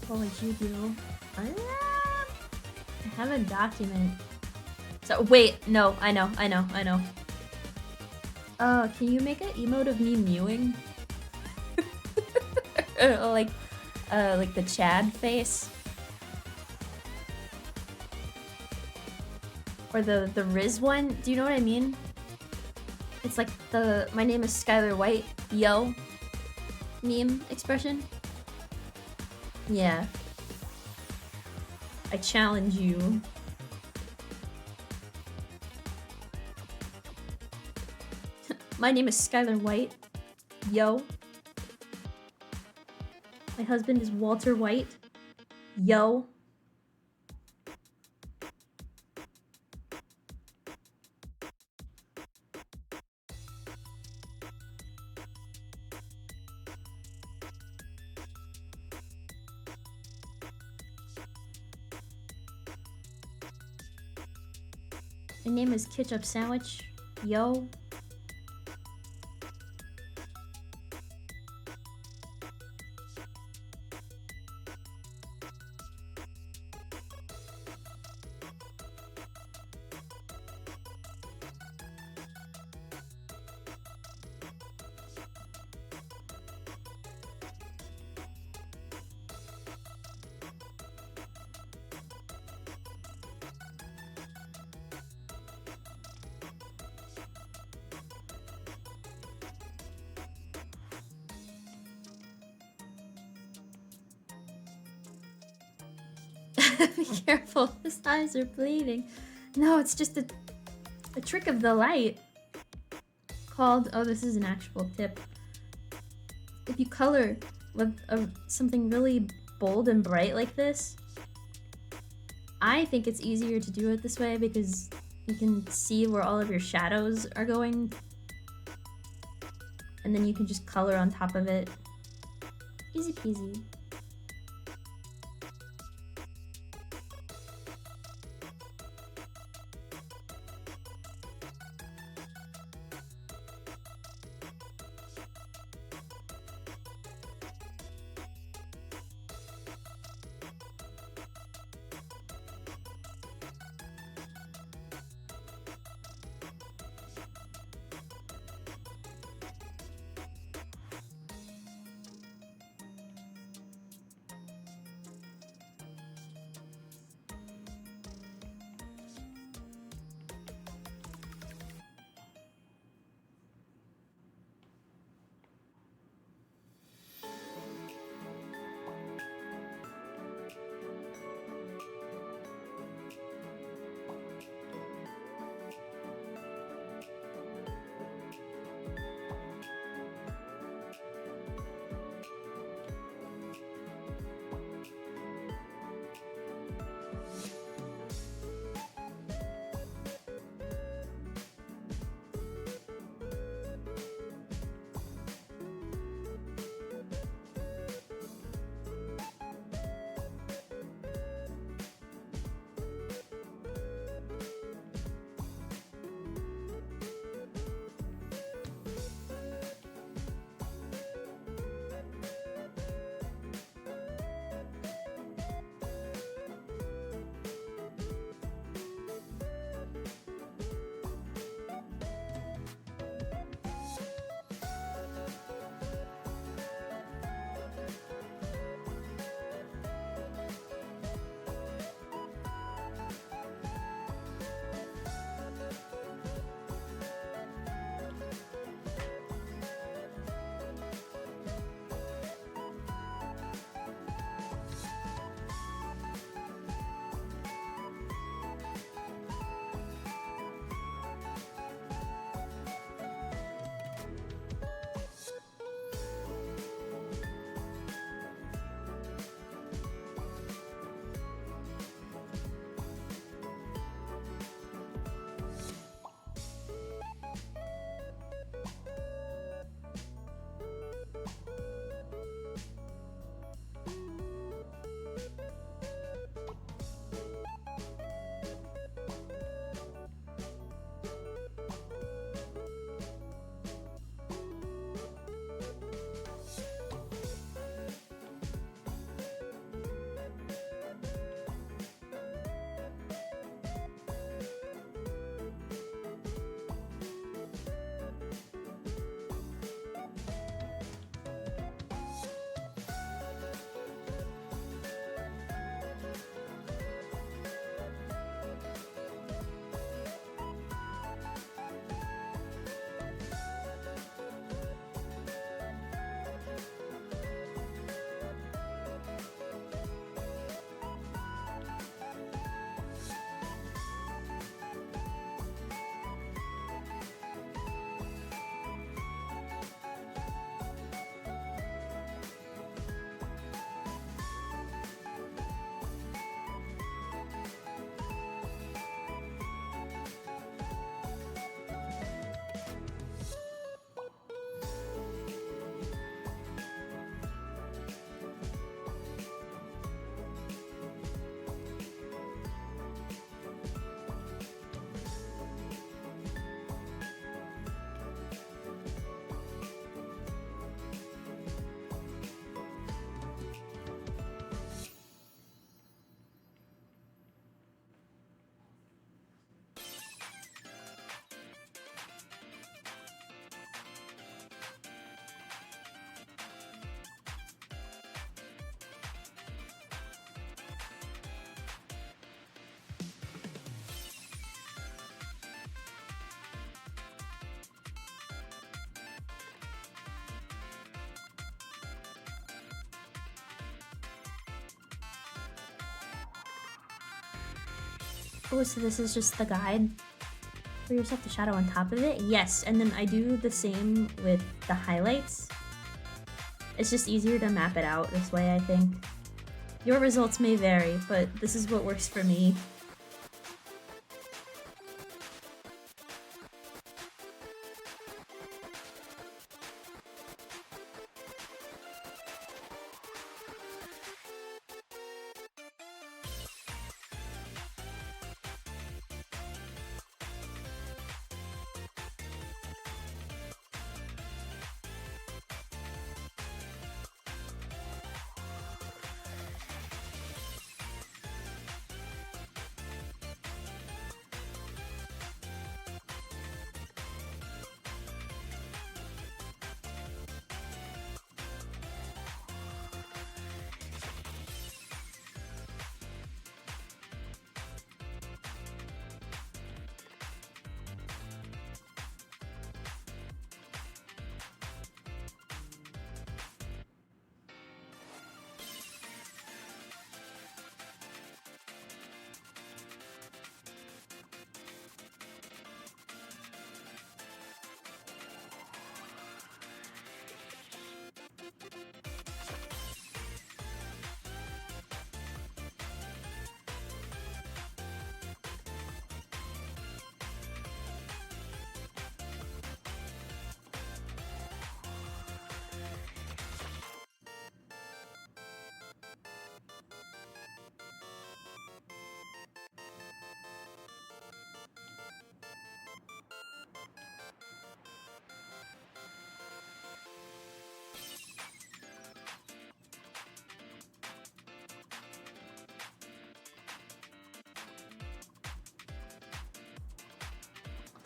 Holy Jubilo. I have a document. So, wait, no, I know. Can you make an emote of me mewing? like the Chad face? Or the Riz one? Do you know what I mean? It's like the my name is Skylar White, yo meme expression. Yeah. I challenge you. My name is Skylar White. Yo. My husband is Walter White. Yo. My name is Ketchup Sandwich. Yo. Be careful, his eyes are bleeding. No, it's just a trick of the light. Called, oh, this is an actual tip. If you color with something really bold and bright like this, I think it's easier to do it this way because you can see where all of your shadows are going. And then you can just color on top of it. Easy peasy. Oh, so this is just the guide for yourself to shadow on top of it? Yes, and then I do the same with the highlights. It's just easier to map it out this way, I think. Your results may vary, but this is what works for me.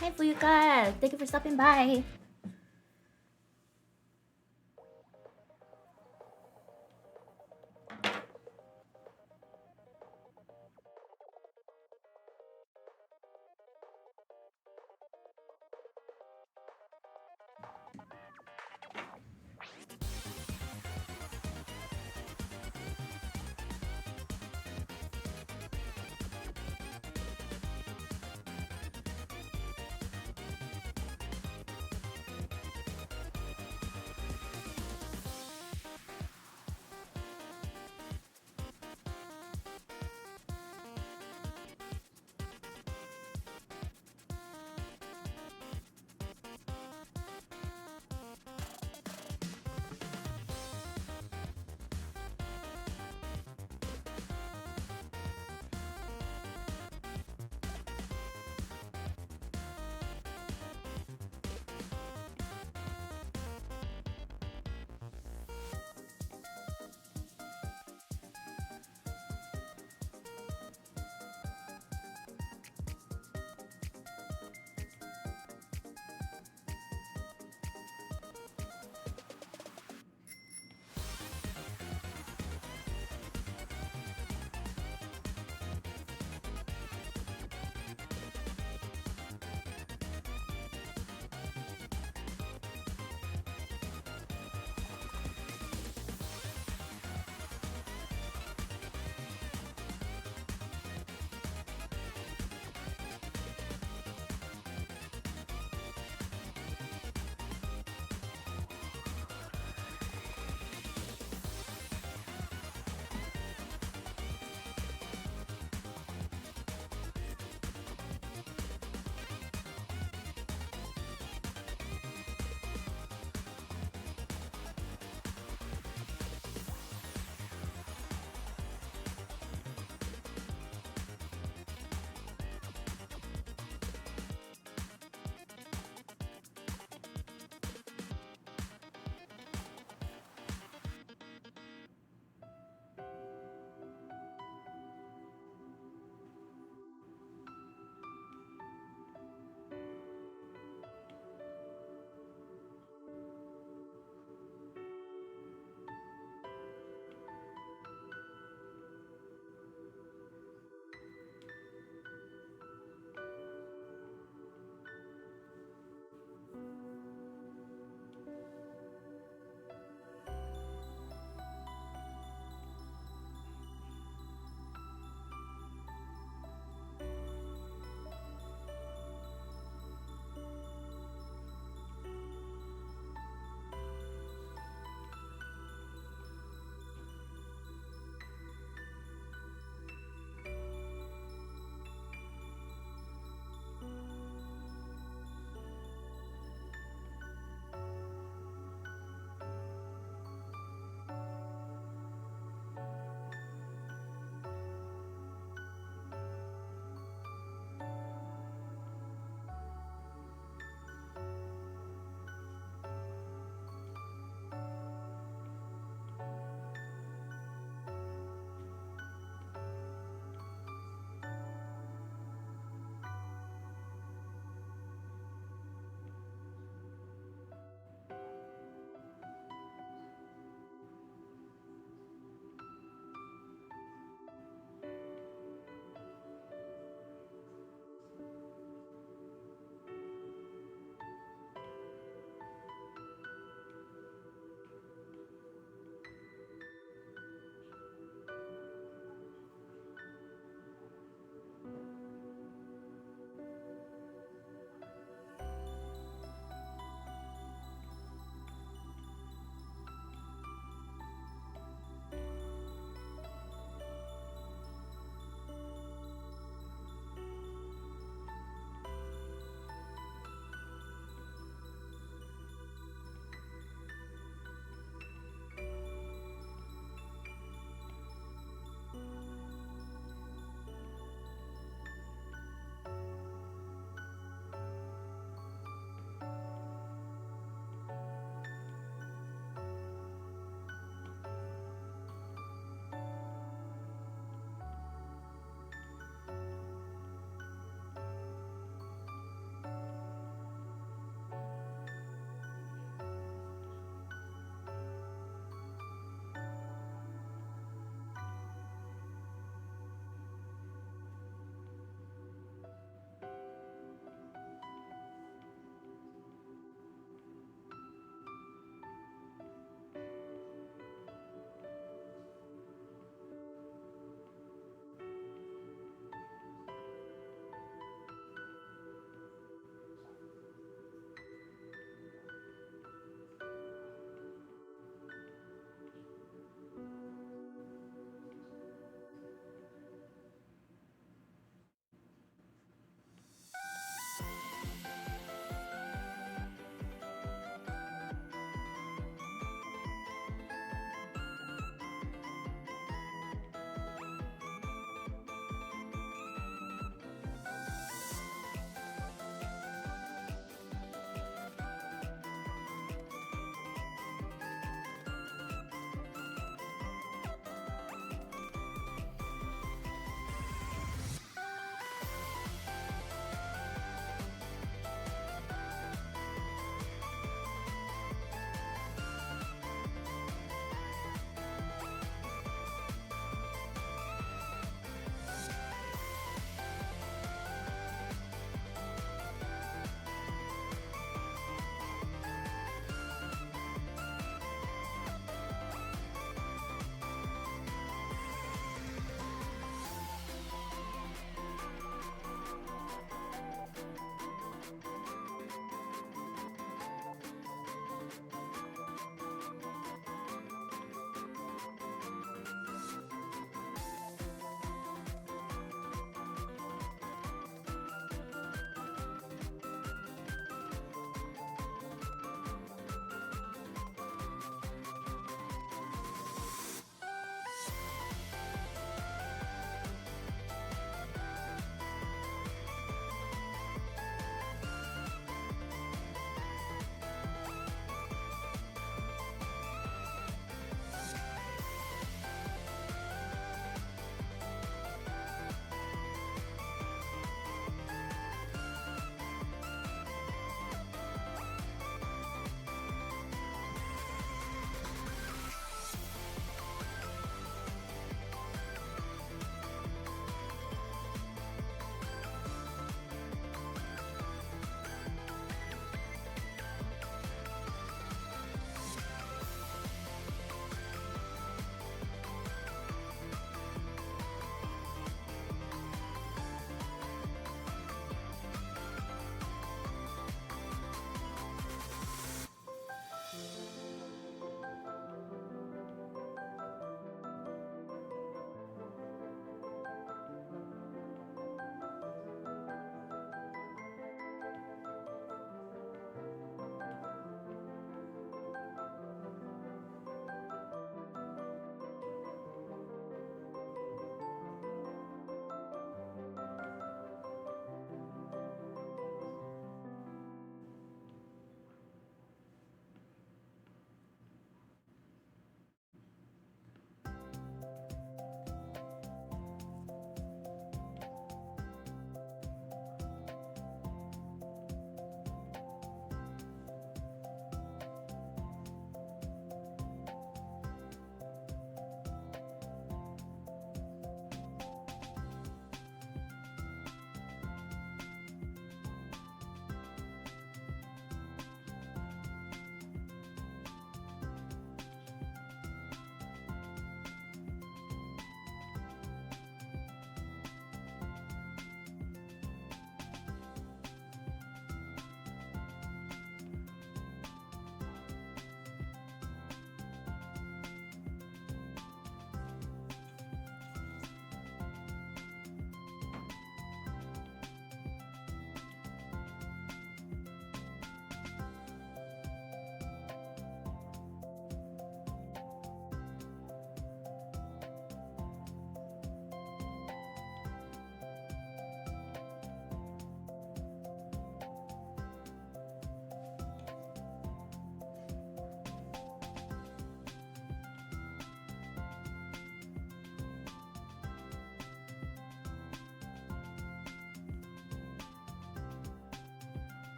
Hi, Fuyuka! Thank you for stopping by.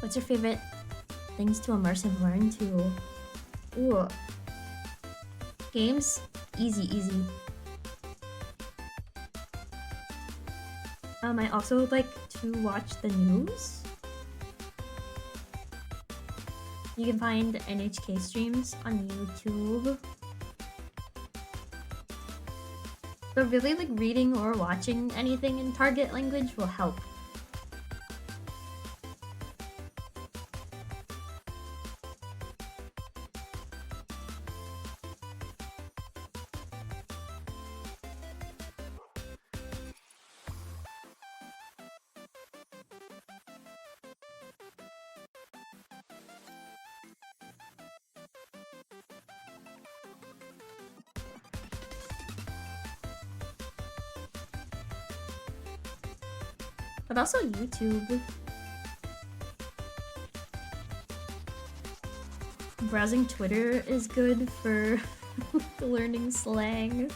What's your favorite things to immersive learn to? Ooh. Games? Easy, easy. I also like to watch the news. You can find NHK streams on YouTube. But really, like, reading or watching anything in target language will help. But also YouTube. Browsing Twitter is good for learning slang.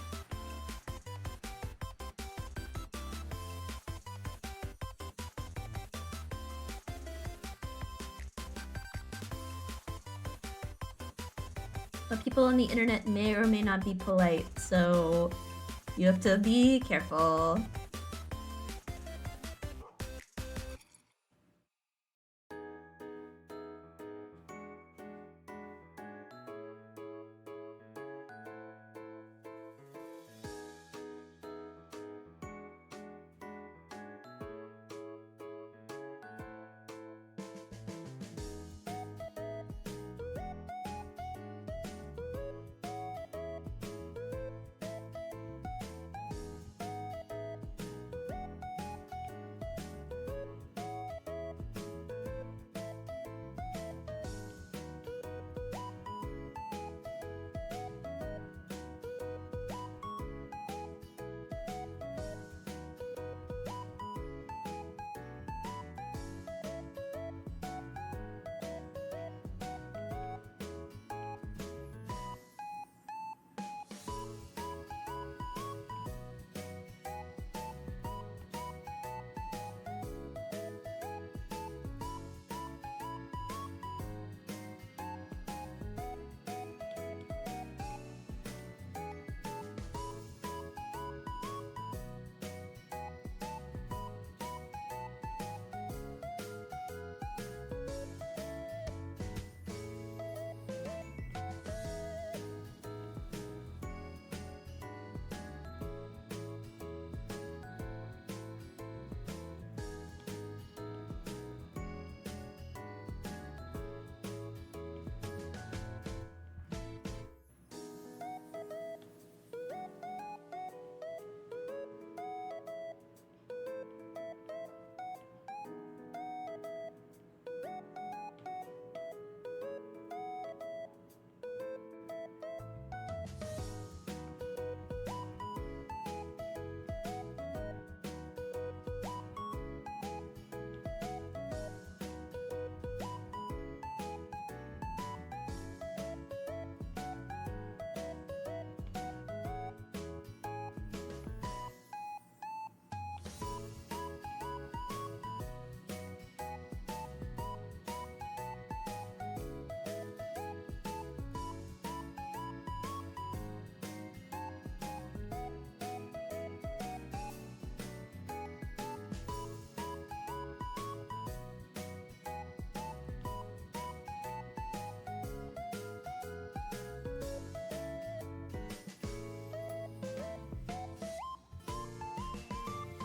But people on the internet may or may not be polite, so you have to be careful.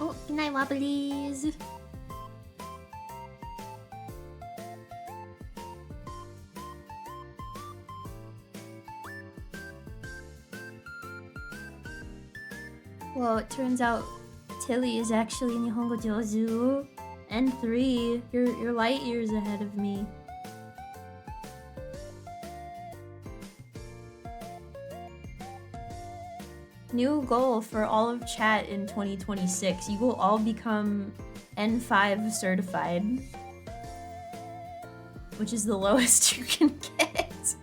Oh, good night, Wobblies. Well, it turns out Tilly is actually Nihongo Jozu. N3, you're light years ahead of me. New goal for all of chat in 2026. You will all become N5 certified. Which is the lowest you can get.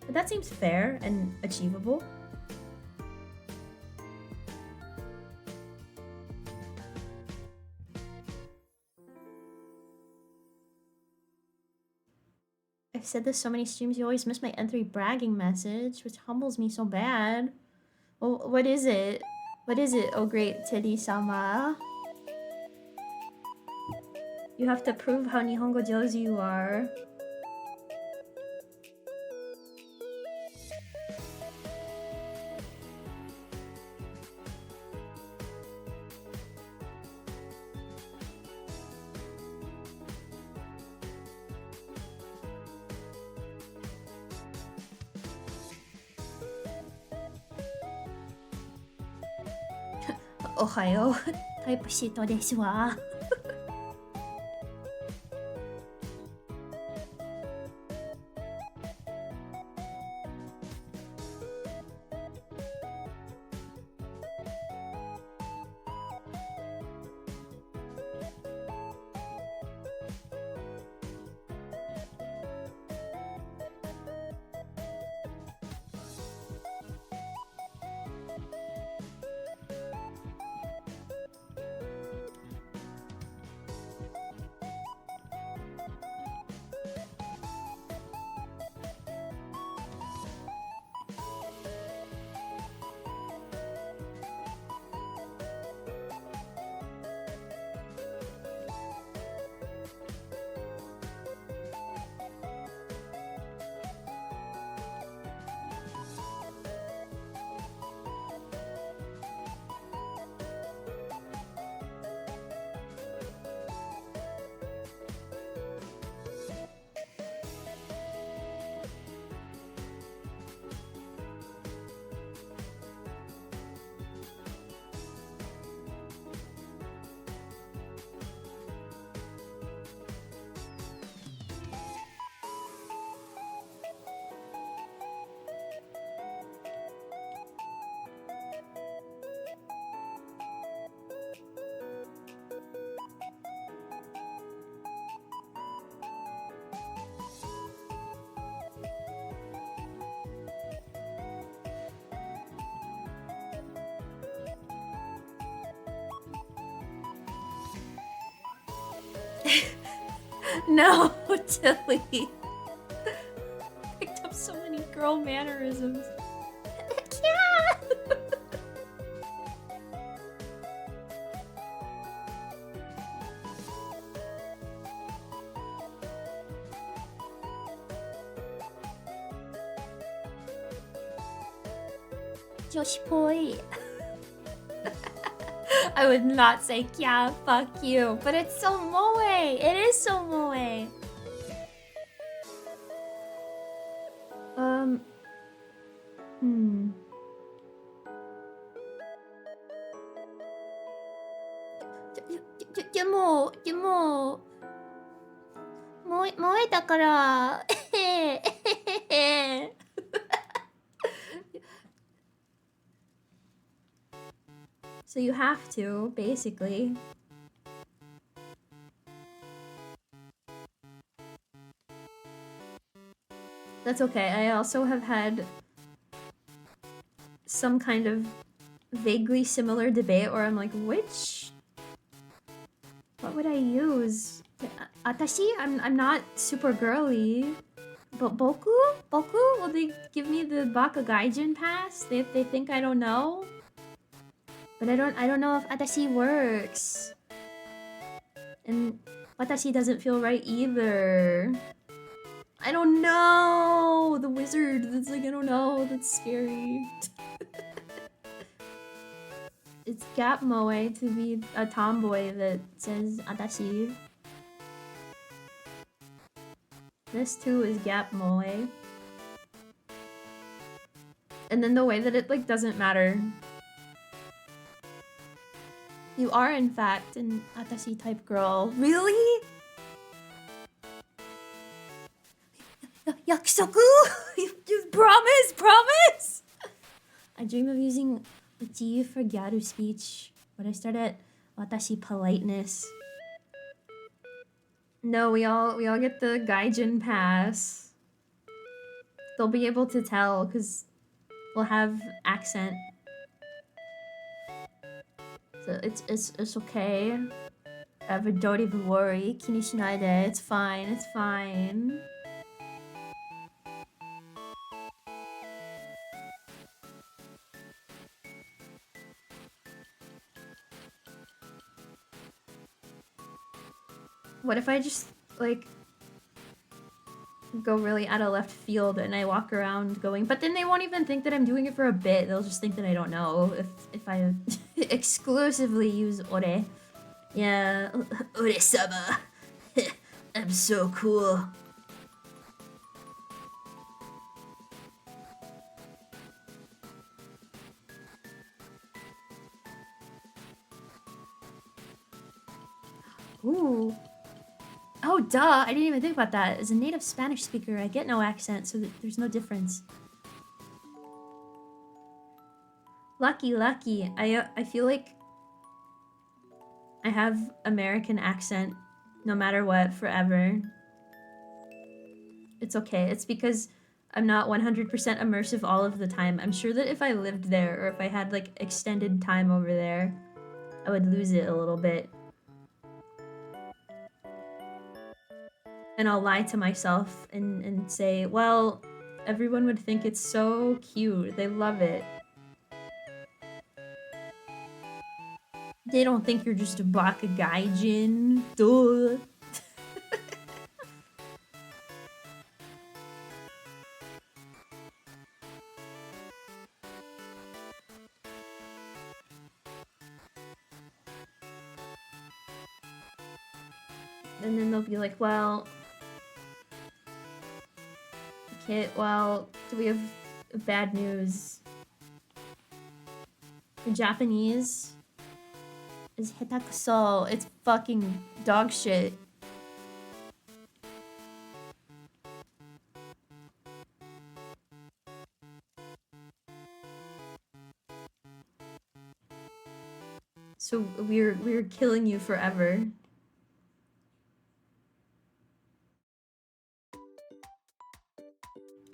But that seems fair and achievable. I've said this so many streams, you always miss my N3 bragging message, which humbles me so bad. Well, what is it? What is it, oh great Teddy-sama? You have to prove how Nihongo Jozu you are. Ohayo. Type shito desu wa. No, Tilly. Picked up so many girl mannerisms. Yeah. Joshi poi. I would not say yeah, fuck you, but it's so moe. It is so moe. Moe だから。So you have to, basically. That's okay. I also have had some kind of vaguely similar debate where I'm like, which... What would I use? Atashi? I'm not super girly. But Boku? Boku? Will they give me the Baka Gaijin pass if they think I don't know? But I don't know if Atashi works. And Watashi doesn't feel right either. I don't know! The wizard, that's like, I don't know, that's scary. It's Gap Moe to be a tomboy that says Atashi. This too is Gap Moe. And then the way that it like doesn't matter. You are in fact an Atashi type girl. Really? Yakusoku? You promise? I dream of using Uchi for Gyaru speech, but I start at Watashi politeness. No, we all get the Gaijin pass. They'll be able to tell because we'll have accent. So it's okay. Don't even worry. Kinishinai de. It's fine. It's fine. What if I just, like, go really out of left field and I walk around going, but then they won't even think that I'm doing it for a bit. They'll just think that I don't know if I exclusively use ore. Yeah, ore-sama. I'm so cool. Ooh. Oh, duh. I didn't even think about that. As a native Spanish speaker, I get no accent, so there's no difference. Lucky, lucky. I feel like I have American accent no matter what forever. It's okay. It's because I'm not 100% immersive all of the time. I'm sure that if I lived there or if I had like extended time over there, I would lose it a little bit. And I'll lie to myself and say, well, everyone would think it's so cute. They love it. They don't think you're just a baka gaijin. Duh. And then they'll be like, well, okay, well, do we have bad news? The Japanese is hitakuso. It's fucking dog shit. So we're killing you forever.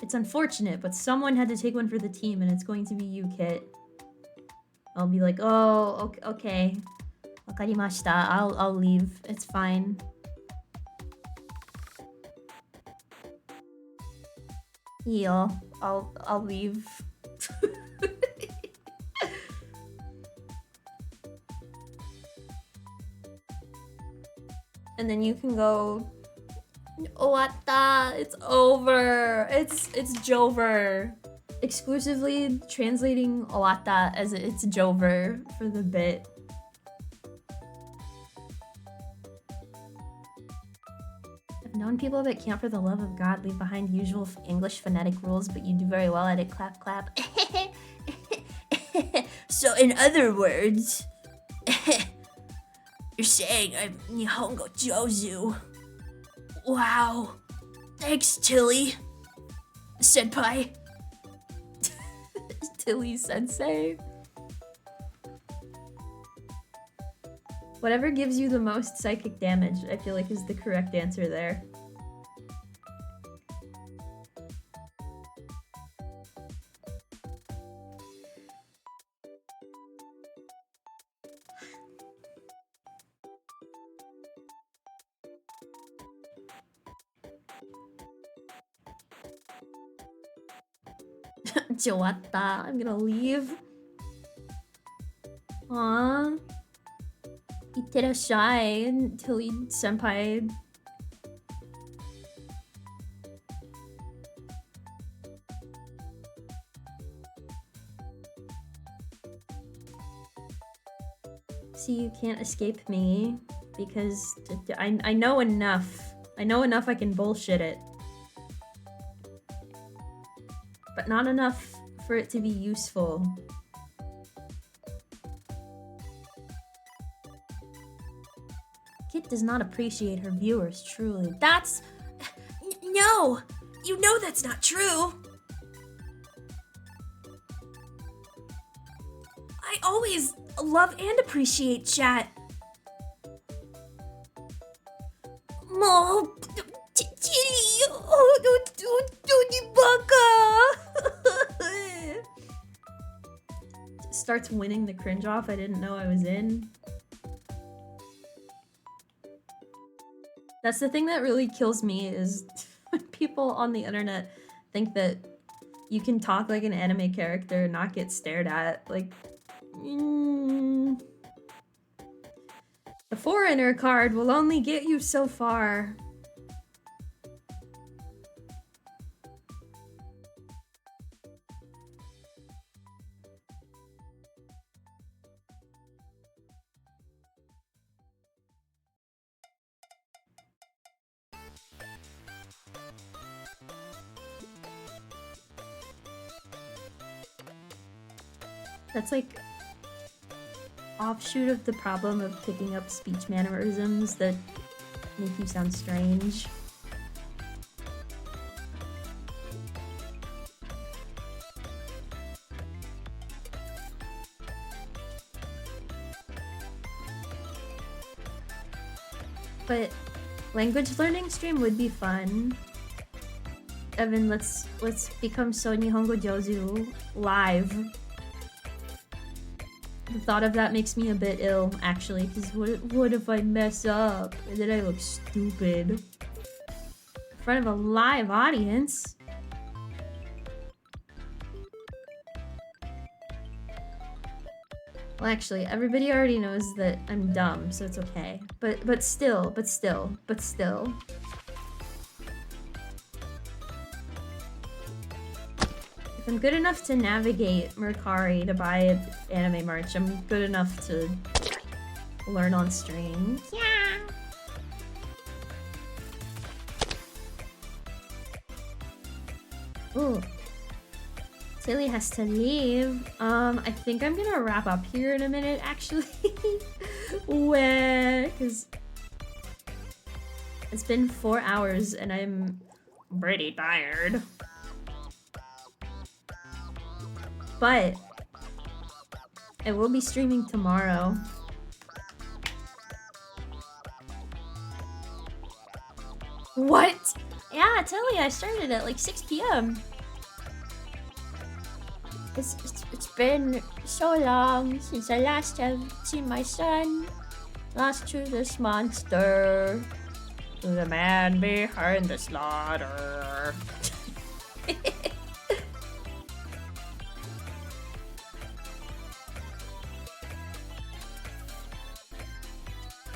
It's unfortunate, but someone had to take one for the team, and it's going to be you, Kit. I'll be like, oh, okay. Wakarimashita. I'll leave. It's fine. Yeah, I'll leave. And then you can go. Owatta. It's over. It's Jover. Exclusively translating Owatta as it's Jover for the bit. I've known people that can't for the love of God leave behind usual English phonetic rules, but you do very well at it. Clap, clap. So in other words, you're saying I'm Nihongo Jozu. Wow. Thanks, Tilly. Senpai. Tilly sensei. Whatever gives you the most psychic damage, I feel like is the correct answer there. Jowatta. I'm gonna leave. Aww. Itterashai, Tilly senpai. See, you can't escape me because I know enough. I know enough I can bullshit it. But not enough for it to be useful. Kit does not appreciate her viewers, truly. That's... No! You know that's not true! I always love and appreciate chat. Mo... Starts winning the cringe off I didn't know I was in. That's the thing that really kills me is when people on the internet think that you can talk like an anime character and not get stared at. Like, The foreigner card will only get you so far. That's like offshoot of the problem of picking up speech mannerisms that make you sound strange. But language learning stream would be fun. Evan, let's become So Nihongo Jozu live. The thought of that makes me a bit ill, actually, because what if I mess up and then I look stupid in front of a live audience? Well, actually, everybody already knows that I'm dumb, so it's okay. But still. If I'm good enough to navigate Mercari to buy anime merch, I'm good enough to learn on stream. Yeah. Ooh. Tilly has to leave. I think I'm gonna wrap up here in a minute, actually. Because it's been 4 hours and I'm pretty tired. But I will be streaming tomorrow. What? Yeah, Tilly, I started at like 6 p.m. It's been so long since I last have seen my son. Lost to this monster. To the man behind the slaughter.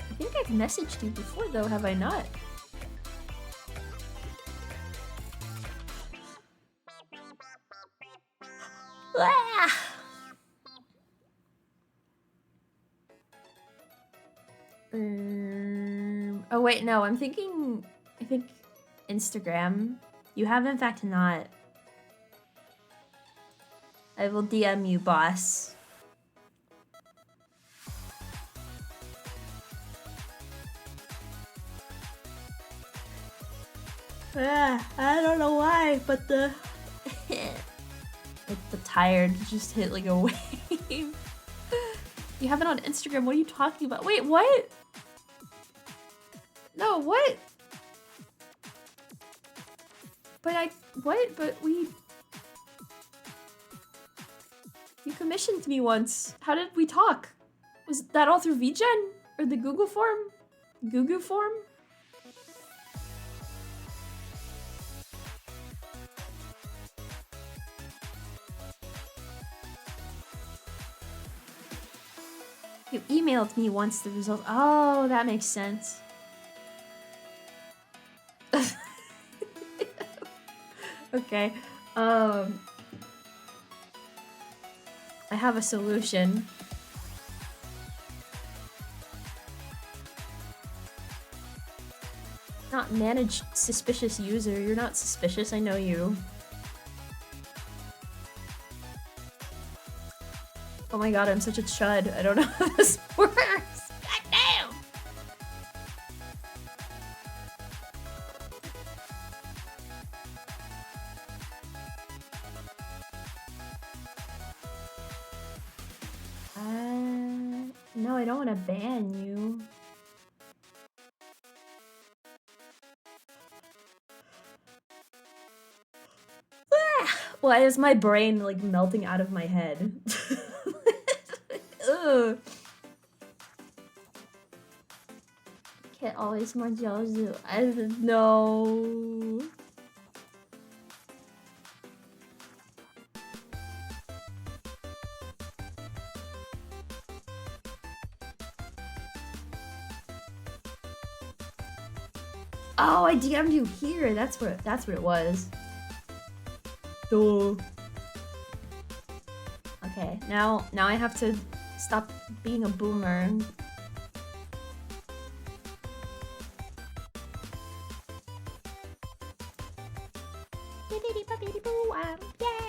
I think I've messaged you before though, have I not? Oh wait, no, I think Instagram. You have in fact not. I will DM you, boss. I don't know why, but the tired just hit like a wave. You have it on Instagram. What are you talking about? Wait, what? No, what? But you commissioned me once. How did we talk? Was that all through VGen? Or the Google form? Google form? You emailed me once the results. Oh, that makes sense. Okay. I have a solution. Not manage suspicious user. You're not suspicious. I know you. Oh my god, I'm such a chud. I don't know how this works. God damn! No, I don't want to ban you. Why is my brain like melting out of my head? Ugh. Can't always more Jozu. I don't know. Oh, I DM'd you here. That's what it was. Duh. Okay, now I have to stop being a boomer. Yeah.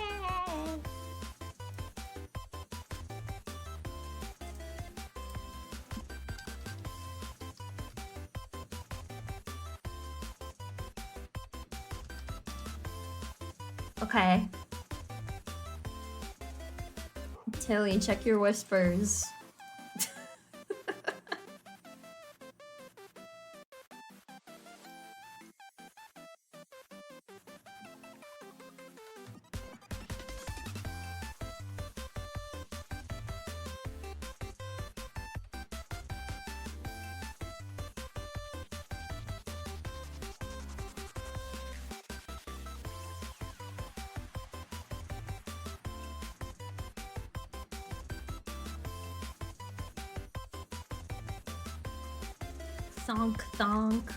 Okay. Tilly, check your whispers. Thonk thonk.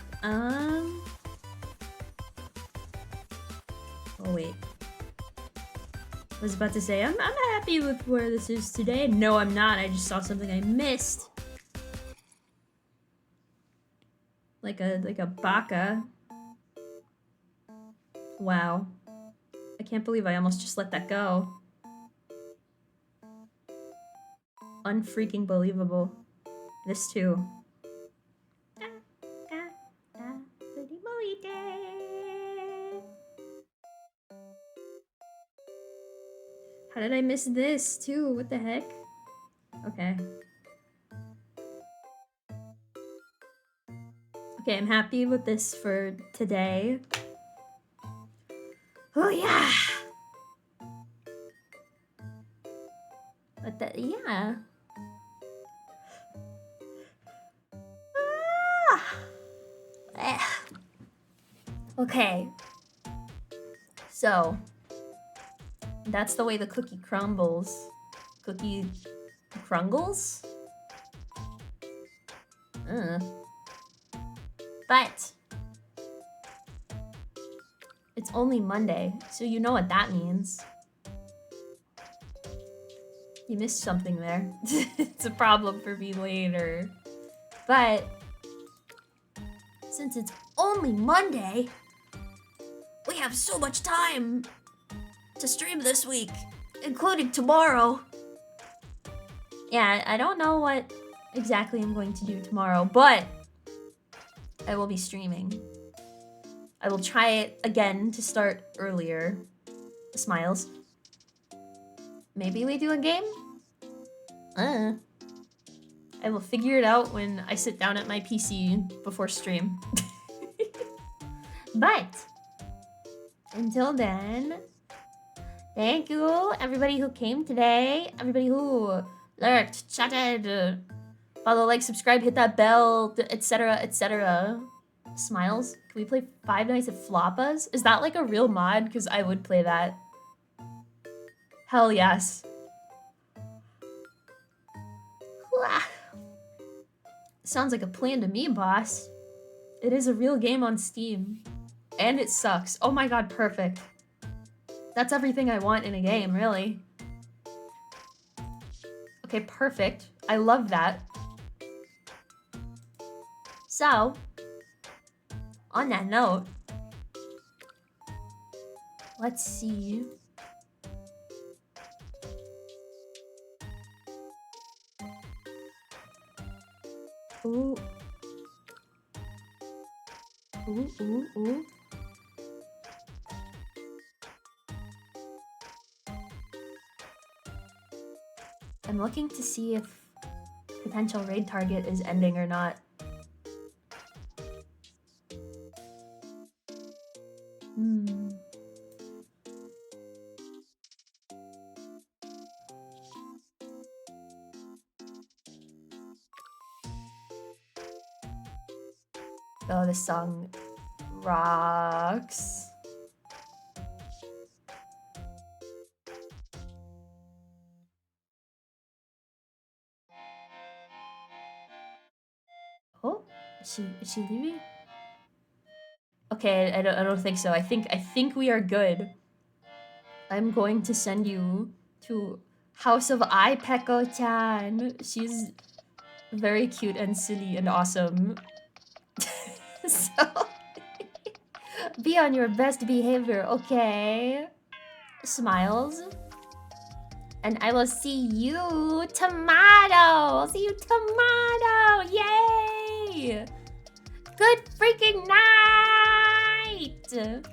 Oh wait. I was about to say I'm happy with where this is today. No, I'm not. I just saw something I missed. Like a baka. Wow. I can't believe I almost just let that go. Unfreaking believable. This too. How did I miss this too? What the heck? Okay. Okay, I'm happy with this for today. Oh yeah! But yeah. Okay. So, that's the way the cookie crumbles. Cookie crungles? But it's only Monday, so you know what that means. You missed something there. It's a problem for me later. But since it's only Monday, we have so much time to stream this week, including tomorrow. Yeah, I don't know what exactly I'm going to do tomorrow, but I will be streaming. I will try it again to start earlier. Smiles. Maybe we do a game? I will figure it out when I sit down at my PC before stream. But until then, thank you everybody who came today, everybody who lurked, chatted, follow, like, subscribe, hit that bell, etc, etc. Smiles. Can we play Five Nights at Floppa's? Is that like a real mod? Because I would play that. Hell yes. Sounds like a plan to me, boss. It is a real game on Steam. And it sucks. Oh my god, perfect. That's everything I want in a game, really. Okay, perfect. I love that. So, on that note, let's see. Ooh. Ooh, ooh, ooh. I'm looking to see if potential raid target is ending or not. Oh, this song rocks. Oh, is she leaving? Okay, I don't think so. I think we are good. I'm going to send you to House of Ipeko-chan. She's very cute and silly and awesome. So be on your best behavior, okay? Smiles. And I will see you tomorrow. I'll see you tomorrow. Yay! Good freaking night!